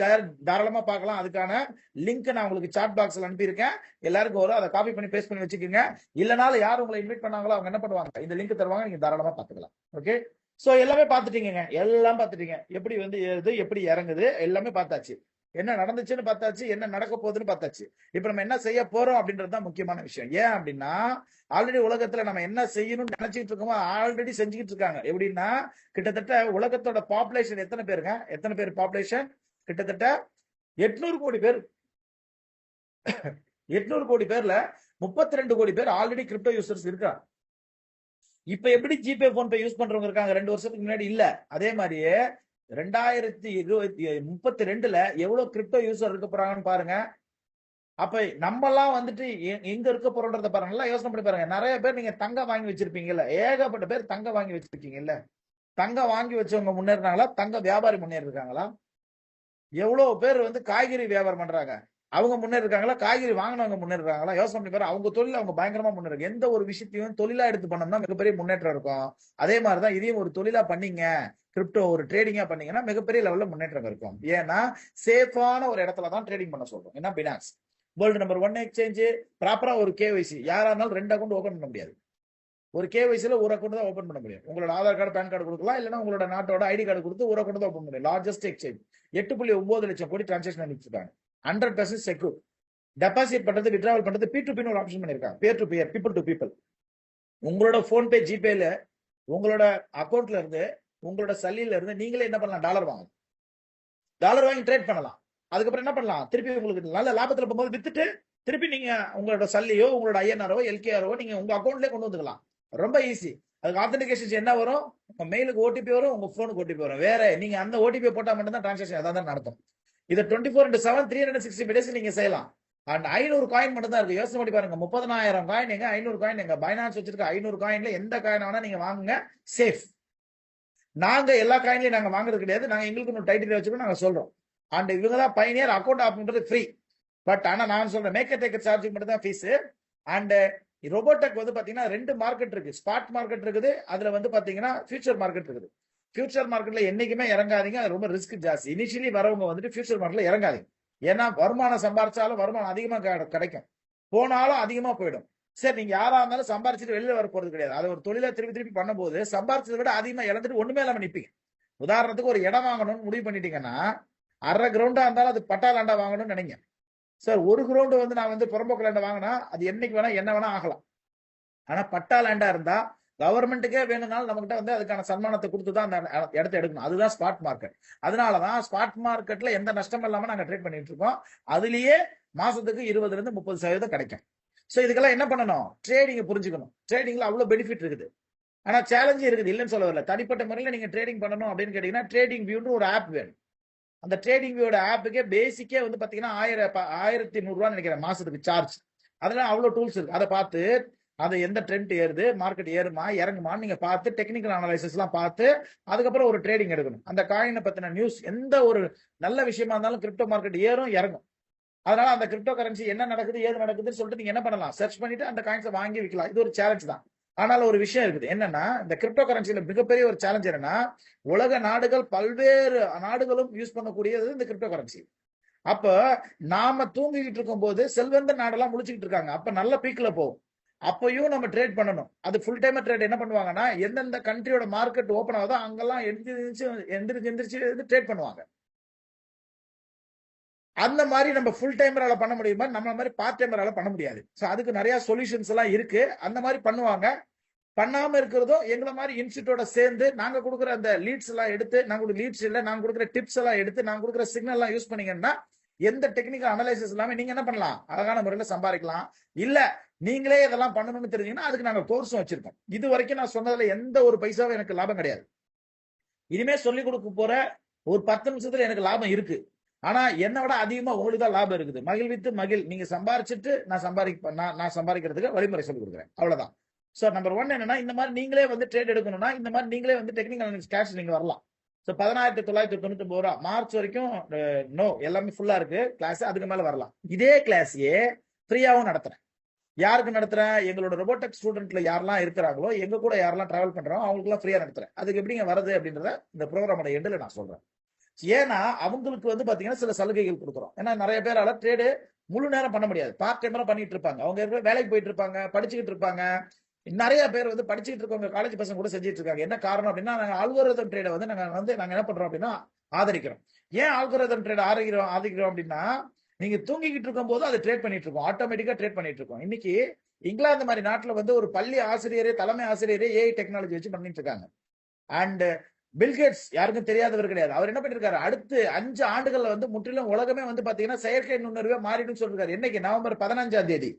தாராளமா பார்க்கலாம். அதுக்கான லிங்க் நான் உங்களுக்கு சாட் பாக்ஸ்ல அனுப்பியிருக்கேன், எல்லாருக்கும் வரும். அதை காப்பி பண்ணி பேஸ்ட் பண்ணி வச்சுக்கோங்க. இல்லனாலும் யார் உங்களை இன்வைட் பண்ணாங்களோ அவங்க என்ன பண்ணுவாங்க, இந்த லிங்க் தருவாங்க, நீங்க தாராளமா பாத்துக்கலாம். ஓகே, சோ எல்லாமே பாத்துட்டீங்க, எல்லாம் பாத்துட்டீங்க. எப்படி வந்து ஏறுது, எப்படி இறங்குது, எல்லாமே பார்த்தாச்சு. என்ன நடந்துச்சுன்னு பார்த்தாச்சு, என்ன நடக்க போகுதுன்னு பார்த்தாச்சு. இப்ப நம்ம என்ன செய்ய போறோம் அப்படின்றதுதான் முக்கியமான விஷயம். ஏன் அப்படின்னா ஆல்ரெடி உலகத்துல நம்ம என்ன செய்யணும்னு நினைச்சிட்டு இருக்கோமோ ஆல்ரெடி செஞ்சுக்கிட்டு இருக்காங்க. எப்படின்னா கிட்டத்தட்ட உலகத்தோட பாப்புலேஷன் எத்தனை பேருங்க, எத்தனை பேர் பாப்புலேஷன்? கிட்டத்தட்ட 800 கோடி பேர். 800 கோடி பேர்ல 32 கோடி பேர் ஆல்ரெடி கிரிப்டோ யூசர்ஸ் இருக்காங்க. இப்ப எப்படி ஜிபே போன்பே யூஸ் பண்றவங்க இருக்காங்க 2 வருஷத்துக்கு முன்னாடி இல்ல. அதே மாதிரியே 2032ல எவ்வளவு கிரிப்டோ யூசர் இருக்க போறாங்கன்னு பாருங்க. அப்ப நம்ம எல்லாம் வந்துட்டு எங்க இருக்க போறோம்ன்றத பாருங்க, நல்லா யோசனை பண்ணி பாருங்க. நிறைய பேர் நீங்க தங்கம் வாங்கி வச்சிருப்பீங்கல்ல, ஏகப்பட்ட பேர் தங்கம் வாங்கி வச்சிருக்கீங்கல்ல. தங்கம் வாங்கி வச்சவங்க முன்னேறினாங்களா, தங்க வியாபாரி முன்னேறி இருக்காங்களா? எவ்வளவு பேர் வந்து காய்கறி வியாபாரம் பண்றாங்க, அவங்க முன்னேறாங்களா? காய்கறி வாங்கினவங்க முன்னேறாங்களா? யோசனை பண்ணி பாரு. அவங்க தொழில் அவங்க பயங்கரமா முன்னேறாங்க. எந்த ஒரு விஷயத்தையும் தொழிலா எடுத்து பண்ணோம்னா மிகப்பெரிய முன்னேற்றம் இருக்கும். அதே மாதிரிதான் இதையும் ஒரு தொழிலா பண்ணீங்க, கிரிப்டோ ஒரு ட்ரேடிங்கா பண்ணீங்கன்னா மிகப்பெரிய லெவல்ல முன்னேற்றம் இருக்கும். ஏன்னா சேஃபான ஒரு இடத்துல தான் ட்ரேடிங் பண்ண சொல்றோம். ஏன்னா பினான்ஸ் வேர்ல்டு நம்பர் 1 எக்ஸ்சேஞ்ச், ப்ராப்பரா ஒரு கேஒய்சி. யாரா இருந்தாலும் 2 அக்கௌண்ட் ஓபன் பண்ண முடியாது. ஒரு கேஒய்சில ஒரு அக்கௌண்ட் தான் ஓபன் பண்ண முடியும். உங்களோட ஆதார் கார்டு, பேன் கார்டு கொடுக்கலாம், இல்லைன்னா உங்களோட நாட்டோட ஐடி கார்டு கொடுத்து ஒரு அக்கௌண்ட் தான் ஓபன் பண்ண முடியும். லார்ஜஸ்ட் எக்ஸ்சேஞ்ச் 8.9 லட்சம் கோடி டிரான்சாக்ஷன் அனுப்பிச்சிருக்காங்க. 100% செக்யூர். டெபாசிட் பண்றது, வித்ட்ராவல் பண்றது, P2P ஒரு ஆப்ஷன் பண்ணிருக்காங்க. Peer to peer, people to people. உங்களோட போன்பே, ஜிபேல உங்களோட அக்கௌண்ட்ல இருந்து, உங்களோட சல்லில இருந்து நீங்களே என்ன பண்ணலாம், டாலர் வாங்கலாம். டாலர் வாங்கி ட்ரேட் பண்ணலாம். அதுக்கப்புறம் என்ன பண்ணலாம், திருப்பி உங்களுக்கு நல்ல லாபத்துல போகும்போது வித்துட்டு திருப்பி நீங்க உங்களோட சல்லியோ, உங்களோட ஐஎன்ஆரோ, எல்கேஆரோ நீங்க உங்க அக்கௌண்ட்லயே கொண்டு வந்துக்கலாம். ரொம்ப ஈஸி. அதுக்கு ஆத்தென்டிகேஷன் என்ன வரும், உங்க மெயிலுக்கு ஓடிபி வரும், உங்க போனுக்கு ஓடிபி வரும். வேற நீங்க அந்த ஓடிபி போட்டா மட்டும் தான் டிரான்சாக்ஷன் ஏதாவது நடக்கும். இதை 24/7 365 days நீங்க செய்யலாம். அண்ட் 500 காயின் மட்டும் தான் இருக்கு. யோசனை பண்ணி பாருங்க, 30,000 காயின் எங்க, 500 காயின் எங்க? பைனான்ஸ் வச்சிருக்க 500 காயின்ல எந்த காயின் வேணா நீங்க வாங்குங்க, சேஃப். நாங்க எல்லா காயின்லயும் நாங்க வாங்குறது கிடையாது. நாங்க எங்களுக்கு டைட்டில் வச்சிருக்கோம், நாங்க சொல்றோம். அண்ட் இவங்க தான் பைனியர். அக்கௌண்ட் ஆப்ன்றது ஃப்ரீ. பட் ஆனா நான் சொல்றேன், மேக்கர் டேக்கர் சார்ஜிங் மட்டும் தான் ஃபீஸ். அண்ட் ரோபோடெக் வந்து பாத்தீங்கன்னா 2 மார்க்கெட் இருக்கு. ஸ்பாட் மார்க்கெட் இருக்குது, அதுல வந்து பாத்தீங்கன்னா ஃபியூச்சர் மார்க்கெட் இருக்குது. ஃபியூச்சர் மார்க்கெட்ல என்னைக்குமே இறங்காதீங்க, அது ரொம்ப ரிஸ்க் ஜாஸ்தி. இனிஷியலி வரவங்க வந்துட்டு ஃபியூச்சர் மார்க்கெட்ல இறங்காதீங்க. ஏன்னா வருமானம் சம்பாரிச்சாலும் வருமானம் அதிகமா கிடைக்கும், போனாலும் அதிகமா போயிடும். சரி, நீங்க யாரா இருந்தாலும் சம்பாரிச்சுட்டு வெளியில வர போறது கிடையாது. அதை ஒரு தொழிலை திருப்பி பண்ணும்போது சம்பாரிச்சதை விட அதிகமா இழந்துட்டு ஒண்ணுமே இல்லாம நிப்பீங்க. உதாரணத்துக்கு ஒரு இடம் வாங்கணும்னு முடிவு பண்ணிட்டீங்கன்னா 1/2 கிரவுண்டா இருந்தாலும் அது பட்டா லேண்டா வாங்கணும்னு நினைங்க. சார், 1 கிரவுண்ட் வந்து நான் வந்து புறம்போக்கு லேண்டா வாங்கினா அது என்னைக்கு வேணா என்ன வேணா ஆகலாம். ஆனா பட்டா லேண்டா இருந்தா கவர்மெண்ட்டுக்கே வேணும்னாலும் நம்மகிட்ட வந்து அதுக்கான சன்மானத்தை கொடுத்துதான் அந்த இடத்த எடுக்கணும். அதுதான் ஸ்பாட் மார்க்கெட். அதனாலதான் ஸ்பாட் மார்க்கெட்ல எந்த நஷ்டம் இல்லாம நாங்க ட்ரேட் பண்ணிட்டு இருக்கோம். அதுலயே மாசத்துக்கு 20% கிடைக்கும். சோ இதுக்கெல்லாம் என்ன பண்ணணும், ட்ரேடிங் புரிஞ்சுக்கணும். ட்ரேடிங்ல அவ்வளவு பெனிஃபிட் இருக்குது. ஆனா சேலஞ்சும் இருக்குது, இல்லைன்னு சொல்ல வரல. தனிப்பட்ட முறையில நீங்க ட்ரேடிங் பண்ணணும் அப்படின்னு கேட்டீங்கன்னா ட்ரேடிங் வியூன்னு ஒரு ஆப் வேணும். அந்த ட்ரேடிங் வியூட ஆப்புக்கே பேசிக்கே வந்து பாத்தீங்கன்னா 1100 ரூபான்னு நினைக்கிறேன் மாசத்துக்கு சார்ஜ். அதெல்லாம் அவ்வளவு டூல்ஸ் இருக்கு. அதை பார்த்து அது எந்த ட்ரெண்ட் ஏறுது, மார்க்கெட் ஏறுமா இறங்குமான்னு நீங்க பார்த்து டெக்னிக்கல் அனலைசிஸ் எல்லாம் பார்த்து அதுக்கப்புறம் ஒரு ட்ரேடிங் எடுக்கணும். அந்த காயினை பத்தின நியூஸ், எந்த ஒரு நல்ல விஷயமா இருந்தாலும் கிரிப்டோ மார்க்கெட் ஏறும் இறங்கும். அதனால அந்த கிரிப்டோ கரன்சி என்ன நடக்குது, ஏது நடக்குதுன்னு சொல்லிட்டு நீங்க என்ன பண்ணலாம், சர்ச் பண்ணிட்டு அந்த காயின்ஸை வாங்கி விற்கலாம். இது ஒரு சேலஞ்ச் தான். ஆனால் ஒரு விஷயம் இருக்குது, என்னன்னா இந்த கிரிப்டோ கரன்சியில மிகப்பெரிய ஒரு சேலஞ்ச் என்னன்னா, உலக நாடுகள் பல்வேறு நாடுகளும் யூஸ் பண்ணக்கூடியது இந்த கிரிப்டோ கரன்சி. அப்ப நாம தூங்கிக்கிட்டு இருக்கும் போது செல்வந்த நாடெல்லாம் முழிச்சுக்கிட்டு இருக்காங்க. அப்ப நல்ல பீக்ல போகும். அப்பயும் நம்ம ட்ரேட் பண்ணணும். அது ஃபுல் டைம் ட்ரேட் என்ன பண்ணுவாங்கன்னா, எந்தெந்த கண்ட்ரியோட மார்க்கெட் ஓபன் ஆகுதோ அங்கெல்லாம் எந்திரிச்சு ட்ரேட் பண்ணுவாங்க. அந்த மாதிரி நம்ம ஃபுல் டைமரால பண்ண முடியுமா, நம்ம மாதிரி பார்ட் டைமரால பண்ண முடியாது. ஸோ அதுக்கு நிறைய சொல்யூஷன்ஸ் எல்லாம் இருக்கு. அந்த மாதிரி பண்ணுவாங்க. பண்ணாம இருக்கிறதும் எங்களை மாதிரி இன்ஸ்டியூட்டோட சேர்ந்து நாங்க கொடுக்குற அந்த லீட்ஸ் எல்லாம் எடுத்து, நாங்க லீட்ஸ் இல்ல, நாங்க கொடுக்குற டிப்ஸ் எல்லாம் எடுத்து, நாங்க கொடுக்குற சிக்னல் எல்லாம் யூஸ் பண்ணீங்கன்னா எந்த டெக்னிக்கல் அனலைசிஸ் இல்லாம நீங்க என்ன பண்ணலாம், அழகான முறையில சம்பாதிக்கலாம். இல்ல நீங்களே இதெல்லாம் பண்ணணும்னு தெரிஞ்சீங்கன்னா அதுக்கு நாங்க கோர்ஸும் வச்சிருக்கோம். இது வரைக்கும் நான் சொன்னதுல எந்த ஒரு பைசாவும் எனக்கு லாபம் கிடையாது. இனிமே சொல்லிக் கொடுக்க போற ஒரு 10 நிமிஷத்துல எனக்கு லாபம் இருக்கு. ஆனா என்னை விட அதிகமா உங்களுக்கு தான் லாபம் இருக்குது. மகிழ்வித்து மகிழ், நீங்க சம்பாரிச்சுட்டு நான் சம்பாதிக்கிறதுக்கு வழிமுறை சொல்லி கொடுக்குறேன். அவ்வளவுதான். சோ நம்பர் 1 என்னன்னா, இந்த மாதிரி நீங்களே வந்து ட்ரேட் எடுக்கணும்னா இந்த மாதிரி நீங்களே வந்து டெக்னிக்கல் அனாலிசிஸ் கிளாஸ் நீங்க வரலாம். சோ 19,999 ரூபா மார்ச் வரைக்கும் நோ எல்லாமே ஃபுல்லா இருக்கு கிளாஸ். அதுக்கு மேல வரலாம். இதே கிளாஸையே ஃப்ரீயாவும் நடத்துறேன். யாருக்கு நடத்துறேன், எங்களோட ரோபோடெக் ஸ்டூடெண்ட்ல யாரெல்லாம் இருக்கிறாங்களோ, எங்க கூட யாரெல்லாம் டிராவல் பண்றாங்க அவங்களுக்கு எல்லாம் ஃப்ரீயா நடத்துறேன். அதுக்கு எப்படிங்க வருது அப்படின்றத இந்த ப்ரோக்ராமோட எண்டில் நான் சொல்றேன். ஏன்னா அவங்களுக்கு வந்து பாத்தீங்கன்னா சில சலுகைகள் கொடுக்குறோம். ஏன்னா நிறைய பேரால ட்ரேடு முழு நேரம் பண்ண முடியாது. பார்ட் டைமரா பண்ணிட்டு இருப்பாங்க. அவங்க வேலைக்கு போயிட்டு இருப்பாங்க, படிச்சுக்கிட்டு இருப்பாங்க. நிறைய பேர் வந்து படிச்சுட்டு இருக்கவங்க காலேஜ் பசங்க கூட செஞ்சுட்டு இருக்காங்க. என்ன காரணம் அப்படின்னா, நாங்க ஆல்கோரிதம் ட்ரேடை வந்து நாங்க என்ன பண்றோம் அப்படின்னா ஆதரிக்கிறோம். ஏன் ஆல்கோரிதம் ட்ரேட் ஆதரிக்கிறோம் அப்படின்னா, நீங்க தூங்கிக்கிட்டு இருக்கும் போது அதை ட்ரேட் பண்ணிட்டு இருக்கோம், ஆட்டோமேட்டிக்கா ட்ரேட் பண்ணிட்டு இருக்கோம். இன்னைக்கு இங்கிலாந்து மாதிரி நாட்டுல வந்து ஒரு பள்ளி ஆசிரியரே, தலைமை ஆசிரியரே ஏஐ டெக்னாலஜி வச்சு பண்ணிட்டு இருக்காங்க. அண்ட் பில்கேட்ஸ் யாருக்கும் தெரியாதவர் கிடையாது. அவர் என்ன பண்ணிருக்காரு, அடுத்து 5 ஆண்டுகள்ல வந்து முற்றிலும் உலகமே வந்து பாத்தீங்கன்னா செயற்கை நுண்ணறிவே மாறிடும் சொல்லிருக்காரு. என்னைக்கு நவம்பர் 15ஆம் தேதி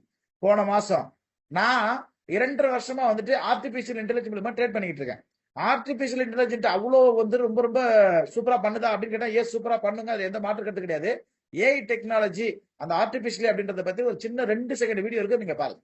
போன மாசம். நான் 2.5 வருஷமா வந்துட்டு ஆர்டிபிஷியல் இன்டெலிஜென்ஸ் மூலமா ட்ரேட் பண்ணிட்டு இருக்கேன். ஆர்டிபிஷியல் இன்டெலிஜென்ட் அவ்வளவு வந்து ரொம்ப ரொம்ப சூப்பரா பண்ணுதா அப்படின்னு கேட்டா ஏன் சூப்பரா பண்ணுங்க, அது எந்த மாற்று கருத்து கிடையாது. ஏஐ டெக்னாலஜி அந்த ஆர்டிபிஷியல் அப்படின்றத பத்தி ஒரு சின்ன 2 செகண்ட் வீடியோ இருக்கு, நீங்க பாருங்க.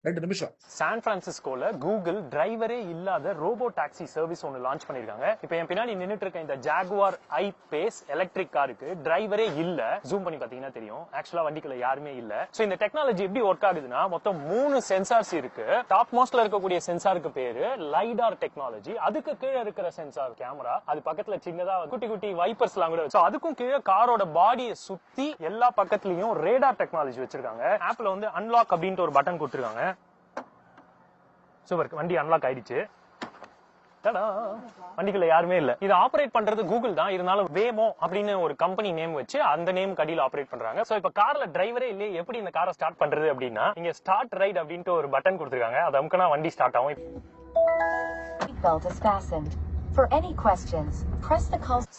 2 நிமிஷம். சான் பிரான்சிஸ்கோல கூகுள் டிரைவரே இல்லாத ரோபோ டாக்ஸி சர்வீஸ் ஒன்னு லான்ச் பண்ணிருக்காங்க. இப்போ என் பின்னாடி நின்னுட்டு இருக்க இந்த ஜாகுவார் ஐ-பேஸ் எலக்ட்ரிக் காருக்கு டிரைவரே இல்ல. ஜூம் பண்ணி பாத்தீங்கன்னா தெரியும், ஆக்சுவலா வண்டிக்குள்ள யாருமே இல்ல. சோ இந்த டெக்னாலஜி எப்படி ஒர்க் ஆகுதுன்னா, மொத்தம் 3 சென்சார்ஸ் இருக்கு. டாப் மோஸ்ட்ல இருக்கக்கூடிய சென்சாருக்கு பேரு லைடார் டெக்னாலஜி. அதுக்கு கீழே இருக்கிற சென்சார் கேமரா, அது பக்கத்துல சின்னதா குட்டி குட்டி வைப்பர்ஸ் எல்லாம் கூட. சோ அதுக்கும் கீழே காரோட பாடியை சுத்தி எல்லா பக்கத்துலயும் ரேடார் டெக்னாலஜி வச்சிருக்காங்க. ஆப்ல வந்து அன்லாக் அப்படின்ட்டு ஒரு பட்டன் கொடுத்திருக்காங்க. சூப்பர், வண்டி அன்லாக் ஆயிடுச்சு. வண்டிக்குள்ள யாருமே இல்ல. இது ஆபரேட் பண்றது கூகுள் தான். இருந்தாலும் வேமோ அப்படின்னு ஒரு கம்பெனி நேம் வச்சு அந்த நேம் கடியில ஆபரேட் பண்றாங்க. சோ இப்ப கார்ல டிரைவரே இல்லையே, எப்படி இந்த காரை ஸ்டார்ட் பண்றது அப்படின்னா, இங்க ஸ்டார்ட் ரைட் அப்படின்ட்டு ஒரு பட்டன் கொடுத்திருக்காங்க. அது அமுக்குனா வண்டி ஸ்டார்ட் ஆகும்.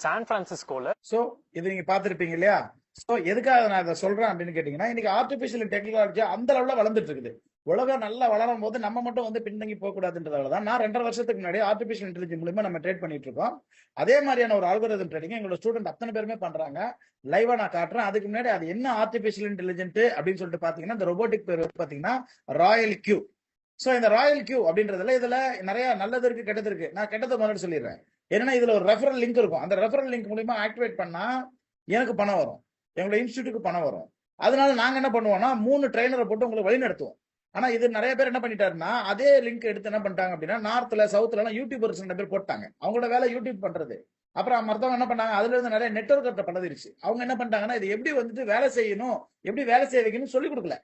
சான் பிரான்சிஸ்கோல சோ இது நீங்க பாத்திருப்பீங்க இல்லையா. சோ எதுக்காக நான் இதை சொல்றேன் அப்படின்னு கேட்டீங்கன்னா, இன்னைக்கு ஆர்டிபிஷியல் டெக்னாலஜி அந்த அளவுல வளர்ந்துட்டு இருக்குது. உலகம் நல்லா வளரும் போது நம்ம மட்டும் வந்து பின்தங்கி போக கூடாதுன்றதால தான் நான் 2.5 வருஷத்துக்கு முன்னாடி ஆர்டிபிஷியல் இன்டெலிஜென்ஸ் மூலமா நம்ம ட்ரேட் பண்ணிட்டு இருக்கோம். அதே மாதிரியான ஒரு ஆல்கோரிதம் ட்ரேடிங் எங்களோட ஸ்டூடெண்ட் அத்தனை பேருமே பண்றாங்க. லைவா நான் காட்டுறேன். அதுக்கு முன்னாடி அது என்ன ஆர்டிபிஷியல் இன்டெலிஜென்ட் அப்படின்னு சொல்லிட்டு பாத்தீங்கன்னா, இந்த ரோபோட்டிக் பேர் பாத்தீங்கன்னா ராயல் கியூ. சோ இந்த ராயல் கியூ அப்படின்றதுல இதுல நிறைய நல்லது இருக்கு, கெட்டது இருக்கு. நான் கெட்டதை முதல்ல சொல்லிடுறேன். ஏன்னா இதுல ஒரு ரெஃபரல் லிங்க் இருக்கும். அந்த ரெஃபரல் லிங்க் மூலமா ஆக்டிவேட் பண்ணா எனக்கு பணம் வரும், எங்களோட இன்ஸ்டியூட்டுக்கு பணம் வரும். அதனால நாங்க என்ன பண்ணுவோம்னா 3 ட்ரெயினரை போட்டு உங்களுக்கு வழி நடத்துவோம். ஆனா இது நிறைய பேர் என்ன பண்ணிட்டாருன்னா, அதே லிங்க் எடுத்து என்ன பண்ணிட்டாங்க அப்படின்னா, நார்த்ல சவுத்ல எல்லாம் யூடியூபர்ஸ் 2 பேர் போட்டாங்க. அவங்களோட வேலை யூடியூப் பண்றது. அப்புறம் மற்றவங்க என்ன பண்ணாங்க, அதுல இருந்து நிறைய நெட்வொர்க் பலதிருச்சு. அவங்க என்ன பண்ணிட்டாங்கன்னா, இது எப்படி வந்துட்டு வேலை செய்யணும், எப்படி வேலை செய்ய வைக்கணும் சொல்லி கொடுக்கல.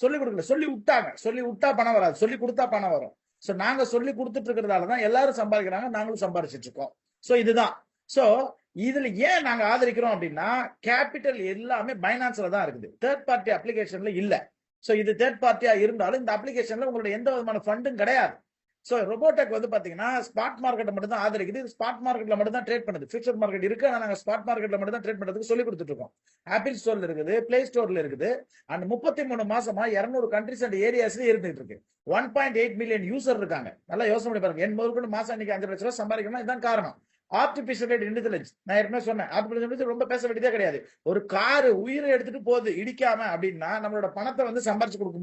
சொல்லி விட்டாங்க. சொல்லி விட்டா பணம் வராது, சொல்லி கொடுத்தா பணம் வரும். சோ நாங்க சொல்லி கொடுத்துட்டு இருக்கிறதாலதான் எல்லாரும் சம்பாதிக்கிறாங்க, நாங்களும் சம்பாதிச்சிட்டு இருக்கோம். சோ இதுதான். சோ இதுல ஏன் நாங்க ஆதரிக்கிறோம் அப்படின்னா, கேபிட்டல் எல்லாமே பைனான்ஸ்ல தான் இருக்குது, தேர்ட் பார்ட்டி அப்ளிகேஷன்ல இல்ல. சோ இது தேர்ட் பார்ட்டியா இருந்தாலும் இந்த அப்ளிகேஷன்ல உங்களோட எந்த விதமான ஃபண்டும் கிடையாது. சோ ரோபோடெக் வந்து பாத்தீங்கன்னா ஸ்பாட் மார்க்கெட்டை மட்டும் தான் ஆதரிக்குது. ஸ்பாட் மார்க்கெட்ல மட்டும் தான் ட்ரேட் பண்ணுது. ஃபியூச்சர் மார்க்கெட் இருக்கு, ஆனா நாங்க ஸ்பாட் மார்க்கெட்ல மட்டும் தான் ட்ரேட் பண்றதுக்கு சொல்லி கொடுத்துட்டு இருக்கோம். ஆப்பிள் ஸ்டோர்ல இருக்குது, பிளே ஸ்டோர்ல இருக்குது. அண்ட் 33 மாசமா 200 கண்ட்ரிஸ் அண்ட் ஏரியாஸ்ல இருந்துட்டு இருக்கு. 1.8 மில்லியன் யூசர் இருக்காங்க. நல்லா யோசனை பண்ணி பாருங்க. என் முதல் மாசம் இன்னைக்கு 5 லட்சம் ரூபாய் சம்பாதிக்கணும். இதான் காரணம். Artificial intelligence. நான் ஏற்கனவே சொன்னேன், ஆர்டிபிஷியல் இன்டெலிஜென்ஸ் ரொம்ப பேச வேண்டியதே கிடையாது. ஒரு காரு உயிரை எடுத்துட்டு போகுது இடிக்காம அப்படின்னா நம்மளோட பணத்தை வந்து சம்பாரிச்சு கொடுக்க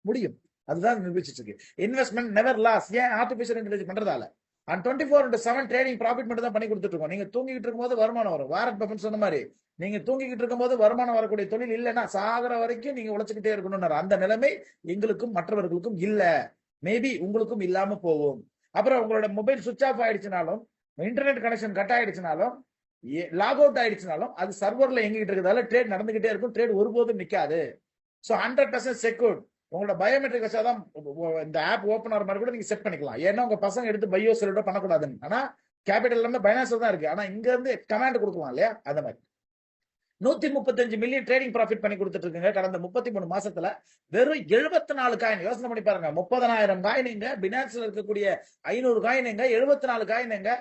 முடியும். அதுதான் நிரூபிச்சிட்டு இருக்கு. Investment never loss. ஏன் ஆர்டிபிஷியல் இன்டெலிஜென்ஸ் பண்றதால. அண்ட் 24/7 ட்ரேடிங் ப்ராஃபிட் மட்டும் தான் பண்ணி கொடுத்துட்டு இருக்கோம். நீங்க தூங்கிட்டு இருக்கும்போது வருமானம் வரும். வாரன் பஃபெட் சொன்ன மாதிரி நீங்க தூங்கிக்கிட்டு இருக்கும்போது வருமானம் வரக்கூடிய தொழில் இல்லைன்னா சாகர வரைக்கும் நீங்க உழைச்சுக்கிட்டே இருக்கணும். அந்த நிலைமை எங்களுக்கும் மற்றவர்களுக்கும் இல்ல. மேபி உங்களுக்கும் இல்லாம போகும். அப்புறம் உங்களோட மொபைல் சுவிட்ச் ஆஃப் ஆயிடுச்சுனாலும், இன்டர்நெட் கனெக்ஷன் கட் ஆயிடுச்சுனாலும், லாக் அவுட் ஆயிடுச்சுனாலும் அது சர்வர்ல எங்கிட்டு இருக்கிறதால ட்ரேட் நடந்துகிட்டே இருக்கும். ட்ரேட் ஒருபோதும் நிக்காது. So 100% secured. உங்களோட பயோமெட்ரிக் வச்சா தான் இந்த ஆப் ஓப்பன் ஆகிற மாதிரி கூட நீங்க செட் பண்ணிக்கலாம். ஏன்னா உங்க பசங்க எடுத்து பையோ செலோட பண்ணக்கூடாதுன்னு. ஆனா கேபிட்டல் எல்லாமே பைனான்ஸ்ல தான் இருக்கு. ஆனா இங்க இருந்து கமாண்ட் கொடுக்கலாம் இல்லையா, அந்த மாதிரி. 135 மில்லியன் ட்ரேடிங் ப்ராஃபிட் பண்ணி கொடுத்துட்டு இருக்குங்க கடந்த 33 மாசத்துல. வெறும் 74 காயின். யோசனை பண்ணி பாருங்க, 30,000 காயினுங்க பினான்ஸ்ல இருக்கக்கூடிய 500 காயினுங்க, 74 காயினுங்க.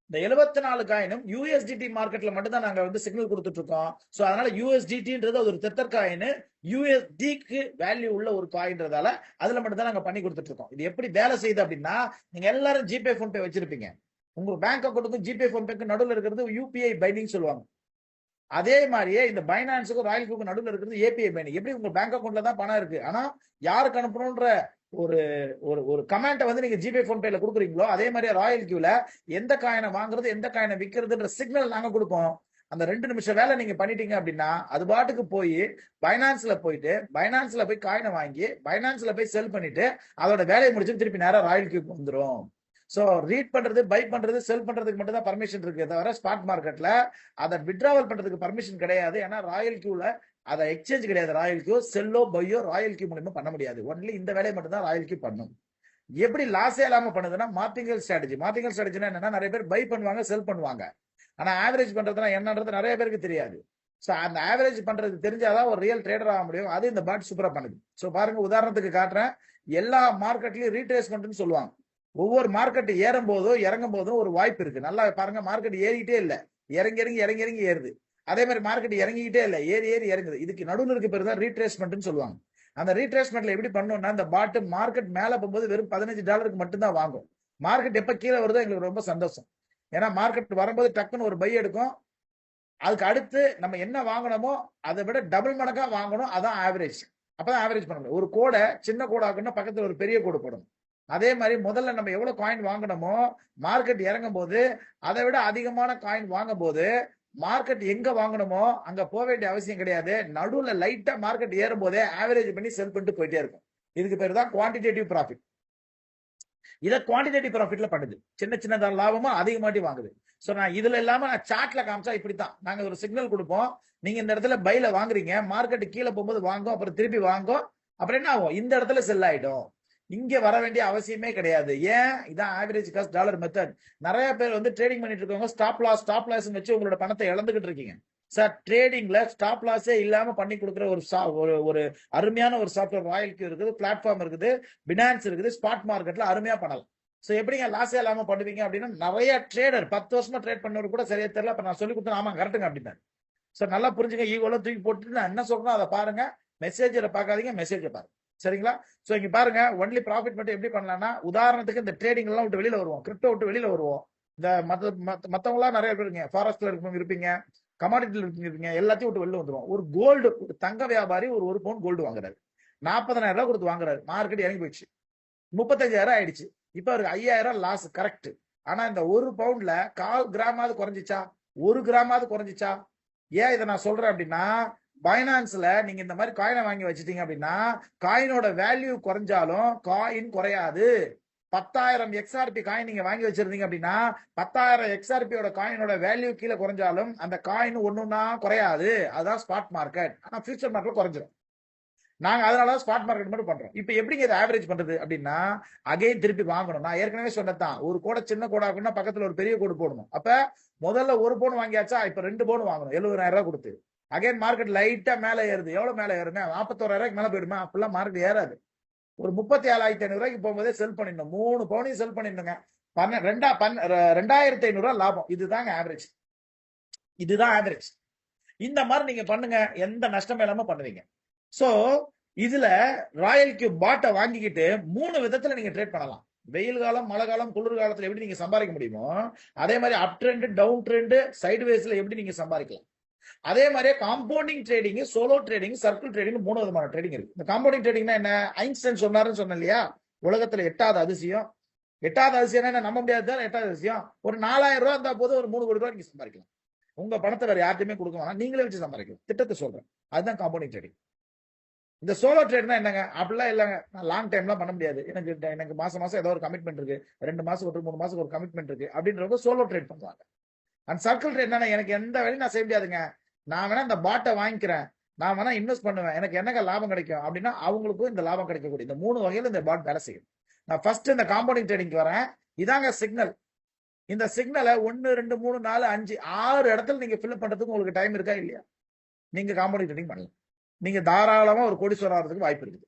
இந்த 74 காயினும் யூஎஸ்டிடி மார்க்கெட்ல மட்டும் தான் நாங்க வந்து சிக்னல் கொடுத்துட்டு இருக்கோம். சோ அதனால யூஎஸ்டிடின்றது ஒரு தெத்தர் காயின், யூஎஸ்டிக்கு வேல்யூ உள்ள ஒரு காயின்றதால அதுல மட்டும் தான் நாங்க பண்ணி கொடுத்துட்டு இருக்கோம். இது எப்படி வேலை செய்யுது அப்படின்னா, நீங்க எல்லாரும் ஜிபே போன்பே வச்சிருப்பீங்க. உங்க பேங்க் அக்கௌண்ட்டுக்கும் ஜிபே போன்பேக்கு நடுவில் இருக்கிறது யூபிஐ பைண்டிங் சொல்லுவாங்க. அதே மாதிரியே இந்த பைனான்ஸுக்கும் ராயல்டிக்கும் நடுவில் இருக்கிறது ஏபிஐ பைண்டிங். எப்படி உங்க பேங்க் அக்கௌண்ட்ல தான் பணம் இருக்கு, ஆனா யாருக்கு அனுப்பணும்ன்ற ஒரு ஒரு ஒரு கமெண்ட்டை வந்து நீங்க ஜிபே போன்பேல கொடுக்குறீங்களோ, அதே மாதிரி ராயல் கியூல எந்த காயினை வாங்குறது எந்த காயினை விற்கிறதுன்ற சிக்னல் நாங்க கொடுப்போம். அந்த 2 நிமிஷம் வேலை நீங்க பண்ணிட்டீங்க அப்படின்னா அது பாட்டுக்கு போய் பைனான்ஸ்ல போய் காயினை வாங்கி பைனான்ஸ்ல போய் செல் பண்ணிட்டு அதோட வேலையை முடிச்சு திருப்பி நேரம் ராயல் கியூக்கு வந்துடும். சோ ரீட் பண்றது, பை பண்றது, செல் பண்றதுக்கு மட்டும் தான் பர்மிஷன் இருக்கு, தவிர ஸ்பாட் மார்க்கெட்ல அதை விட்ராவல் பண்றதுக்கு பர்மிஷன் கிடையாது. ஏன்னா ராயல் கியூல அதை எக்ஸ்சேஞ்ச் கிடையாது. ராயல் கியூ செல்லோ பையோ ராயல் கியூ மூலமா பண்ண முடியாது. ஒன்லி இந்த வேலையை மட்டும் தான் ராயல் கியூ பண்ணும். எப்படி லாஸே இல்லாம பண்ணுதுன்னா மார்டிங்கல் ஸ்ட்ராட்டஜி. மார்டிங்கல் ஸ்ட்ராட்டஜினா என்னன்னா, நிறைய பேர் பை பண்ணுவாங்க, செல் பண்ணுவாங்க. ஆனா ஆவரேஜ் பண்றதுனா என்னன்றது நிறைய பேருக்கு தெரியாது. சோ அந்த ஆவரேஜ் பண்றது தெரிஞ்சாதான் ஒரு ரியல் ட்ரேடர் ஆக முடியும். அது இந்த பாட் சூப்பரா பண்ணுது. சோ பாருங்க, உதாரணத்துக்கு காட்டுறேன். எல்லா மார்க்கெட்லயும் ரீட்ரேஸ்மெண்ட்னு சொல்லுவாங்க. ஒவ்வொரு மார்க்கெட் ஏறும் போதும் இறங்கும் போதும் ஒரு வாய்ப்பு இருக்கு. நல்லா பாருங்க, மார்க்கெட் ஏறிக்கிட்டே இல்ல, இறங்கி ஏறுது. அதே மாதிரி மார்க்கெட் இறங்கிக்கிட்டே இல்ல, ஏறி இறங்குது. இதுக்கு நடுவில் இருக்க பேர் தான் ரீட்ரேஸ்மெண்ட்னு சொல்லுவாங்க. அந்த ரீட்ரேஸ்மெண்ட்ல எப்படி பண்ணணும்னா, இந்த பாட்டு மார்க்கெட் மேல போகும்போது வெறும் $15 மட்டும் தான் வாங்கும். மார்க்கெட் எப்ப கீழே வருதோ எங்களுக்கு ரொம்ப சந்தோஷம். ஏன்னா மார்க்கெட் வரும்போது டக்குன்னு ஒரு பை எடுக்கும். அதுக்கு அடுத்து நம்ம என்ன வாங்கணுமோ அதை விட டபுள் மடங்கா வாங்கணும். அதான் ஆவரேஜ். அப்பதான் ஆவரேஜ் பண்ண முடியும். ஒரு கோடை சின்ன கோடாக்குன்னா பக்கத்துல ஒரு பெரிய கோடு போடணும். அதே மாதிரி முதல்ல நம்ம எவ்வளவு காயின் வாங்கணுமோ மார்க்கெட் இறங்கும் போது அதை விட அதிகமான காயின் வாங்கும் போது மார்க்கெட் எங்க வாங்கணுமோ அங்க போக வேண்டிய அவசியம் கிடையாது. நடுவுல லைட்டா மார்க்கெட் ஏறும் போதே ஆவரேஜ் பண்ணி செல் பண்ணிட்டு போயிட்டே இருக்கும். இதுக்கு பேர் தான் குவான்டிடேட்டிவ் ப்ராஃபிட். இதை குவான்டிடேட்டிவ் ப்ராஃபிட்ல பண்ணுது. சின்ன லாபமா அதிகமாட்டி வாங்குது. சோ நான் இதுல இல்லாம நான் சார்ட்ல காமிச்சா இப்படித்தான். நாங்க ஒரு சிக்னல் கொடுப்போம், நீங்க இந்த இடத்துல பைல வாங்குறீங்க, மார்க்கெட் கீழே போகும்போது வாங்கும், அப்புறம் திருப்பி வாங்கும், அப்புறம் என்ன ஆகும், இந்த இடத்துல செல் ஆயிடும். இங்க வர வேண்டிய அவசியமே கிடையாது. ஏன்? இதான் ஆவரேஜ் காஸ்ட் டாலர் மெத்தட். நிறைய பேர் வந்து ட்ரேடிங் பண்ணிட்டு இருக்கவங்க ஸ்டாப் லாஸ் வச்சு உங்களோட பணத்தை இழந்துகிட்டு இருக்கீங்க. சார், ட்ரேடிங்ல ஸ்டாப் லாஸே இல்லாம பண்ணி கொடுக்குற ஒரு அருமையான ஒரு சாஃப்ட்வேர் ராயல் கியூ இருக்குது, பிளாட்ஃபார்ம் இருக்குது, பினான்ஸ் இருக்குது, ஸ்பாட் மார்க்கெட்ல அருமையா பண்ணலாம். சோ எப்படிங்க லாஸே இல்லாம பண்ணுவீங்க அப்படின்னா, நிறைய ட்ரேடர் 10 வருஷமா ட்ரேட் பண்ணவர் கூட சரியா தெரியல. அப்ப நான் சொல்லி கொடுத்தேன், ஆமா கரெக்டுங்க அப்படின்னாரு. சோ நல்லா புரிஞ்சுங்க. ஈகோல தூக்கி போட்டு நான் என்ன சொல்றேன் அதை பாருங்க. மெசேஜரை பார்க்காதீங்க, மெசேஜை பாருங்க. சரிங்களா? சோ இங்க பாருங்க, ஒன்லி ப்ராஃபிட் மட்டும் எப்படி பண்ணலாம்னா, உதாரணத்துக்கு இந்த ட்ரேடிங் எல்லாம் விட்டு வெளியில வருவோம், கிரிப்டோ விட்டு வெளியில வருவோம். இந்த மத்தவங்களா நிறைய பேர் இருப்பீங்க, ஃபாரஸ்ட்ல இருப்பீங்க, கமாடிட்டில இருப்பீங்க, எல்லாத்தையும் விட்டு வெளில வந்துருவோம். ஒரு கோல்டு, ஒரு தங்க வியாபாரி ஒரு பவுன் கோல்டு வாங்குறாரு, 40,000 ரூபாய் கொடுத்து வாங்குறாரு. மார்க்கெட் இறங்கி போயிடுச்சு, 35,000 ஆயிடுச்சு. இப்ப அவருக்கு 5,000 லாஸ். கரெக்ட். ஆனா இந்த ஒரு பவுண்ட்ல 1/4 கிராமாவது குறைஞ்சிச்சா, 1 கிராமாவது குறைஞ்சிச்சா? ஏன் இதை நான் சொல்றேன் அப்படின்னா, பைனான்ஸ்ல நீங்க இந்த மாதிரி காயினை வாங்கி வச்சிட்டீங்க அப்படின்னா, காயினோட வேல்யூ குறைஞ்சாலும் காயின் குறையாது. 10,000 XRP காயின் நீங்க வாங்கி வச்சிருந்தீங்க அப்படின்னா, 10,000 XRP காயினோட வேல்யூ கீழே குறைஞ்சாலும் அந்த காயின் ஒண்ணுன்னா குறையாது. அதுதான் ஸ்பாட் மார்க்கெட். ஆனா ஃபியூச்சர் மார்க்கெட் குறைஞ்சிடும். நாங்க அதனால ஸ்பாட் மார்க்கெட் மட்டும் பண்றோம். இப்ப எப்படிங்க இதை ஆவரேஜ் பண்றது அப்படின்னா, அகைன் திருப்பி வாங்கணும். நான் ஏற்கனவே சொன்னதான், ஒரு கோடை சின்ன கோடா இருக்குன்னா பக்கத்துல ஒரு பெரிய கோடு போடணும். அப்ப முதல்ல ஒரு பவுன் வாங்கியாச்சா, இப்ப 2 பவுன் வாங்கணும் 70,000 ரூபாய் கொடுத்து. அகைன் மார்க்கெட் லைட்டா மேல ஏறுது. எவ்வளவு மேல ஏறுங்க? 41,000 மேல போயிடுமா? அப்பெல்லாம் மார்க்கெட் ஏறாது. ஒரு 37,500 ரூபாய்க்கு போகும்போதே செல் பண்ணிடணும். 3 பவுனையும் செல் பண்ணிருந்தோங்க. 2,500 ரூபாய் லாபம். இதுதாங்க ஆவரேஜ். இதுதான் ஆவரேஜ். இந்த மாதிரி நீங்க பண்ணுங்க, எந்த நஷ்டமே இல்லாம பண்ணுவீங்க. சோ இதுல ராயல் கியூ பாட்டை வாங்கிக்கிட்டு 3 விதத்துல நீங்க ட்ரேட் பண்ணலாம். வெயில் காலம், மழை காலம், குளிர் காலத்துல எப்படி நீங்க சம்பாதிக்க முடியுமோ, அதே மாதிரி அப் ட்ரெண்ட், டவுன் ட்ரெண்ட், சைட்வேஸ்ல எப்படி நீங்க சம்பாதிக்கலாம். அதே மாதிரியே compounding trading, solo trading, circle trading 3 விதமான ட்ரேடிங் இருக்கு. இந்த காம்பவுண்டிங் ட்ரேடிங்னா என்ன? ஐன்ஸ்டைன் சொன்னாருன்னு சொன்னேன் இல்லையா, உலகத்துல 8வது அதிசயம். 8வது அதிசயம் என்ன? நம்ப முடியாது. 8வது அதிசயம் ஒரு 4,000 ரூபாய் இருந்தா போது ஒரு 3 கோடி ரூபாய் நீங்க சம்பாதிக்கலாம். உங்க பணத்தை வேற யார்ட்டுமே கொடுக்க வேணாம், நீங்களே வச்சு சம்பாதிக்கலாம். திட்டத்தை சொல்றேன். அதுதான் காம்பவுண்டிங் ட்ரேடிங். இந்த சோலோ ட்ரேட்னா என்னங்க? அப்படிலாம் இல்லைங்க, நான் லாங் டைம்லாம் பண்ண முடியாது, எனக்கு மாசம் ஏதோ ஒரு கமிட்மெண்ட் இருக்கு, 2 மாசம் 3 மாசம் ஒரு கமிட்மெண்ட் இருக்கு அப்படின்றவங்க சோலோ ட்ரேட் பண்ணுவாங்க. அண்ட் சர்க்கிள் ட்ரேட்னா, எனக்கு எந்த வேலையும் நான் செய்ய முடியாதுங்க, நான் வேணா இந்த பாட்டை வாங்கிக்கிறேன், நான் வேணா இன்வெஸ்ட் பண்ணுவேன், எனக்கு என்னங்க லாபம் கிடைக்கும் அப்படின்னா அவங்களுக்கும் இந்த லாபம் கிடைக்கக்கூடிய இந்த 3 வகையில இந்த பாட் வேலை செய்யும். நான் ஃபர்ஸ்ட் இந்த காம்பவுண்டிங் ட்ரேடிங் வரேன். இதாங்க சிக்னல். இந்த சிக்னலை 1 2 3 4 5 6 இடத்துல நீங்க ஃபில் பண்றதுக்கு உங்களுக்கு டைம் இருக்கா இல்லையா? நீங்க காம்பவுண்டிங் ட்ரேடிங் பண்ணலாம். நீங்க தாராளமா ஒரு கோடீஸ்வரர் ஆகிறதுக்கு வாய்ப்பு இருக்குது.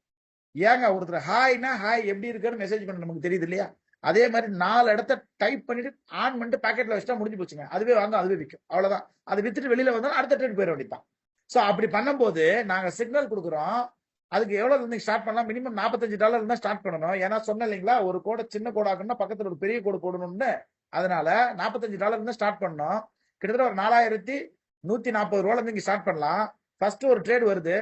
ஏங்க ஒருத்தர் ஹாய்னா ஹாய் எப்படி இருக்குன்னு மெசேஜ் பண்ண நமக்கு தெரியுது இல்லையா? அதே மாதிரி 4 இடத்த டைப் பண்ணிட்டு ஆன் பண்ணிட்டு பாக்கெட்ல வச்சுட்டா முடிஞ்சு போச்சுங்க. அதுவே வாங்க, அதுவே விற்கும். அவ்வளவுதான். அதை வித்துட்டு வெளியில வந்தாலும் அடுத்த ட்ரேட் போயிட வேண்டியதான். சோ அப்படி பண்ணும்போது நாங்க சிக்னல் கொடுக்குறோம். அதுக்கு எவ்வளவு இருந்து ஸ்டார்ட் பண்ணலாம்? மினிமம் $45 இருந்தா ஸ்டார்ட் பண்ணணும். ஏன்னா சொன்ன இல்லைங்களா, ஒரு கோடை சின்ன கோடா ஆக்கணும்னா பக்கத்துல ஒரு பெரிய கோடு போடணும்னு. அதனால $45 இருந்தா ஸ்டார்ட் பண்ணோம். கிட்டத்தட்ட ஒரு 4140 ரூபாயில இருந்து இங்க ஸ்டார்ட் பண்ணலாம். ஃபர்ஸ்ட் ஒரு ட்ரேட் வருது,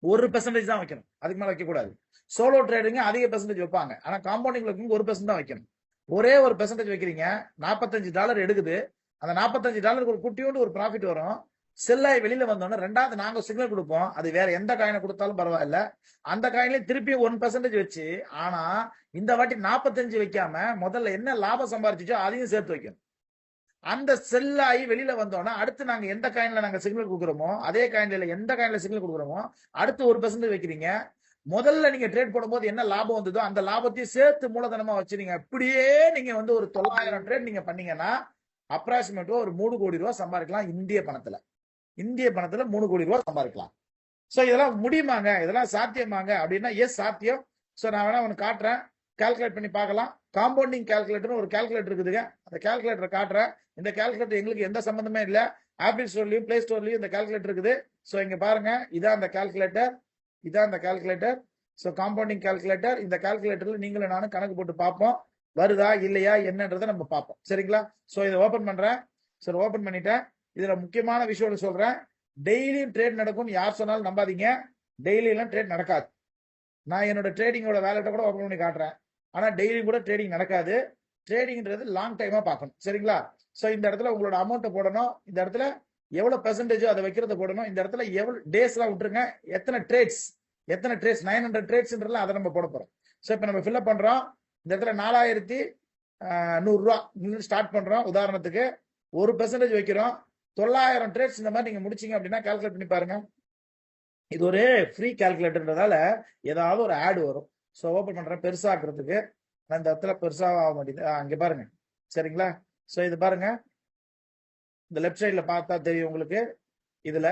1% தான் வைக்கணும், அதுக்கு மேல வைக்க கூடாது. சோலோ ட்ரேடிங் அதிக பெர்சன்டேஜ் வைப்பாங்க, ஆனா காம்பவுண்டிங்ல 1% தான் வைக்கணும். ஒரே ஒரு பெர்சன்டேஜ் வைக்கிறீங்க, $45 எடுக்குது. அந்த $45 ஒரு குட்டியோண்டு ஒரு ப்ராஃபிட் வரும். செல்லாய் வெளியில வந்தோம்னா ரெண்டாவது நாங்க சிக்னல் கொடுப்போம். அது வேற எந்த காயினை கொடுத்தாலும் பரவாயில்ல, அந்த காயின்லயும் திருப்பி 1% வச்சு. ஆனா இந்த வாட்டி 45 வைக்காம முதல்ல என்ன லாபம் சம்பாரிச்சோ அதையும் சேர்த்து வைக்கணும். அந்த செல்லாயி வெளியில வந்தோம்னா அடுத்து நாங்க எந்த காயின்ல நாங்க சிக்னல் கொடுக்குறோமோ அதே காயின்ல எந்த காயின்ல சிக்னல் கொடுக்குறோமோ அடுத்து 1% வைக்கிறீங்க. முதல்ல நீங்க ட்ரேட் போடும்போது என்ன லாபம் வந்ததோ அந்த லாபத்தையும் சேர்த்து மூலதனமா வச்சு நீங்க அப்படியே நீங்க வந்து ஒரு 900 ட்ரேட் நீங்க பண்ணீங்கன்னா அப்ராக்சிமேட்டா ஒரு 3 கோடி ரூபாய் சம்பாதிக்கலாம். இந்திய பணத்துல 3 கோடி ரூபாய் சம்பாதிக்கலாம். சோ இதெல்லாம் முடியுமாங்க, இதெல்லாம் சாத்தியமாங்க அப்படின்னா எஸ் சாத்தியம். சோ நான் வேணா ஒன்னு காட்டுறேன், கால்குலேட் பண்ணி பார்க்கலாம். காம்பவுண்டிங் கால்குலேட்டர் ஒரு கால்குலேட்டர் இருக்குதுங்க, அந்த கால்குலேட்டர் காட்டுறேன். இந்த கால்குலேட்டர் எங்களுக்கு எந்த சம்பந்தமே இல்ல. ஆப்பிள் ஸ்டோர்லயும் பிளே ஸ்டோர்லயும் இந்த கால்குலேட்டர் இருக்குது. சோ இங்க பாருங்க, இதான் அந்த கால்குலேட்டர், இதான் அந்த கால்குலேட்டர். So compounding calculator. இந்த கால்குலேட்டர்ல நீங்களும் நானும் கணக்கு போட்டு பார்ப்போம், வருதா இல்லையா என்னன்றதை நம்ம பார்ப்போம். சரிங்களா? சோ இதை ஓபன் பண்றேன். சரி, ஓபன் பண்ணிட்டேன். இதுல முக்கியமான விஷயம் சொல்றேன், டெய்லியும் ட்ரேட் நடக்கும் யார் சொன்னாலும் நம்பாதீங்க. டெய்லி எல்லாம் ட்ரேட் நடக்காது. நான் என்னோட ட்ரேடிங்கோட வேலெட்டை கூட ஓபன் பண்ணி காட்டுறேன், ஆனா டெய்லியும் கூட ட்ரேடிங் நடக்காது. ட்ரேடிங்ன்றது லாங் டைமா பார்க்கணும். சரிங்களா? சோ இந்த இடத்துல உங்களோட அமௌண்ட்டை போடணும், இந்த இடத்துல எவ்வளவு பெர்சன்டேஜோ அதை வைக்கிறத போடணும், இந்த இடத்துல எவ்வளவு டேஸ் எல்லாம் விட்டுருங்க, எத்தனை ட்ரேட்ஸ் 900 ட்ரேட்ஸ்ன்றதுல அதை நம்ம போட போறோம். சோ இப்ப நம்ம ஃபில்அப் பண்றோம். இந்த இடத்துல 4100 ரூபாய் ஸ்டார்ட் பண்றோம். உதாரணத்துக்கு 1% வைக்கிறோம். 900 ட்ரேட்ஸ் இந்த மாதிரி நீங்க முடிச்சீங்க அப்படின்னா கால்குலேட் பண்ணி பாருங்க. இது ஒரு ஃப்ரீ கால்குலேட்டர்ன்றதால ஏதாவது ஒரு ஆட் வரும். ஸோ ஓப்பன் பண்றேன் பெருசாக்குறதுக்கு. இந்த இடத்துல பெருசாக ஆக மாட்டேங்குது. அங்க பாருங்க. சரிங்களா? ஸோ இது பாருங்க, இந்த லெஃப்ட் சைட்ல பார்த்தா தெரியும் உங்களுக்கு. இதுல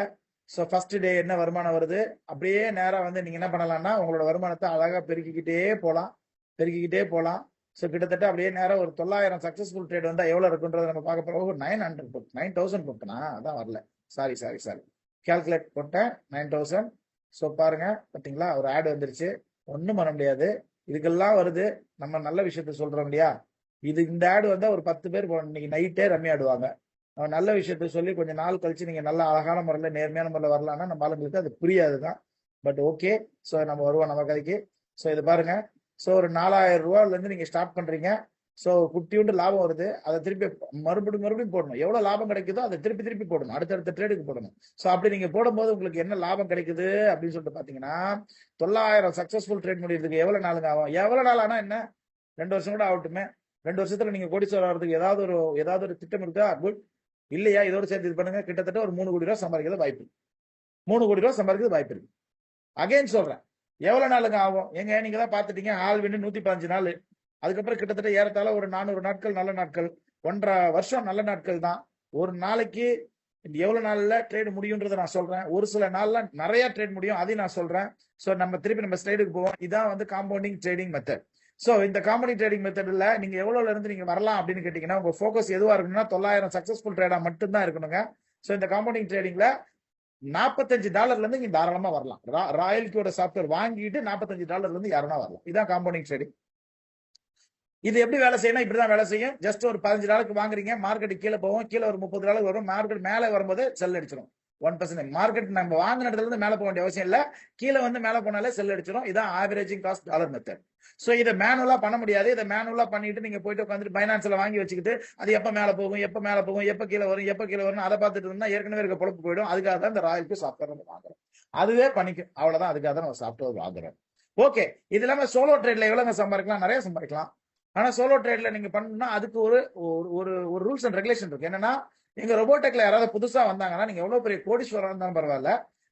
ஸோ ஃபர்ஸ்ட் டே என்ன வருமானம் வருது, அப்படியே நேரா வந்து நீங்க என்ன பண்ணலாம்னா உங்களோட வருமானத்தை அழகா பெருக்கிக்கிட்டே போகலாம். ஸோ கிட்டத்தட்ட அப்படியே நேரம் ஒரு 900 சக்சஸ்ஃபுல் ட்ரேட் வந்தா எவ்வளவு இருக்குன்றதை நம்ம பார்க்க போறோம். 9000 போட்டனா, அதான் வரல. சாரி கால்குலேட் போட்டேன் 9000. ஸோ பாருங்க, பார்த்தீங்களா ஒரு ஆட் வந்துருச்சு. ஒன்றும் பண்ண முடியாது, இதுக்கெல்லாம் வருது. நம்ம நல்ல விஷயத்த சொல்றோம் இல்லையா? இந்த ஆடு வந்தா ஒரு 10 பேர் இன்னைக்கு நைட்டே ரம்மி ஆடுவாங்க. நல்ல விஷயத்த சொல்லி கொஞ்சம் நாள் கழிச்சு நீங்க நல்ல அழகான முறையில் நேர்மையான முறையில் வரலாம்னா நம்ம ஆளுங்களுக்கு அது புரியாதுதான். பட் ஓகே, ஸோ நம்ம வருவோம் நம்ம கதைக்கு. ஸோ இது பாருங்க, ஸோ ஒரு 4000 ரூபாயில இருந்து நீங்க ஸ்டார்ட் பண்றீங்க. ஸோ குட்டியுண்டு லாபம் வருது, அதை திருப்பி மறுபடியும் போடணும். எவ்வளவு லாபம் கிடைக்குதோ அதை திருப்பி போடணும், அடுத்தடுத்த ட்ரேடுக்கு போடணும். ஸோ அப்படி நீங்க போடும்போது உங்களுக்கு என்ன லாபம் கிடைக்குது அப்படின்னு சொல்லிட்டு பாத்தீங்கன்னா 900 சக்சஸ்ஃபுல் ட்ரேட் முடியறதுக்கு எவ்வளவு நாளுங்க ஆகும்? எவ்வளவு நாள் ஆனா என்ன, 2 வருஷம் கூட ஆகட்டுமே. 2 வருஷத்துல நீங்க கோடீஸ்வரர் ஆகிறதுக்கு ஏதாவது ஒரு திட்டம் இருக்கா? குட். இல்லையா? இதோட சேர்த்து இது பண்ணுங்க, கிட்டத்தட்ட ஒரு 3 கோடி ரூபாய் சம்பாதிக்கிறது வாய்ப்பு இருக்கு. 3 கோடி ரூபாய் சம்பாதிக்கிறது வாய்ப்பு இருக்கு. அகைன் சொல்றேன், எவ்வளவு நாளுங்க ஆகும்? எங்க நீங்க தான் பாத்துட்டீங்க, ஆள் வின்னு 115 நாள். அதுக்கப்புறம் கிட்டத்தட்ட ஏறத்தாழ ஒரு 400 நாட்கள் நல்ல நாட்கள், 1.5 வருஷம் நல்ல நாட்கள் தான். ஒரு நாளைக்கு எவ்வளவு நாள்ல ட்ரேட் முடியும்ன்றதை நான் சொல்றேன். ஒரு சில நாள்ல நிறைய ட்ரேட் முடியும், அதையும் நான் சொல்றேன். சோ நம்ம திருப்பி நம்ம ஸ்லைடுக்கு போவோம். இதான் வந்து காம்பவுண்டிங் ட்ரேடிங் மெத்தட். சோ இந்த காம்பவுண்டிங் ட்ரேடிங் மெத்தட்ல நீங்க எவ்வளவுல இருந்து நீங்க வரலாம் அப்படின்னு கேட்டீங்கன்னா, உங்க ஃபோக்கஸ் எதுவா இருக்கணும்னா 900 சக்சஸ்ஃபுல் ட்ரேடா மட்டும் தான் இருக்கணுங்க. சோ இந்த காம்பவுண்டிங் ட்ரேடிங்ல $45 இருந்து நீங்க தாராளமா வரலாம். ராயல்டியோட சாஃப்ட்வேர் வாங்கிட்டு $45 இருந்து யாருன்னா வரலாம். இதான் காம்பவுண்டிங் ட்ரேடிங். இது எப்படி வேலை செய்யணும்? இப்படிதான் வேலை செய்யும். ஜஸ்ட் ஒரு $15 வாங்குறீங்க, மார்க்கெட் கீழே போகும், கீழே ஒரு $30 வரும், மார்க்கெட் மேலே வரும்போது செல் அடிச்சிடும். 1% மார்க்கெட் நம்ம வாங்கின இடத்துல இருந்து மேலே போக வேண்டிய அவசியம் இல்ல, கீழே வந்து மேலே போனாலே செல் அடிச்சிடும். இதான் averaging cost dollar method. So இதை மேனுவலா பண்ண முடியாது. இதை மேனுவலா பண்ணிட்டு நீங்க போயிட்டு உட்காந்துட்டு பைனான்ஸ்ல வாங்கி வச்சுக்கிட்டு அது எப்ப மேல போகும், எப்ப கீழே வரும் அதை பார்த்துட்டு இருந்தா ஏற்கனவே இருக்க பொழப்பு போயிடும். அதுக்காக தான் இந்த ராயல்டி சாஃப்ட்வேர் நம்ம வாங்குறோம். அதுவே பண்ணிக்கும், அவ்வளவுதான். அதுக்காக தான் நம்ம சாஃப்ட்வேர் வாங்குறோம். ஓகே, இது இல்லாம சோலோ ட்ரேட்ல எவ்வளவுங்க சம்பாதிக்கலாம்? நிறைய சம்பாதிக்கலாம். ஆனா சோலோ ட்ரேட்ல நீங்க பண்ணணும்னா அதுக்கு ஒரு ரூல்ஸ் அண்ட் ரெகுலேஷன் இருக்கு. என்னன்னா, எங்க ரொபோடெக்ல யாராவது புதுசா வந்தாங்கன்னா நீங்க எவ்வளவு பெரிய கோடீஸ்வரர் இருந்தாலும் பரவாயில்ல,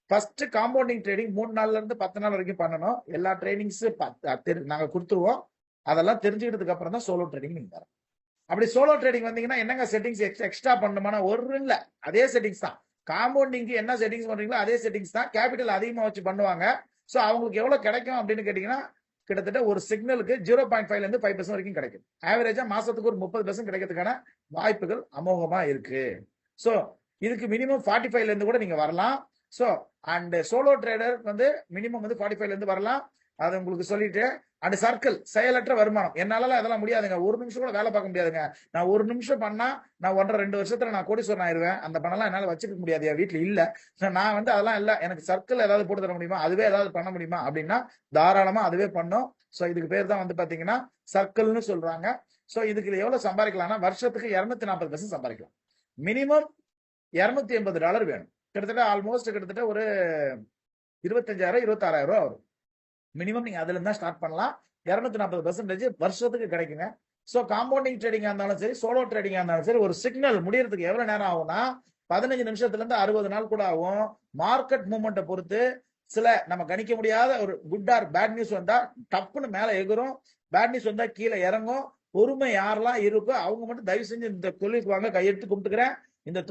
ஃபர்ஸ்ட் காம்பவுண்டிங் ட்ரேடிங் 3 நாள்ல இருந்து 10 நாள் வரைக்கும் பண்ணணும். எல்லா ட்ரைனிங்ஸ் நாங்க கொடுத்துருவோம். அதெல்லாம் தெரிஞ்சுக்கிட்டதுக்கு அப்புறம் தான் சோலோ ட்ரேடிங் நீங்க வரும். அப்படி சோலோ ட்ரேடிங் வந்தீங்கன்னா என்னங்க செட்டிங்ஸ் எக்ஸ்ட்ரா பண்ணணுமான ஒரு இல்ல, அதே செட்டிங்ஸ் தான். காம்பவுண்டிங்க்கு என்ன செட்டிங்ஸ் பண்றீங்களோ அதே செட்டிங்ஸ் தான், கேபிட்டல் அதிகமா வச்சு பண்ணுவாங்க. சோ அவங்களுக்கு எவ்வளவு கிடைக்கும் அப்படின்னு கேட்டீங்கன்னா கிட்டத்தட்ட ஒரு சிக்னலுக்கு 0.5 இருந்து 5% வரைக்கும் கிடைக்கும். ஆவரேஜா மாசத்துக்கு ஒரு 30% கிடைக்கிறதுக்கான வாய்ப்புகள் அமோகமா இருக்கு. சோ இதுக்கு மினிமம் 45 இருந்து கூட நீங்க வரலாம். சோ அண்ட் சோலோ ட்ரேடர் வந்து மினிமம் வந்து 45 இருந்து வரலாம். அது உங்களுக்கு சொல்லிட்டு அண்ட் சர்க்கிள் செயலற்ற வருமானம். என்னால அதெல்லாம் முடியாதுங்க. ஒரு நிமிஷம் கூட வேலை பார்க்க முடியாதுங்க. நான் ஒரு நிமிஷம் பண்ணா நான் 1.5-2 வருஷத்துல நான் கோடீஸ்வரன் ஆயிருவேன். அந்த பணம்லாம் என்னால வச்சுக்க முடியாது, என் வீட்டுல இல்ல. நான் வந்து அதெல்லாம் இல்ல, எனக்கு சர்க்கிள் ஏதாவது போட்டு தர முடியுமா, அதுவே ஏதாவது பண்ண முடியுமா அப்படின்னா தாராளமா அதுவே பண்ணும். சோ இதுக்கு பேர் தான் வந்து பாத்தீங்கன்னா சர்க்கிள்னு சொல்றாங்க. சோ இதுக்கு எவ்வளவு சம்பாதிக்கலாம்னா வருஷத்துக்கு 240% சம்பாதிக்கலாம். மினிமம் $280 வேணும். கிட்டத்தட்ட ஆல்மோஸ்ட் கிட்டத்தட்ட ஒரு 25,000-26,000 ரூபாய் வரும். மினிமம் நீங்க அதுல இருந்தா ஸ்டார்ட் பண்ணலாம். 240% வருஷத்துக்கு கிடைக்குங்க. சோ காம்பவுண்டிங் ட்ரேடிங்கா இருந்தாலும் சரி, சோலோ ட்ரேடிங்கா இருந்தாலும் சரி, ஒரு சிக்னல் முடியறதுக்கு எவ்வளவு நேரம் ஆகும்னா 15 நிமிஷத்துல இருந்து 60 நாள் கூட ஆகும். மார்க்கெட் மூவ்மெண்ட்டை பொறுத்து சில நம்ம கணிக்க முடியாத ஒரு குட் ஆர் பேட் நியூஸ் வந்தா டப்புன்னு மேல எகுரும், பேட் நியூஸ் வந்தா கீழே இறங்கும். பொறுமை யாரெல்லாம் இருக்கோ அவங்க மட்டும் தயவு செஞ்சு இந்த தொழிலுக்கு வாங்க, கையெடுத்து கும்பிட்டுக்கிறேன். இந்த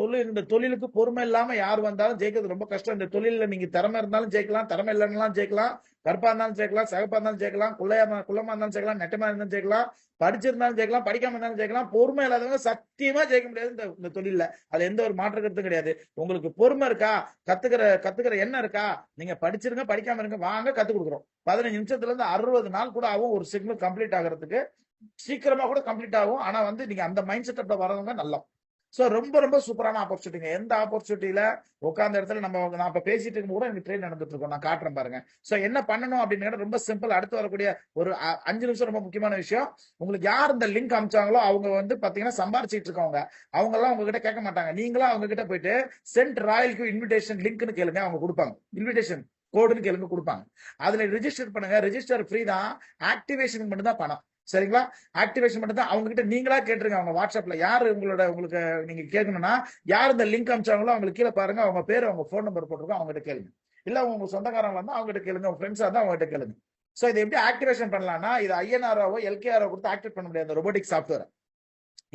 தொழிலுக்கு பொறுமை இல்லாம யார் வந்தாலும் ஜெயிக்கிறது ரொம்ப கஷ்டம். இந்த தொழில நீங்க திறமை இருந்தாலும் ஜெயிக்கலாம், திறமை இல்லைன்னாலும் ஜெயிக்கலாம், கருப்பா இருந்தாலும் ஜெயிக்கலாம், சகப்பா இருந்தாலும் ஜெயிக்கலாம், குள்ளமா இருந்தாலும் ஜெயிக்கலாம், நெட்டமா இருந்தாலும் ஜெயிக்கலாம், படிச்சிருந்தாலும் ஜெயிக்கலாம், படிக்காம இருந்தாலும் ஜெயிக்கலாம். பொறுமை இல்லாதவங்க சத்தியமா ஜெயிக்க முடியாது இந்த தொழில. அது எந்த ஒரு மாற்று கருத்தும் கிடையாது. உங்களுக்கு பொறுமை இருக்கா, கத்துக்கிற எண்ணம் இருக்கா, நீங்க படிச்சிருங்க, படிக்காம இருங்க, வாங்க கத்து கொடுக்குறோம். 15 நிமிஷத்துல இருந்து 60 நாள் கூட ஆகும் ஒரு சிக்னல் கம்ப்ளீட் ஆகிறதுக்கு. சீக்கிரமா கூட கம்ப்ளீட் ஆகும். ஆனா வந்து நீங்க அந்த மைண்ட் செட்டப்ல வரவங்க நல்லா. சோ ரொம்ப ரொம்ப சூப்பரான ஆப்பர்ச்சுனிட்டிங்க. எந்த ஆப்பர்ச்சுனிட்டியில உட்கார்ந்த இடத்துல நான் இப்ப பேசிட்டு இருக்கும் கூட எனக்கு ட்ரெயின் நடந்துட்டு இருக்கோம். நான் காட்டுறேன் பாருங்க. சோ என்ன பண்ணணும் அப்படின்னு ரொம்ப சிம்பிள். அடுத்து வரக்கூடிய ஒரு 5 நிமிஷம் ரொம்ப முக்கியமான விஷயம். உங்களுக்கு யார் இந்த லிங்க் அனுப்பிச்சாங்களோ அவங்க வந்து பாத்தீங்கன்னா சம்பாரிச்சிட்டு இருக்கவங்க, அவங்க எல்லாம் உங்ககிட்ட கேட்க மாட்டாங்க. நீங்களா அவங்க கிட்ட போயிட்டு சென்ட் ராயல்க்கு இன்விடேஷன் லிங்க்னு கேளுங்க, அவங்க கொடுப்பாங்க. இன்விடேஷன் கோடுன்னு கேளுங்க, கொடுப்பாங்க. அதுல ரிஜிஸ்டர் பண்ணுங்க. ரிஜிஸ்டர் ஃப்ரீ தான், ஆக்டிவேஷனுக்கு மட்டும் தான் பணம். சரிங்களா? ஆக்டிவேஷன் மட்டும் தான். அவங்க கிட்ட நீங்களா கேட்டுருங்க. அவங்க வாட்ஸ்அப்ல யாரு உங்களுக்கு நீங்க கேட்கணும்னா யார் இந்த லிங்க் அனுப்பிச்சாங்களோ அவங்களுக்கு கீழே பாருங்க, அவங்க பேரு அவங்க போன் நம்பர் போட்டிருக்கோம், அவங்க கிட்ட கேளுங்க. இல்ல உங்க சொந்தக்காரங்க இருந்தா அவங்க கிட்ட கேளுங்க, உங்க ஃப்ரெண்ட்ஸா இருந்தா அவங்க கிட்ட கேளுங்க. சோ இதை எப்படி ஆக்டிவேஷன் பண்ணலாம்னா, இது ஐஎன்ஆர்ஓ எல்கேஆர்ஓ கொடுத்து ஆக்டிவேட் பண்ண முடியாது, ரொபோட்டிக் சாஃப்ட்வேர்.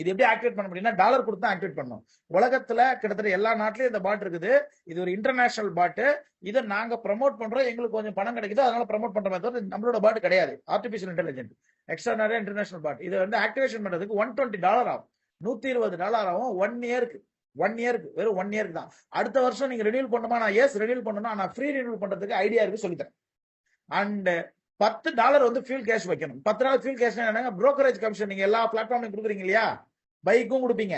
இது எப்படி ஆக்டிவேட் பண்ண முடியும்னா டாலர் கொடுத்து தான் ஆக்டிவேட் பண்ணணும். உலகத்துல கிட்டத்தட்ட எல்லா நாட்டிலயும் இந்த பாட் இருக்குது. இது ஒரு இன்டர்நேஷனல் பாட். இதை நாங்க ப்ரமோட் பண்றோம், எங்களுக்கு கொஞ்சம் பணம் கிடைக்குது அதனால ப்ரமோட் பண்ற மாதிரி. நம்மளோட பாட் கிடையாது, ஆர்டிபிஷியல் இன்டெலிஜென்ட் எக்ஸ்ட்ரானரி இன்டர்நேஷனல் பாட். இதை வந்து ஆக்டிவேஷன் பண்றதுக்கு $120 ஆகும், $120 ஆகும். 1 இயருக்கு வெறும் 1 இயருக்கு தான். அடுத்த வருஷம் நீங்க ரினியூல் பண்ணுமா? நான் ரினியூல் பண்ணணும், ஆனா ஃப்ரீ ரினியூல் பண்றதுக்கு ஐடியா இருக்கு, சொல்லித்தரேன். அண்ட் $10 வந்து ஃபியூல் கேஷ் வைக்கணும். $10 ஃபியூல் கேஷ் என்னங்க? Brokerage commission. நீங்க எல்லா பிளாட்ஃபார்ம்லையும் கொடுக்குறீங்க இல்லையா, பைக்கும் கொடுப்பீங்க,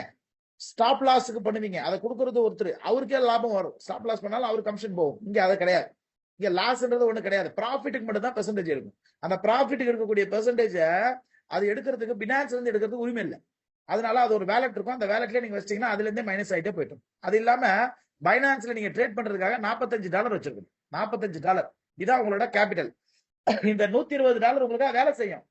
ஸ்டாப் லாஸுக்கு பண்ணுவீங்க, அதை கொடுக்கறது ஒருத்தர், அவருக்கே லாபம் வரும். ஸ்டாப் லாஸ் பண்ணாலும் அவருக்கு கமிஷன் போகும். இங்க அதை கிடையாது. இங்க லாஸ்ன்றது ஒண்ணு கிடையாது. ப்ராஃபிட்டுக்கு மட்டும் தான் பெர்சன்டேஜ் இருக்கும். அந்த ப்ராஃபிட்டுக்கு இருக்கக்கூடிய பெர்சன்டேஜ் அது எடுக்கிறதுக்கு பினான்ஸ்ல இருந்து எடுக்கிறதுக்கு உரிமை இல்லை. அதனால அது ஒரு வேலட் இருக்கும், அந்த வேலட்ல நீங்க வச்சிட்டீங்கன்னா அதுல இருந்தே மைனஸ் ஆயிட்டே போயிடும். அது இல்லாம பைனான்ஸ்ல நீங்க ட்ரேட் பண்றதுக்காக $45 வச்சிருக்கணும். $45 இதான் உங்களோட கேபிட்டல். இந்த $120 உங்களுக்கு வேலை செய்யும்.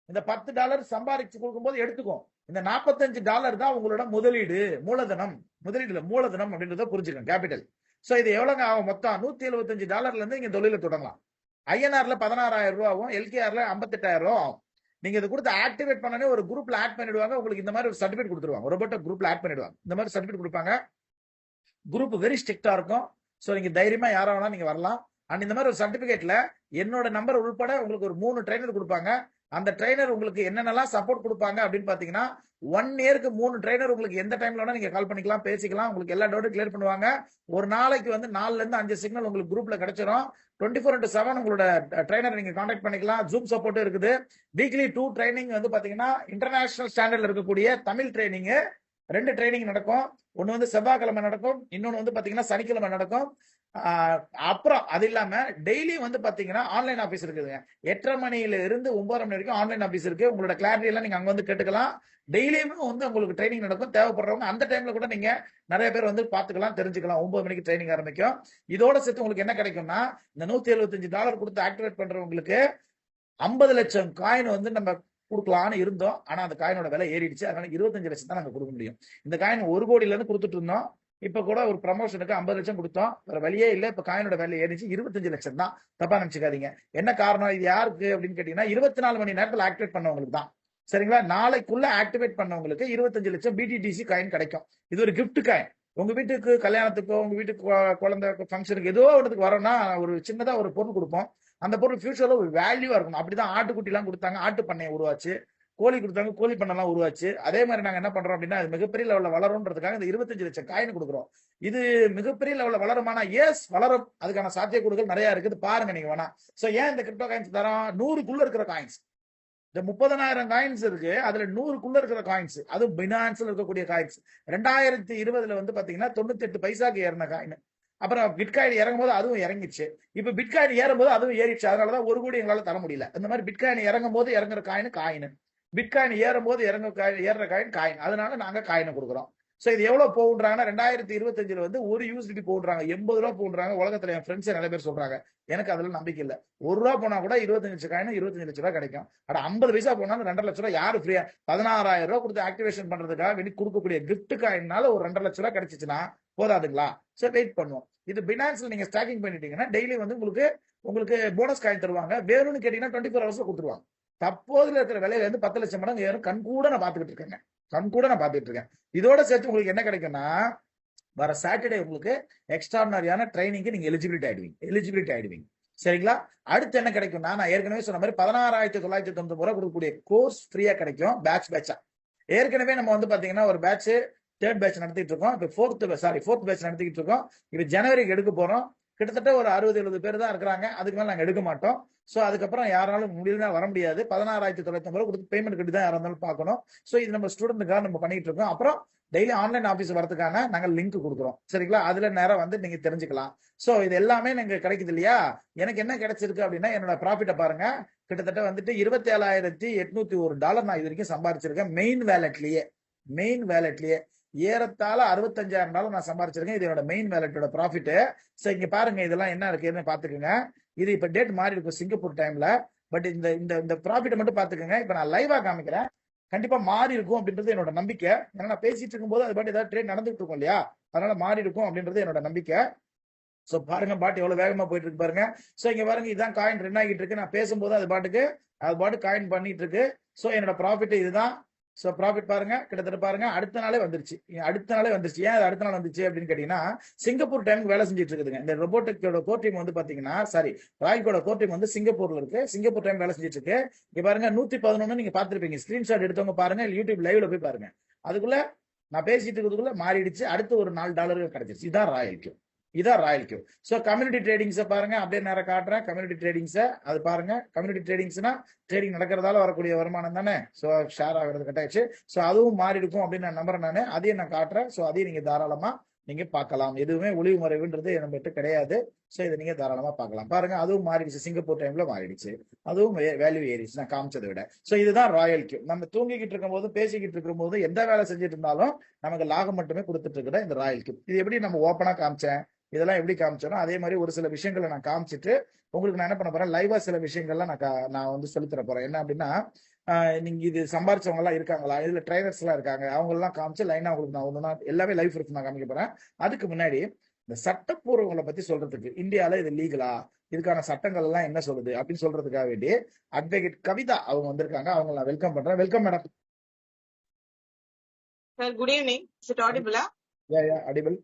இந்த $10 சம்பாதிச்சு கொடுக்கும்போது எடுத்துக்கும். இந்த $45 தான் உங்களோட முதலீடு, மூலதனம். முதலீடுல மூலதனம் அப்படின்றத புரிஞ்சுக்கணும், கேபிட்டல். சோ இது எவ்வளவு ஆகும்? மொத்தம் $175 இருந்து நீங்க தொழில தொடங்கலாம். ஐஎன்ஆர்ல 16,000 ரூபாயும், எல்கேஆர்ல 58,000 ரூபாய் ஆகும். நீங்க இதை கொடுத்து ஆக்டிவேட் பண்ணனே ஒரு குரூப்ல ஆட் பண்ணிடுவாங்க. உங்களுக்கு இந்த மாதிரி ஒரு சர்டிபிகேட் கொடுத்துருவாங்க, ரோபோட் குரூப்ல ஆட் பண்ணிடுவாங்க. இந்த மாதிரி சர்டிபிகேட் கொடுப்பாங்க. குரூப் வெரி ஸ்ட்ரிக்டா இருக்கும். சோ நீங்க தைரியமா யாரா வேணா நீங்க வரலாம். அண்ட் இந்த மாதிரி ஒரு சர்டிபிகேட்ல என்னோட நம்பர் உள்பட உங்களுக்கு ஒரு 3 ட்ரைனர் கொடுப்பாங்க. அந்த ட்ரைனர் உங்களுக்கு என்னென்னலாம் சப்போர்ட் கொடுப்பாங்க அப்படின்னு பாத்தீங்கன்னா 1 இயருக்கு 3 ட்ரைனர் உங்களுக்கு எந்த டைம்ல வேணா நீங்க கால் பண்ணிக்கலாம், பேசிக்கலாம். உங்களுக்கு எல்லா டவுட்டும் கிளியர் பண்ணுவாங்க. ஒரு நாளைக்கு வந்து 4ல இருந்து 5 சிக்னல் உங்களுக்கு குரூப்ல கிடைச்சிடும். 24/7 உங்களோட ட்ரைனர் நீங்க கான்டாக்ட் பண்ணிக்கலாம். ஜூம் சப்போர்ட் இருக்குது. வீக்லி 2 ட்ரைனிங் வந்து பாத்தீங்கன்னா இன்டர்நேஷனல் ஸ்டாண்டர்ட்ல இருக்கக்கூடிய தமிழ் ட்ரைனிங் 2 ட்ரைனிங் நடக்கும். ஒன்னு வந்து செவ்வாய்க்கிழமை நடக்கும், இன்னொன்னு வந்து பாத்தீங்கன்னா சனிக்கிழமை நடக்கும். அப்புறம் அது இல்லாம டெய்லி வந்து பாத்தீங்கன்னா ஆன்லைன் ஆபீஸ் இருக்குதுங்க. 8:30 மணில இருந்து 9:30 மணி வரைக்கும் ஆன்லைன் ஆபீஸ் இருக்கு. உங்களோட கிளாரிட்டி எல்லாம் நீங்க அங்க வந்து கேட்டுக்கலாம். டெய்லியுமே வந்து உங்களுக்கு ட்ரைனிங் நடக்கும். தேவைப்படுறவங்க அந்த டைம்ல கூட நீங்க நிறைய பேர் வந்து பாத்துக்கலாம், தெரிஞ்சுக்கலாம். 9 மணிக்கு ட்ரைனிங் ஆரம்பிக்கும். இதோட சேர்த்து உங்களுக்கு என்ன கிடைக்கும்னா, இந்த $175 கொடுத்து ஆக்டிவேட் பண்றவங்களுக்கு 50 லட்சம் காயின் வந்து நம்ம கொடுக்கலாம்னு இருந்தோம். ஆனா அந்த காயினோட விலை ஏறிடுச்சு. அதனால 25 லட்சம் தான் நாங்க கொடுக்க முடியும். இந்த காயின் 1 கோடியில இருந்து கொடுத்துட்டு இருந்தோம். இப்ப கூட ஒரு ப்ரமோஷனுக்கு 50 லட்சம் கொடுத்தோம். வேற வழியே இல்ல. இப்ப காயினோட விலை ஏறிச்சு 25 லட்சம் தான். தப்பா நினைச்சுக்காதீங்க. என்ன காரணம்? இது யாருக்கு அப்படின்னு கேட்டீங்கன்னா 24 மணி நேரத்துல ஆக்டிவேட் பண்ணவங்களுக்கு தான். சரிங்களா? நாளைக்குள்ள ஆக்டிவேட் பண்ணவங்களுக்கு 25 லட்சம் BTTC காயின் கிடைக்கும். இது ஒரு கிஃப்ட் காயின். உங்க வீட்டுக்கு கல்யாணத்துக்கோ உங்க வீட்டுக்கு குழந்தை ஃபங்க்ஷனுக்கு ஏதோ ஒன்றுக்கு வரோம்னா ஒரு சின்னதா ஒரு பொருள் கொடுப்போம். அந்த பொருள் ஃபியூச்சர்ல ஒரு வேல்யூவா இருக்கணும். அப்படிதான் ஆட்டுக்குட்டி எல்லாம் கொடுத்தாங்க, ஆட்டு பண்ணையை உருவாச்சு. கோழி கொடுத்தாங்க, கோழி பண்ணை எல்லாம் உருவாச்சு. அதே மாதிரி நாங்க என்ன பண்றோம் அப்படின்னா, அது மிகப்பெரிய லெவல்ல வளரும்ன்றதுக்காக இந்த 25 லட்சம் காயின் கொடுக்குறோம். இது மிகப்பெரிய லெவல்ல வளருமானா? எஸ், வளரும். அதுக்கான சாத்தியக்கூறுகள் நிறைய இருக்குது. பாருங்க நீங்க வேணா. சோ ஏன் இந்த கிரிப்டோ காயின்ஸ் தரோம்? 100க்குள்ள இருக்கிற காயின்ஸ். இந்த 30,000 காயின்ஸ் இருக்கு, அதுல 100க்குள்ள இருக்கிற காயின்ஸ், அது பினான்ஸ்ல இருக்கக்கூடிய காயின்ஸ். 2020 வந்து பாத்தீங்கன்னா 98 பைசாக்கு ஏறின காயின். அப்புறம் பிட்காயின் இறங்கும் போது அதுவும் இறங்கிடுச்சு. இப்ப பிட்காயின் ஏறும் போது அதுவும் ஏறிடுச்சு. அதனாலதான் 1 கோடி எங்களால தர முடியல. இந்த மாதிரி பிட்காயின் இறங்கும் போது இறங்குற காயின், பிட்காயின் ஏறும் போது ஏறுற காயின். அதனால நாங்க காயினை கொடுக்குறோம். சோ இது எவ்வளவு போகுன்றாங்கன்னா 2025 வந்து ஒரு யூஎஸ்டி போடுறாங்க, 80 ரூபா போடுறாங்க. உலகத்துல என் ஃப்ரெண்ட்ஸ் நிறைய பேர் சொல்றாங்க. எனக்கு அதுல நம்பிக்கை இல்ல. 1 ரூபா போனா கூட 25 லட்சம் காயின் 25 லட்சம் ரூபாய் கிடைக்கும். ஆனா 50 பைசா போனாலும் 2.5 லட்சம் ரூபாய் யாரு ஃப்ரீயா 16,000 ரூபாய் கொடுத்து ஆக்டிவேஷன் பண்றதுக்காக வெளி கொடுக்கக்கூடிய கிஃப்ட் காயினால ஒரு 2.5 லட்சம் ரூபாய் கிடைச்சிச்சுன்னா போதாதுங்களா? சோ வெயிட் பண்ணுவோம். இது பினான்ஸ்ல நீங்க ஸ்டாக்கிங் பண்ணிட்டீங்கன்னா டெய்லி வந்து உங்களுக்கு போனஸ் காயின் தருவாங்க. வேணும்னு கேட்டீங்கன்னா 24 ஹவர்ஸ்ல கொடுத்துருவாங்க. தற்போதுல இருக்கிற விலையில இருந்து 10 லட்சம் மடங்கு ஏறும். கண்கூட நான் பாத்துக்கிட்டு இருக்கேன். இதோட சேர்த்து உங்களுக்கு என்ன கிடைக்கும்னா, வர சாட்டர்டே உங்களுக்கு எக்ஸ்ட்ராடினரியான ட்ரைனிங்க்கு நீங்க எலிஜிபிலிட்டி ஆயிடுவீங்க. சரிங்களா? அடுத்து என்ன கிடைக்கும்னா, நான் ஏற்கனவே சொன்ன மாதிரி 16,990 ரூபாய் கொடுக்கக்கூடிய கோர்ஸ் ஃப்ரீயா கிடைக்கும், பேட்சா. ஏற்கனவே நம்ம வந்து பாத்தீங்கன்னா ஒரு பேட்ச் 3rd பேட்ச் நடத்திட்டு இருக்கோம். இப்ப 4th பேட்ச் நடத்திட்டு இருக்கோம். இப்ப ஜனவரிக்கு எடுக்க போறோம். கிட்டத்தட்ட ஒரு 60-70 பேர் தான் இருக்கிறாங்க. அதுக்கு மேல நாங்க எடுக்க மாட்டோம். சோ அதுக்கப்புறம் யாராலும் முடியலன்னா வர முடியாது. 16,990 ரூபாய் கொடுத்து பேமெண்ட் கட்டி தான் யாரா இருந்தாலும் பார்க்கணும். சோ இது நம்ம ஸ்டூடெண்ட்டுக்காக நம்ம பண்ணிட்டு இருக்கோம். அப்புறம் டெய்லி ஆன்லைன் ஆபீஸ் வரதுக்கான நாங்க லிங்க் கொடுக்குறோம். சரிங்களா? அதுல நேரம் வந்து நீங்க தெரிஞ்சுக்கலாம். சோ இது எல்லாமே நீங்க கிடைக்குது இல்லையா? எனக்கு என்ன கிடைச்சிருக்கு அப்படின்னா, என்னோட ப்ராஃபிட்ட பாருங்க. கிட்டத்தட்ட வந்துட்டு $27,801 நான் இது வரைக்கும் சம்பாதிச்சிருக்கேன். மெயின் வேலட்லயே ஏறத்தாழ $65,000 நான் சம்பாதிச்சிருக்கேன். இது என்னோட மெயின் வேலட்டோட ப்ராஃபிட். சோ இங்க பாருங்க, இதெல்லாம் என்ன இருக்குன்னு பாத்துக்கோங்க. இது இப்ப டேட் மாறி இருக்கும் சிங்கப்பூர் டைம்ல. பட் இந்த ப்ராஃபிட் மட்டும் பாத்துக்கோங்க. இப்ப நான் லைவா காமிக்கிறேன். கண்டிப்பா மாறி இருக்கும் அப்படின்றது என்னோட நம்பிக்கை. ஏன்னா நான் பேசிட்டு இருக்கும்போது அது பாட்டு ஏதாவது ட்ரேட் நடந்துட்டு இருக்கும் இல்லையா? அதனால மாறி இருக்கும் அப்படின்றது என்னோட நம்பிக்கை. சோ பாருங்க பாட்டு எவ்வளவு வேகமா போயிட்டு இருக்கு பாருங்க. சோ இங்க பாருங்க, இதான் காயின் ரன் ஆகிட்டு இருக்கு. நான் பேசும்போது அது பாட்டு காயின் பண்ணிட்டு இருக்கு. சோ என்னோட ப்ராஃபிட் இதுதான். சோ ப்ராஃபிட் பாருங்க, கிட்டத்தட்ட பாருங்க அடுத்த நாளே வந்துருச்சு. ஏன் அது அடுத்த நாள் வந்துச்சு அப்படின்னு கேட்டீங்கன்னா, சிங்கப்பூர் டைமுக்கு வேலை செஞ்சுட்டு இருக்குதுங்க. இந்த ரொபோட்டிக்கோட கோர் டீம் வந்து பாத்தீங்கன்னா, ராய்கோட கோர் டீம் வந்து சிங்கப்பூர்ல இருக்கு. சிங்கப்பூர் டைம் வேலை செஞ்சுட்டு இருக்கு. இங்க பாருங்க 111 நீங்க பாத்துருப்பீங்க. ஸ்கிரீன்ஷாட் எடுத்தவங்க பாருங்க, யூடியூப் லைவ்ல போய் பாருங்க. அதுக்குள்ள நான் பேசிட்டு இருக்கிறதுக்குள்ள மாறிடுச்சு. அடுத்து ஒரு $4 கிடைச்சிருச்சு. இதான் Royal Q. So community tradings பாருங்க, அப்படியே நேரம் காட்டுறேன். கம்யூனிட்டி ட்ரேடிங்ஸ் அது பாருங்க. கம்யூனிட்டி ட்ரேடிங்ஸ்னா ட்ரேடிங் நடக்கிறதால வரக்கூடிய வருமானம் தானே. சோ ஷேர் ஆகிறது கட்டாச்சு. சோ அதுவும் மாறி இருக்கும் அப்படின்னு நான் நம்புறேன். நானு அதையும் நான் காட்டுறேன். சோ அதையும் நீங்க தாராளமா நீங்க பார்க்கலாம். எதுவுமே ஒளிவு மறைவுன்றது நம்மகிட்ட கிடையாது. சோ இதை நீங்க தாராளமா பார்க்கலாம். பாருங்க, அதுவும் மாறிடுச்சு. சிங்கப்பூர் டைம்ல மாறிடுச்சு. அதுவும் வேல்யூ ஏறிடுச்சு நான் காமிச்சதை விட. சோ இதுதான் ராயல் கியூ. நம்ம தூங்கிக்கிட்டு இருக்கும் போது, பேசிக்கிட்டு இருக்கும் போது, எந்த வேலை செஞ்சுட்டு இருந்தாலும் நமக்கு லாபம் மட்டுமே கொடுத்துட்டு இருக்கிற இந்த ராயல் கியூ. இது எப்படி நம்ம ஓப்பனா காமிச்சேன், இதெல்லாம் எப்படி காமிச்சோம், அதே மாதிரி ஒரு சில விஷயங்களை நான் காமிச்சிட்டு உங்களுக்கு நான் என்ன பண்ண போறேன், லைவா சில விஷயங்கள்லாம் நான் வந்து சொல்லித்தர போறேன். என்ன அப்படின்னா, நீங்க இது சம்பாரிச்சவங்க எல்லாம் இருக்காங்களா, இதுல ட்ரைனர்ஸ் எல்லாம் இருக்காங்க, அவங்க எல்லாம் காமிச்சு லைனா உங்களுக்கு நான் ஒண்ணுனா எல்லாமே லைஃப் இருக்கு நான் காமிக்க போறேன். அதுக்கு முன்னாடி இந்த சட்டப்பூர்வங்களை பத்தி சொல்றதுக்கு, இந்தியால இது லீகலா, இதுக்கான சட்டங்கள் எல்லாம் என்ன சொல்லுது அப்படின்னு சொல்றதுக்காக வேண்டி அட்வொகேட் கவிதா அவங்க வந்திருக்காங்க. அவங்க நான் வெல்கம் பண்றேன். Welcome madam. Sir, good evening. Is it audible? Yeah, audible.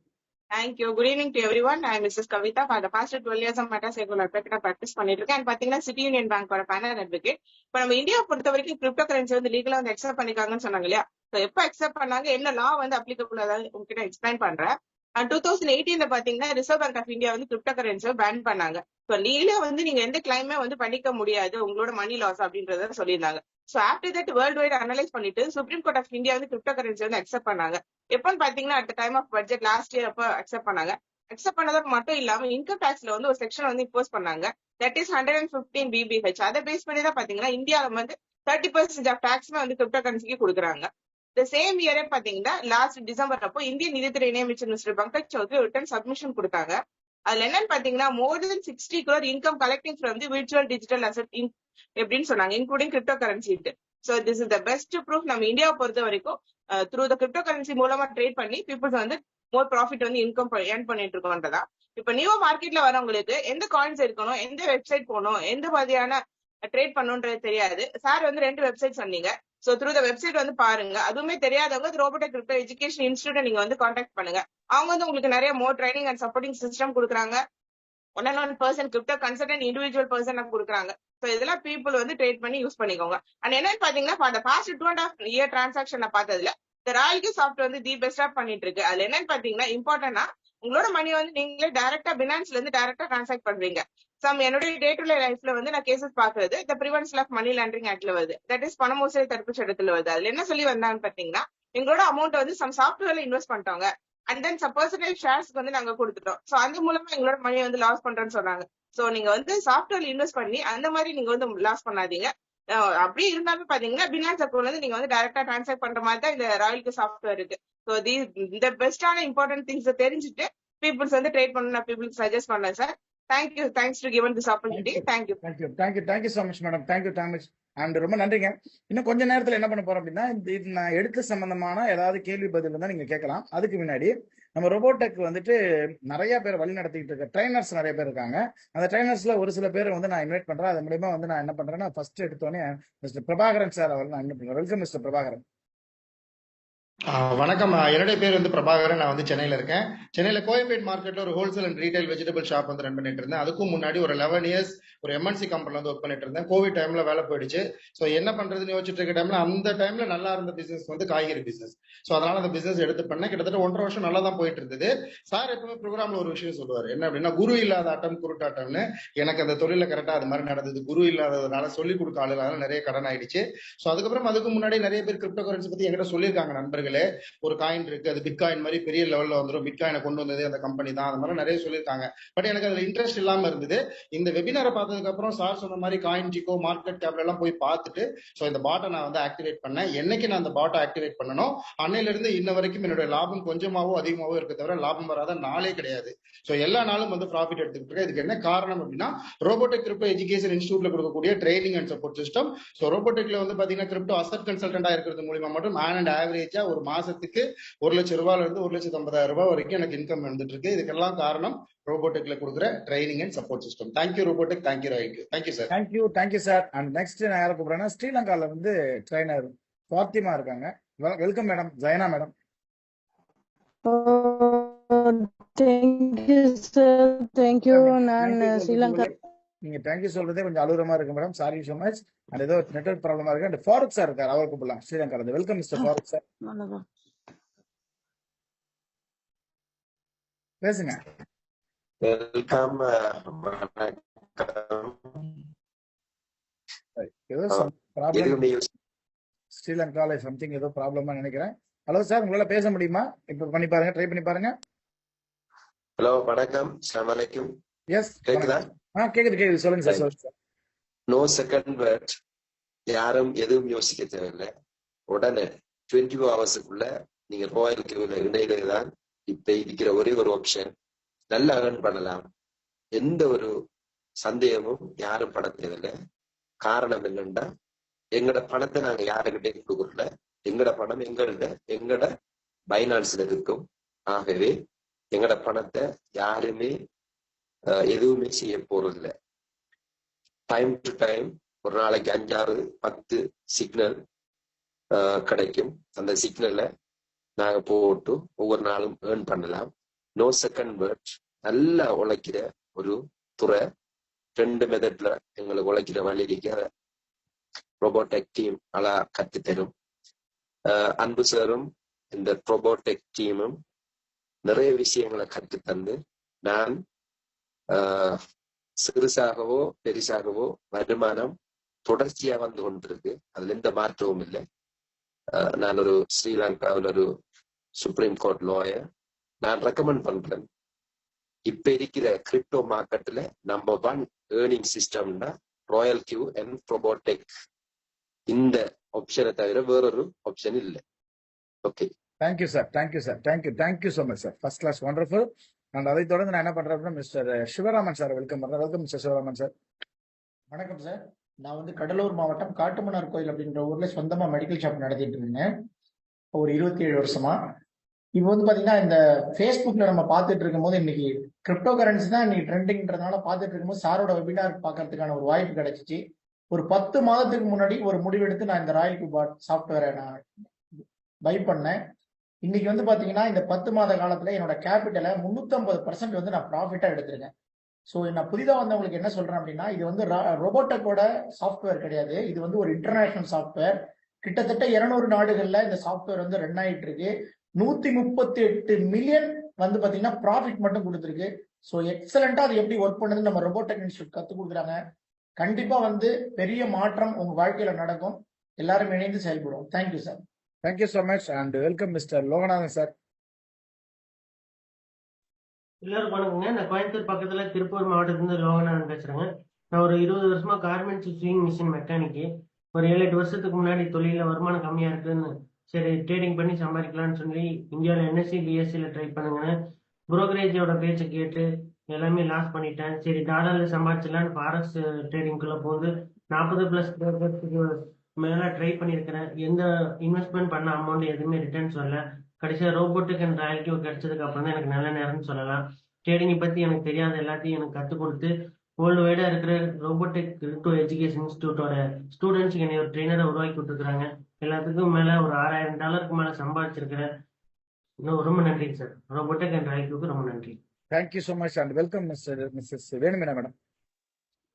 Thank you. Good evening to everyone. I am Mrs. Kavita. For the past 12 years, practice பண்ணிட்டு இருக்கேன். பாத்தீங்கன்னா சிட்டி யூனியன் பேங்கோட பேனல் அட்வொகேட். இப்ப நம்ம இந்தியா பொறுத்த வரைக்கும் crypto currency வந்து லீகலா வந்து அக்செப்ட் பண்ணிருக்காங்கன்னு சொன்னாங்க இல்லையா? எப்ப அக்செப்ட் பண்ணாங்க, என்ன லா வந்து அப்ளிகபிள், அதாவது உங்ககிட்ட எக்ஸ்பிளைன் பண்றேன். 2018 பாத்தீங்கன்னா ரிசர்வ் பேங்க் ஆஃப் இந்தியா வந்து கிரிப்டோ கரன்சியை பேன் பண்ணாங்க. இப்போ லீகலா வந்து நீங்க எந்த கிளைமே வந்து பண்ணிக்க முடியாது, உங்களோட மணி லாஸ் அப்படின்றத சொல்லியிருந்தாங்க. So after that world wide analyse பண்ணிட்டு சுப்ரீம் கோர்ட் ஆஃப் இந்தியா வந்து கிரிப்டோ கரன்சி வந்து அக்செப்ட் பண்ணாங்க. எப்பன்னு பாத்தீங்கன்னா at time of budget last year அப்ப அக்செப்ட் பண்ணாங்க. அக்செப்ட் பண்ணது மட்டும் இல்லாம இன்கம் டாக்ஸ்ல வந்து ஒரு செக்ஷன் வந்து இம்போஸ் பண்ணாங்க. That is 115 BBH. அதை பேஸ் பண்ணி தான் பாத்தீங்கன்னா இந்தியாவில வந்து 30% ஆஃப் டாக்ஸ்மே வந்து கிரிப்டோ கரன்சிக்கு கொடுக்குறாங்க. இந்த சேம் இயரே பாத்தீங்கன்னா லாஸ்ட் டிசம்பர் அப்போ இந்திய நிதித்துறை இணையமைச்சர் Mr Pankaj Chaudhary return submission கொடுத்தாங்க. அதுல என்னன்னு பாத்தீங்கன்னா more than 60 crore income collecting from the virtual digital asset எப்படின்னு சொன்னாங்க, including cryptocurrency. So this is the best proof நம்ம இந்தியாவை பொறுத்த வரைக்கும் த்ரூ த கிரிப்டோ கரன்சி மூலமா ட்ரேட் பண்ணி பீப்புள்ஸ் வந்து மோர் ப்ராஃபிட் வந்து இன்கம் ஏர்ன் பண்ணிட்டு இருக்கோம்ன்றதா. இப்ப நியூ மார்க்கெட்ல வரவங்களுக்கு எந்த காயின்ஸ் இருக்கணும், எந்த வெப்சைட் போகணும், எந்த மாதிரியான ட்ரேட் பண்ணணும்ன்றது தெரியாது. சார் வந்து 2 வெப்சைட் சொன்னீங்க. சோ த்ரூ த வெப்சைட் வந்து பாருங்க. அதுவுமே தெரியாதவங்க ரோபோட்டிக் கிரிப்டோ எஜுகேஷன் இன்ஸ்டியூட்டை நீங்க வந்து காண்டாக்ட் பண்ணுங்க. அவங்க வந்து உங்களுக்கு நிறைய more training and supporting system கொடுக்குறாங்க. 1-on-1 person crypto consultant individual person கொடுக்குறாங்க. சோ இதெல்லாம் பீப்புள் வந்து ட்ரேட் பண்ணி யூஸ் பண்ணிக்கோங்க. அண்ட் என்னன்னு பாத்தீங்கன்னா for the past 2.5 year transaction பார்த்ததுல இந்த ராயல்டி சாஃப்ட் வந்து தி பெஸ்டா பண்ணிட்டு இருக்கு. அதுல என்னன்னு பாத்தீங்கன்னா இம்பார்ட்டன்டா உங்களோட மணி வந்து நீங்களே டைரக்டா பினான்ஸ்ல இருந்து டைரக்டா டிரான்சாக்ட் பண்றீங்க. என்னுடைய டே டு டே லைஃப்ல வந்து நான் கேசஸ் பாக்குறது இந்த பிரிவென்ஷன் ஆஃப் மணி லாண்டரிங் ஆக்ட்ல வருது. தட் இஸ் பண மோசடி தடுப்பு சட்டத்துல வருது. அதுல என்ன சொல்லி வந்தாங்கன்னு பாத்தீங்கன்னா எங்களோட அமௌண்ட் வந்து சம் சாஃப்ட்வேர்ல இன்வெஸ்ட் பண்ணிட்டாங்க அண்ட் தென் பர்சன்டேஜ் ஷேர்ஸ்க்கு வந்து நாங்க கொடுத்துட்டோம். சோ அந்த மூலமா எங்களோட மணி வந்து லாஸ் பண்றோம்னு சொன்னாங்க. சோ நீங்க வந்து சாஃப்ட்வேர்ல இன்வெஸ்ட் பண்ணி அந்த மாதிரி நீங்க வந்து லாஸ் பண்ணாதீங்க. அப்படி இருந்தாலும் பாத்தீங்கன்னா பினான்ஸ் அக்கௌண்ட்ல இருந்து நீங்க வந்து டைரக்டா டிரான்சாக்ட் பண்ற மாதிரி தான் இந்த ராயல்டி சாஃப்ட்வேர் இருக்கு. சோ இந்த பெஸ்டான இம்பார்ட்டன்ட் திங்ஸ் தெரிஞ்சுட்டு பீப்புள்ஸ் வந்து ட்ரேட் பண்ண பீப்புளுக்கு சஜஸ்ட் பண்ணேன் sir. Thank you. Thanks to given this opportunity. Thank you. Thank you so much madam. Thank you and ரொம்ப நன்றிங்க. இன்னும் கொஞ்ச நேரத்துல என்ன பண்ண போறோம் அப்படின்னா இது நான் எடுத்த சம்பந்தமான ஏதாவது கேள்வி பதில் இருந்தா நீங்க கேட்கலாம். அதுக்கு முன்னாடி நம்ம ரோபோடெக் வந்துட்டு நிறைய பேர் வழி நடத்திட்டு இருக்க ட்ரைனர்ஸ் நிறைய பேர் இருக்காங்க. அந்த ட்ரைனர்ஸ்ல ஒரு சில பேர் வந்து நான் இன்வைட் பண்றேன். அது மூலியமா வந்து நான் என்ன பண்றேன்னா ஃபர்ஸ்ட் எடுத்தோடனே மிஸ்டர் பிரபாகரன் சார் அவர் நான் இன்வைட் பண்றேன். Welcome mister Prabhakaran. வணக்கம். என்னுடைய பேர் வந்து பிரபாகரன். நான் வந்து சென்னையில இருக்கேன். சென்னையில கோயம்பேட் மார்க்கெட்ல ஒரு wholesale and retail vegetable shop வந்து ரன் பண்ணிட்டு இருந்தேன். அதுக்கும் முன்னாடி ஒரு 11 years ஒரு எம்என்சி கம்பெனில வந்து ஒர்க் பண்ணிட்டு இருந்தேன். கோவிட் டைம்ல வேலை போயிடுச்சு. ஸோ என்ன பண்றதுன்னு யோசிச்சுட்டு இருக்க டைம்ல அந்த டைம்ல நல்லா இருந்த பிசினஸ் வந்து காய்கறி பிசினஸ். ஸோ அதனால அந்த பிசினஸ் எடுத்து பண்ணேன். கிட்டத்தட்ட 1.5 வருஷம் நல்லா தான் போயிட்டு இருந்தது. சார் எப்பவுமே ப்ரோக்ராம்ல ஒரு விஷயம் சொல்லுவார், என்ன அப்படின்னா குரு இல்லாத ஆட்டம் குருட்டாட்டம்னு. எனக்கு அந்த தொழில கரெக்டா அது மாதிரி நடந்தது. குரு இல்லாததுனால சொல்லிக் கொடுக்க ஆளுனால நிறைய கடன் ஆயிடுச்சு. ஸோ அதுக்கப்புறம் அதுக்கு முன்னாடி நிறைய பேர் கிரிப்டோ கரன்சி பத்தி என்கிட்ட சொல்லியிருக்காங்க நண்பர்களே. ஒரு காயின் இருக்கு, அது பிட்காயின் மாதிரி பெரிய லெவல்ல வந்துடும், பிட்காயினை கொண்டு வந்தது அந்த கம்பெனி தான், அந்த மாதிரி நிறைய சொல்லியிருக்காங்க. பட் எனக்கு அதுல இன்ட்ரெஸ்ட் இல்லாம இருந்தது. இந்த வெபினாரை பார்த்ததுக்கு அப்புறம் சார் சொன்ன மாதிரி காயின் டிகோ மார்க்கெட் கேப்ல எல்லாம் போய் பார்த்துட்டு ஸோ இந்த பாட்டை நான் வந்து ஆக்டிவேட் பண்ணேன். என்னைக்கு நான் அந்த பாட்டை ஆக்டிவேட் பண்ணணும் அன்னையில இருந்து இன்ன வரைக்கும் என்னுடைய லாபம் கொஞ்சமாவோ அதிகமாவோ இருக்க தவிர லாபம் வராத நாளே கிடையாது. ஸோ எல்லா நாளும் வந்து ப்ராஃபிட் எடுத்துக்கிட்டு இருக்கேன். இதுக்கு என்ன காரணம் அப்படின்னா ரோபோட்டிக் கிரிப்டோ எஜுகேஷன் இன்ஸ்டியூட்ல கொடுக்கக்கூடிய training and support system. So ரோபோட்டிக்ல வந்து பாத்தீங்கன்னா கிரிப்டோ அசட் கன்சல்டன்டா இருக்கிறது மூலியமா மட்டும் அண்ட் ஆவரேஜா ஒரு மாசத்துக்கு ₹1,00,000 இருந்து ₹1,50,000 வரைக்கும் எனக்கு இன்கம் வந்துட்டு இருக்கு. இதுக்கெல்லாம் காரணம் ரோபோட்டிக்ல கொடுக்குற training and support system. Thank you robotic. Thank you ராய்க்கு. Thank you sir. Thank you sir. And next நான் யாரை கூப்பிடுறேன்னா ஸ்ரீலங்கால வந்து ட்ரைனர் ஃபாத்திமா இருக்காங்க. Welcome madam. Jayana madam. Thank you sir. Thank you. நான் ஸ்ரீலங்கா. நீங்க தேங்க்யூ சொல்றதே கொஞ்சம் அலுவலமா இருக்கு madam. Sorry so much. And ஏதோ நெட்வொர்க் ப்ராப்ளமா இருக்கு. அண்ட் ஃபாரூக் சார் இருக்காரு, அவர் கூப்பிடலாம் ஸ்ரீலங்கால. Welcome mister Farooq sir. பேசுங்க. வெல்கம். ஏதோ ப்ராப்ளம் ஸ்ரீலங்கால சம்திங் ஏதோ ப்ராப்ளமா நினைக்கிறேன். ஹலோ சார், உங்களால பேச முடியுமா? இப்ப பண்ணி பாருங்க, ட்ரை பண்ணி பாருங்க. ஹலோ வணக்கம். அஸ்ஸலாமு அலைக்கும். எஸ் கேக்குதா? கேக்குது. சொல்லுங்க சார். சொல்லுங்க சார். No second word. யாரும் எதுவும் யோசிக்க தேவையில்லை. உடனே 24 hours-க்குள்ள நீங்க ராயல் கியூல இணையதான் இப்ப இருக்கிற ஒரே ஒரு ஆப்ஷன். நல்லா ஏர்ன் பண்ணலாம். எந்த ஒரு சந்தேகமும் யாரும் பட தேவையில்லை. காரணம் என்னன்னா எங்கட பணத்தை நாங்க யாருக்கிட்டே கொடுக்கல. எங்கட பணம் எங்கட பைனான்ஸ்ல இருக்கும். ஆகவே எங்கட பணத்தை யாருமே எதுவுமே செய்ய போறதில்லை. டைம் டு டைம் ஒரு நாளைக்கு 5-6-10 சிக்னல் கிடைக்கும். அந்த சிக்னலை நாங்க போட்டு ஒவ்வொரு நாளும் ஏர்ன் பண்ணலாம். No second word. நல்லா உழைக்கிற ஒரு துறை. 2 மெத்தட்ல எங்களுக்கு உழைக்கிற வழி இருக்க ரோபோடெக் டீம் நல்லா கற்றுத்தரும். அன்பு சாரும் இந்த ரோபோடெக் டீமும் நிறைய விஷயங்களை கற்றுத்தந்து நான் சிறுசாகவோ பெரிசாகவோ வருமானம் தொடர்ச்சியா வந்து கொண்டிருக்கு. அதுல எந்த மாற்றமும் இல்லை. நான் ஒரு ஸ்ரீலங்காவில் ஒரு சுப்ரீம் கோர்ட் லாயர். நான் ரெக்கமெண்ட் பண்றேன், இப்ப இருக்கிற கிரிப்டோ மார்க்கெட்ல நம்பர் 1 ஏர்னிங் சிஸ்டம்னா ராயல் கியூ அண்ட் ரோபோடெக். இந்த ஆப்ஷனை தவிர வேறொரு ஆப்ஷன் இல்லை. Okay, thank you sir. Thank you so much sir. First class, wonderful. And அதை தொடர்ந்து நான் என்ன பண்றேன், மிஸ்டர் சிவராமன் சார் வெல்கம் பண்றேன். Welcome mister Sivaraman sir. வணக்கம் சார். நான் வந்து கடலூர் மாவட்டம் காட்டுமன்னார் கோயில் அப்படின்ற ஊர்ல சொந்தமா மெடிக்கல் ஷாப் நடத்திட்டு இருந்தேன் ஒரு 27 வருஷமா. இப்போ வந்து பாத்தீங்கன்னா இந்த ஃபேஸ்புக்ல நம்ம பார்த்துட்டு இருக்கும் போது இன்னைக்கு கிரிப்டோ கரன்சி தான் இன்னைக்கு ட்ரெண்டிங்ன்றதுனால பார்த்துட்டு இருக்கும்போது சாரோட வெபினார் பார்க்கறதுக்கான ஒரு வாய்ப்பு கிடைச்சிச்சு. ஒரு 10 மாதத்துக்கு முன்னாடி ஒரு முடிவெடுத்து நான் இந்த ராயல் கியூபாட் சாஃப்ட்வேரை நான் பை பண்ணேன். இன்னைக்கு வந்து பாத்தீங்கன்னா இந்த 10 மாத காலத்துல என்னோட கேபிட்டலை 350% வந்து நான் ப்ராஃபிட்டா எடுத்திருக்கேன். ஸோ நான் புதிதா வந்தவங்களுக்கு என்ன சொல்றேன் அப்படின்னா, இது வந்து ரோபோட்டக்கோட சாஃப்ட்வேர் கிடையாது. இது வந்து ஒரு இன்டர்நேஷனல் சாஃப்ட்வேர். கிட்டத்தட்ட 200 நாடுகள்ல இந்த சாஃப்ட்வேர் வந்து ரன் ஆயிட்டு இருக்கு. 138 மில்லியன் வந்து பாத்தீங்கன்னா ப்ராஃபிட் மட்டும் கொடுத்துருக்கு. ஸோ எக்ஸலண்டா அது எப்படி ஒர்க் பண்ணுதுன்னு நம்ம ரோபோடெக் இன்ஸ்டியூட் கத்துக் கொடுக்குறாங்க. கண்டிப்பா வந்து பெரிய மாற்றம் உங்க வாழ்க்கையில நடக்கும். எல்லாரும் இணைந்து செயல்படுவோம். Thank you sir. Thank you so much and welcome mister Loganathan sir. எல்லாரும் வணக்கங்க. நான் கோயம்புத்தூர் பக்கத்துல திருப்பூர் மாவட்டத்திலிருந்து லோகநாதன் பேசுறேங்க. நான் ஒரு 20 வருஷமா கார்மெண்ட்ஸ் ஸ்விங் மிஷின் மெக்கானிக்கு. ஒரு 7-8 வருஷத்துக்கு முன்னாடி தொழில வருமானம் கம்மியா இருக்குன்னு சரி ட்ரேடிங் பண்ணி சம்பாதிக்கலாம்னு சொல்லி இந்தியாவில் NSE BSEல ட்ரை பண்ணுங்க. புரோக்கரேஜோட பேச்சை கேட்டு எல்லாமே லாஸ் பண்ணிட்டேன். சரி டாலர்ல சம்பாதிச்சிடலான்னு ஃபாரெக்ஸ் ட்ரேடிங்குள்ள போது 40+ மேல ட்ரை பண்ணியிருக்கிறேன். எந்த இன்வெஸ்ட்மெண்ட் பண்ண அமௌண்ட் எதுவுமே ரிட்டர்ன்ஸ் வரல. கடைசியா ரோபோட்டிக் அண்ட் ராயல் கியூப் கிடைச்சதுக்கு அப்புறம் தான் எனக்கு நல்ல நேரம்னு சொல்லலாம். ட்ரேடிங்கை பத்தி எனக்கு தெரியாத எல்லாத்தையும் எனக்கு கற்றுக் கொடுத்து வேர்ல்டு வைடா இருக்கிற ரோபோட்டிக் டு எஜுகேஷன் இன்ஸ்டியூட்டோட ஸ்டூடெண்ட்ஸ்க்கு என்னை ஒரு ட்ரெயினரை உருவாக்கி விட்டுருக்காங்க. எல்லாத்துக்கும் மேல ஒரு $6000 மேல சம்பாதிச்சிருக்கிறேன். ரொம்ப நன்றிங்க சார். ரோபோட்டிக் அண்ட் ராயல் கியூப்க்கு ரொம்ப நன்றி. Thank you so much and welcome missus Venumeena madam.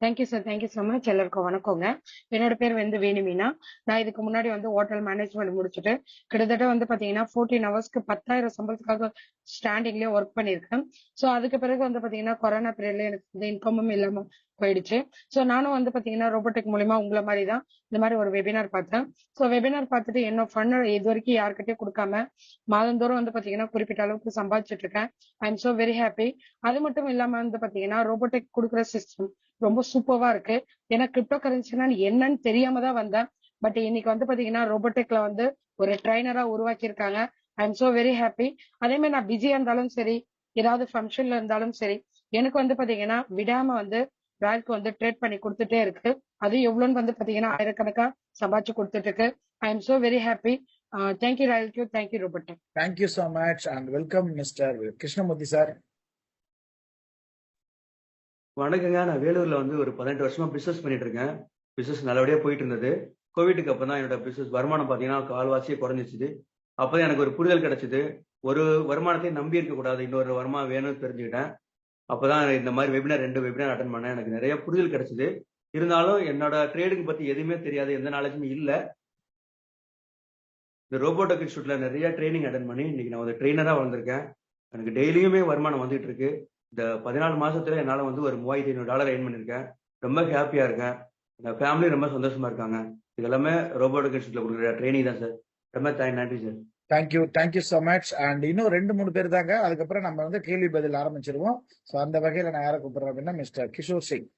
Thank you sir. Thank you so much. எல்லாருக்கும் வணக்கங்க. என்னோட பேர் வந்து வேணுமீனா. நான் இதுக்கு முன்னாடி வந்து ஹோட்டல் மேனேஜ்மெண்ட் முடிச்சுட்டு கிட்டத்தட்ட வந்து பாத்தீங்கன்னா 14 ஹவர்ஸ்க்கு 10,000 சம்பளத்துக்காக ஸ்டாண்டிங்லயே ஒர்க் பண்ணியிருக்கேன். ஸோ அதுக்கு பிறகு வந்து பாத்தீங்கன்னா கொரோனா பீரியட்ல எனக்கு இந்த இன்கமும் இல்லாம போயிடுச்சு. ஸோ நானும் வந்து பாத்தீங்கன்னா ரோபோட்டிக் மூலியமா உங்களை மாதிரி தான் இந்த மாதிரி ஒரு வெபினார் பார்த்தேன். ஸோ வெபினார் பார்த்துட்டு என்ன ஃபண்ட் இது வரைக்கும் யாருக்கிட்டே கொடுக்காம மாதந்தோறும் வந்து பாத்தீங்கன்னா குறிப்பிட்ட அளவுக்கு சம்பாதிச்சுட்டு இருக்கேன். ஐ எம் சோ வெரி ஹாப்பி. அது மட்டும் இல்லாம வந்து பாத்தீங்கன்னா ரோபோட்டிக் கொடுக்குற சிஸ்டம் ரொம்ப சூப்பர்வா இருக்கு. ஏன்னா கிரிப்டோ கரன்சினா என்னன்னு தெரியாம தான் வந்தேன். பட் இன்னைக்கு வந்து பாத்தீங்கன்னா ரோபோட்டிக்ல வந்து ஒரு ட்ரைனரா உருவாக்கி இருக்காங்க. ஐ எம் சோ வெரி ஹாப்பி. அதே மாதிரி நான் பிஸியா இருந்தாலும் சரி, ஏதாவது ஃபங்க்ஷன்ல இருந்தாலும் சரி, எனக்கு வந்து பாத்தீங்கன்னா விடாம வந்து ராயல்க்கு வந்து ட்ரேட் பண்ணி கொடுத்துட்டே இருக்கு. அது எவ்வளோன்னு வந்து பாத்தீங்கன்னா ஆயிரக்கணக்கா சம்பாதிச்சு கொடுத்துட்டு இருக்கு. I am so very happy. Thank you Royal Q. Thank you robotic. Thank you so much and welcome Mr Krishnamurthy sir. வணக்கங்க. நான் வேலூர்ல வந்து ஒரு 18 வருஷமா பிசினஸ் பண்ணிட்டு இருக்கேன். பிசினஸ் நல்லபடியா போயிட்டு இருந்தது. கோவிட்டுக்கு அப்புறம் தான் என்னோட பிசினஸ் வருமானம் பாத்தீங்கன்னா கால்வாசியே குறைஞ்சிச்சு. அப்பதான் எனக்கு ஒரு புரிதல் கிடைச்சது. ஒரு வருமானத்தையும் நம்பி இருக்க கூடாது, இன்னொரு வருமானம் வேணும்னு தெரிஞ்சுக்கிட்டேன். அப்பதான் இந்த மாதிரி வெபினார் 2 வெபினார் அட்டன் பண்ணேன். எனக்கு நிறைய புரிதல் கிடைச்சது. இருந்தாலும் என்னோட ட்ரேடிங் பத்தி எதுவுமே தெரியாது, எந்த நாலேஜுமே இல்ல. இந்த ரோபோட்டிக் இன்ஸ்டியூட்ல நிறைய ட்ரைனிங் அட்டன் பண்ணி இன்னைக்கு நான் ஒரு ட்ரெயினரா வந்திருக்கேன். எனக்கு டெய்லியுமே வருமானம் வந்துட்டு இருக்கு. இந்த 14 மாசத்துல என்னால வந்து ஒரு $3500 எர்ன் பண்ணிருக்கேன். ரொம்ப ஹாப்பியா இருக்கேன். எங்க ஃபேமிலி ரொம்ப சந்தோஷமா இருக்காங்க. இது எல்லாமே ரோபோட்டிக் இன்ஸ்டியூட்ல கொடுக்குற ட்ரைனிங் தான் சார். ரொம்ப நன்றி sir. Thank you so much and இன்னும் 2-3 பேர் தாங்க. அதுக்கப்புறம் நம்ம வந்து கேள்வி பதில் ஆரம்பிச்சிருவோம். ஸோ அந்த வகையில நான் யாரை கூப்பிடுறேன் அப்படின்னா மிஸ்டர் கிஷோர் சிங்.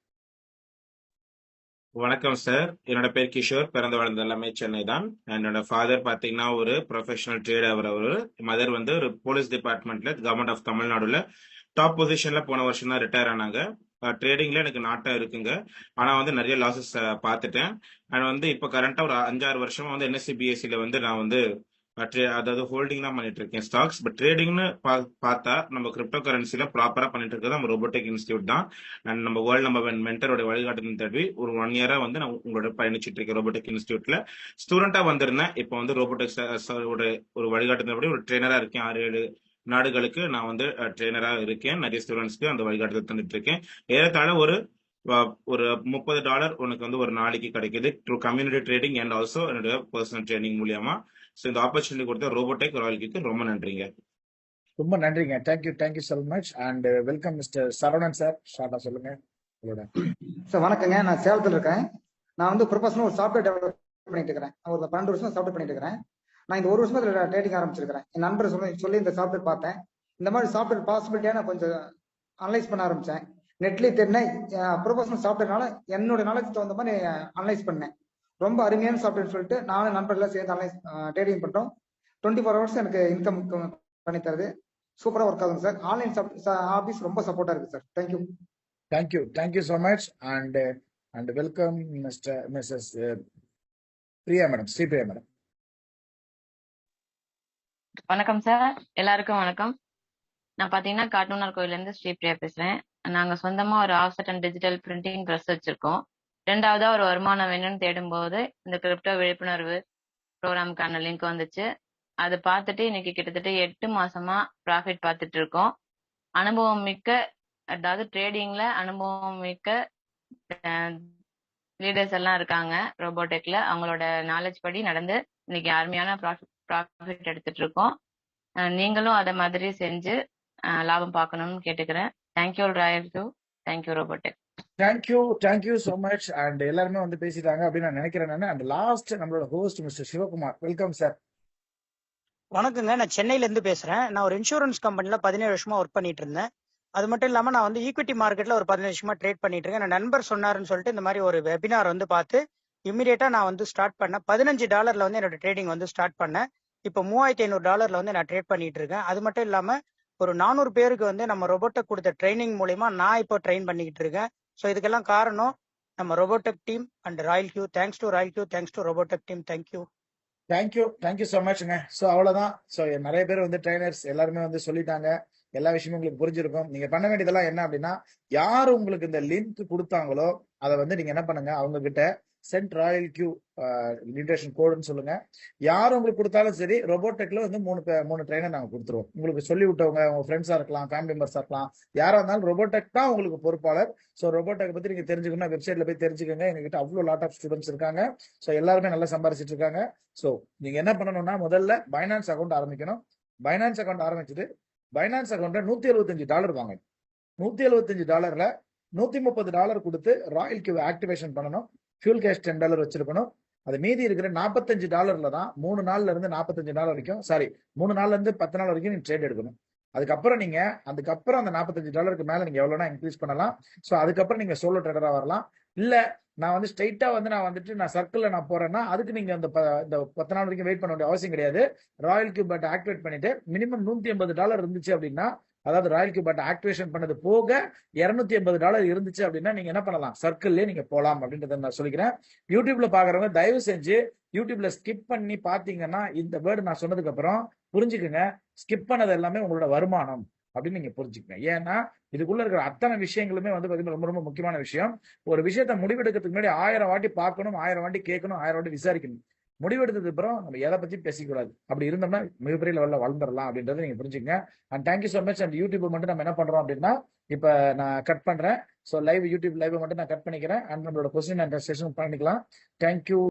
வணக்கம் சார். என்னோட பேர் கிஷோர். பிறந்த வளர்ந்த எல்லாமே சென்னை தான். என்னோட ஃபாதர் பாத்தீங்கன்னா ஒரு ப்ரொஃபஷனல் ட்ரேடர். அவரு மதர் வந்து ஒரு போலீஸ் டிபார்ட்மெண்ட்ல கவர்மெண்ட் ஆஃப் தமிழ்நாடுல டாப் பொசிஷன்ல போன வருஷம் தான் ரிட்டையர் ஆனாங்க. ட்ரேடிங்ல எனக்கு நாட்டம் இருக்குங்க. ஆனா வந்து நிறைய லாசஸ் பார்த்துட்டேன். அண்ட் வந்து இப்போ கரண்டா ஒரு 5-6 வருஷமா வந்து NSE BSEல வந்து நான் வந்து அதாவது ஹோல்டிங் தான் பண்ணிட்டு இருக்கேன் ஸ்டாக்ஸ். பட் ட்ரேடிங்னு பார்த்தா நம்ம கிரிப்டோ கரன்சில ப்ராப்பரா பண்ணிட்டு இருக்கிறது நம்ம ரோபோட்டிக் இன்ஸ்டியூட் தான். அண்ட் நம்ம வேர்ல்டு நம்ம மென்டரோட வழிகாட்டுதல் தடவி ஒரு 1 இயரா வந்து நான் உங்களோட பயணிச்சுட்டு இருக்கேன் ரோபோட்டிக் இன்ஸ்டியூட்ல. ஸ்டூடெண்டா வந்திருந்தேன். இப்போ வந்து ரோபோட்டிக்ஸ் ஒரு வழிகாட்டுதல் ஒரு ட்ரெயினரா இருக்கேன். 6-7 நாடுகளுக்கு நான் வந்து ட்ரெயினரா இருக்கேன். நிறைய ஸ்டூடெண்ட்ஸ்க்கு அந்த வழிகாட்டுதல் தந்துட்டு இருக்கேன். ஏறத்தாழ ஒரு $30 உனக்கு வந்து ஒரு நாளைக்கு கிடைக்குது through community trading and also என்னோட பர்சனல் ட்ரைனிங் மூலியமா. ஸோ இந்த ஆப்பர்ச்சுனிட்டி கொடுத்த ரோபோட்டிக் ராயல்க்கு ரொம்ப நன்றிங்க. ரொம்ப நன்றிங்க. Thank you so much and welcome mister Saravanan sir. ஷார்ட்டா சொல்லுங்க உங்களோட. சார் வணக்கங்க. நான் சேலத்தில் இருக்கேன். நான் வந்து ப்ரொஃபஷனல் ஒரு சாஃப்ட்வேர் டெவலப் பண்ணிட்டு இருக்கிறேன். ஒரு 12 வருஷம் சாஃப்ட்வேர் பண்ணிட்டு இருக்கிறேன். நான் இந்த 1 வருஷமா ட்ரேடிங் ஆரம்பிச்சிருக்கிறேன். என் நண்பர் சொல்லி இந்த சாஃப்ட்வேர் பார்த்தேன். இந்த மாதிரி சாஃப்ட்வேர் பாசிபிலிட்டியா நான் கொஞ்சம் அனலைஸ் பண்ண ஆரம்பிச்சேன். நெட்லயே தெரிஞ்சேன். ப்ரொஃபஷனல் சாஃப்ட்வேர்னால என்னோட நாலேஜ் தகுந்த மாதிரி அனலைஸ் பண்ணேன். ரொம்ப அருமையான சாஃப்ட்வேர் சொல்லிட்டு நானும் நண்பர்கள்லாம் சேர்ந்து அனலைஸ் ட்ரேடிங் பண்றோம். 24 ஹவர்ஸ் எனக்கு இன்கம் பண்ணி தருது. சூப்பரா ஒர்க் ஆகுங்க சார். ஆன்லைன் ஆபீஸ் ரொம்ப சப்போர்ட்டா இருக்கு sir. Thank you so much and welcome Mrs Priya madam. Sripriya madam. வணக்கம் சார். எல்லாருக்கும் வணக்கம். நான் பாத்தீங்கன்னா காட்டுமன்னார் கோயில்ல இருந்து ஸ்ரீபிரியா பேசுறேன். நாங்க சொந்தமா ஒரு offset and digital printing press வச்சிருக்கோம். ரெண்டாவதா ஒரு வருமானம் வேணும்னு தேடும்போது இந்த கிரிப்டோ விழிப்புணர்வு ப்ரோக்ராமுக்கான லிங்க் வந்துச்சு. அதை பார்த்துட்டு இன்னைக்கு கிட்டத்தட்ட 8 மாசமா ப்ராஃபிட் பார்த்துட்டு இருக்கோம். அனுபவம் மிக்க, அதாவது ட்ரேடிங்ல அனுபவம் மிக்க லீடர்ஸ் எல்லாம் இருக்காங்க ரோபோடெக்ல. அவங்களோட நாலேஜ் படி நடந்து இன்னைக்கு அருமையான ப்ராஃபிட் எடுத்துட்டு இருக்கோம். நீங்களும் அதை மாதிரி செஞ்சு லாபம் பார்க்கணும்னு கேட்டுக்கிறேன். Thank you Royal too, thank you Robotech. Thank you so much. And எல்லாருமே வந்து பேசிட்டாங்க அப்படின்னு நான் நினைக்கிறேன். நான் அண்ட் லாஸ்ட் நம்மளோட host mister Sivakumar, welcome sir. வணக்கங்க, நான் சென்னையில இருந்து பேசுறேன். நான் ஒரு இன்சூரன்ஸ் கம்பெனில 17 வருஷமா ஒர்க் பண்ணிட்டு இருந்தேன். அது மட்டும் இல்லாம நான் வந்து ஈக்விட்டி மார்க்கெட்ல ஒரு 15 வருஷமா ட்ரேட் பண்ணிட்டு இருக்கேன். என் நண்பர் சொன்னாருன்னு சொல்லிட்டு இந்த மாதிரி ஒரு வெபினார் வந்து பார்த்து இம்மிடியேட்டா நான் வந்து ஸ்டார்ட் பண்ணேன். $15 வந்து என்னோட ட்ரேடிங் வந்து ஸ்டார்ட் பண்ணேன். இப்போ $3500 வந்து நான் ட்ரேட் பண்ணிட்டு இருக்கேன். அது மட்டும் இல்லாம ஒரு 400 பேருக்கு வந்து நம்ம ரோபோடெக் கொடுத்த ட்ரைனிங் மூலமா நான் இப்போ ட்ரெயின் பண்ணிக்கிட்டு இருக்கேன். ஸோ இதுக்கெல்லாம் காரணம் நம்ம Robotech team and Royal Q. Thanks to Royal Q, thanks to Robotech team. Thank you so மச்ங்க. ஸோ அவ்வளோதான். ஸோ நிறைய பேர் வந்து ட்ரைனர்ஸ் எல்லாருமே வந்து சொல்லிட்டாங்க. எல்லா விஷயமும் உங்களுக்கு புரிஞ்சிருக்கும். நீங்க பண்ண வேண்டியதெல்லாம் என்ன அப்படின்னா, யார் உங்களுக்கு இந்த லிங்க் கொடுத்தாங்களோ அதை வந்து நீங்க என்ன பண்ணுங்க, அவங்க கிட்ட சென்ட் ராயல் கியூ லிமிடேஷன் கோடுன்னு சொல்லுங்க. யார் உங்களுக்கு கொடுத்தாலும் சரி, ரோபோடெக்ல வந்து 3 ட்ரைனர் நாங்க கொடுத்துருவோம். உங்களுக்கு சொல்லி விட்டவங்க உங்க ஃப்ரெண்ட்ஸா இருக்கலாம், ஃபேமிலி மெம்பர்ஸா இருக்கலாம், யாரா இருந்தாலும் ரோபோடெக் தான் உங்களுக்கு பொறுப்பாளர். ஸோ ரோபோடெக் பத்தி நீங்க தெரிஞ்சுக்கணும், வெப்சைட்ல போய் தெரிஞ்சுக்கோங்க. எங்ககிட்ட அவ்வளோ லாட் ஆஃப் ஸ்டூடெண்ட்ஸ் இருக்காங்க. ஸோ எல்லாருமே நல்லா சம்பாதிச்சிட்டு இருக்காங்க. ஸோ நீங்க என்ன பண்ணணும்னா, முதல்ல பைனான்ஸ் அக்கௌண்ட் ஆரம்பிக்கணும். பைனான்ஸ் அக்கௌண்ட் ஆரம்பிச்சுட்டு பைனான்ஸ் அக்கௌண்ட்ல $175 வாங்கணும். $175ல $130 கொடுத்து ராயல் கியூ ஆக்டிவேஷன் பண்ணணும். ஃபியூல் கேஷ் $10 வச்சிருக்கணும். அது மீதி இருக்கிற $45 தான் 3 நாள்ல இருந்து $45 வரைக்கும், சாரி 3 நாள்ல இருந்து 10 நாள் வரைக்கும் நீங்க ட்ரேட் எடுக்கணும். அதுக்கப்புறம் அந்த $45 மேல நீங்க எவ்வளவுனா இன்க்ரீஸ் பண்ணலாம். ஸோ அதுக்கப்புறம் நீங்க சோலோ ட்ரேடரா வரலாம். இல்ல நான் வந்து ஸ்ட்ரைட்டா வந்து நான் சர்க்கிள்ல நான் போறேன்னா அதுக்கு நீங்க இந்த 10 நாள் வரைக்கும் வெயிட் பண்ண வேண்டிய அவசியம் கிடையாது. ராயல் கியூ பட் ஆக்டிவேட் பண்ணிட்டு மினிமம் $180 இருந்துச்சு அப்படின்னா, அதாவது ராயல் கியூ பட் ஆக்டிவேஷன் பண்ணது போக $280 இருந்துச்சு அப்படின்னா நீங்க என்ன பண்ணலாம், சர்க்கிள்லயே நீங்க போலாம் அப்படின்றத நான் சொல்லிக்கிறேன். யூடியூப்ல பாக்குறவங்க தயவு செஞ்சு யூடியூப்ல ஸ்கிப் பண்ணி பாத்தீங்கன்னா இந்த வேர்டு நான் சொன்னதுக்கு அப்புறம் புரிஞ்சுக்குங்க, ஸ்கிப் பண்ணது எல்லாமே உங்களோட வருமானம் அப்படின்னு நீங்க புரிஞ்சுக்கங்க. ஏன்னா இதுக்குள்ள இருக்கிற அத்தனை விஷயங்களுமே வந்து பாத்தீங்கன்னா ரொம்ப ரொம்ப முக்கியமான விஷயம். ஒரு விஷயத்த முடிவெடுக்கிறதுக்கு முன்னாடி 1000 வாட்டி பார்க்கணும், 1000 வாட்டி கேட்கணும், 1000 வாட்டி விசாரிக்கணும். முடிவெடுத்ததுக்கு அப்புறம் நம்ம எதை பத்தி பேசிக்கூடாது. அப்படி இருந்தோம்னா மிகப்பெரிய லெவலில் வளர்ந்துடலாம் அப்படின்றத நீங்க புரிஞ்சுக்கங்க. And thank you so much. And YouTube மட்டும் நம்ம என்ன பண்றோம் அப்படின்னா, இப்ப நான் கட் பண்றேன். ஸோ யூடியூப் லைவ் மட்டும் நான் கட் பண்ணிக்கிறேன். அண்ட் நம்மளோட கொஸ்டின் அண்ட் செஷன் பண்ணிக்கலாம். தேங்க்யூ.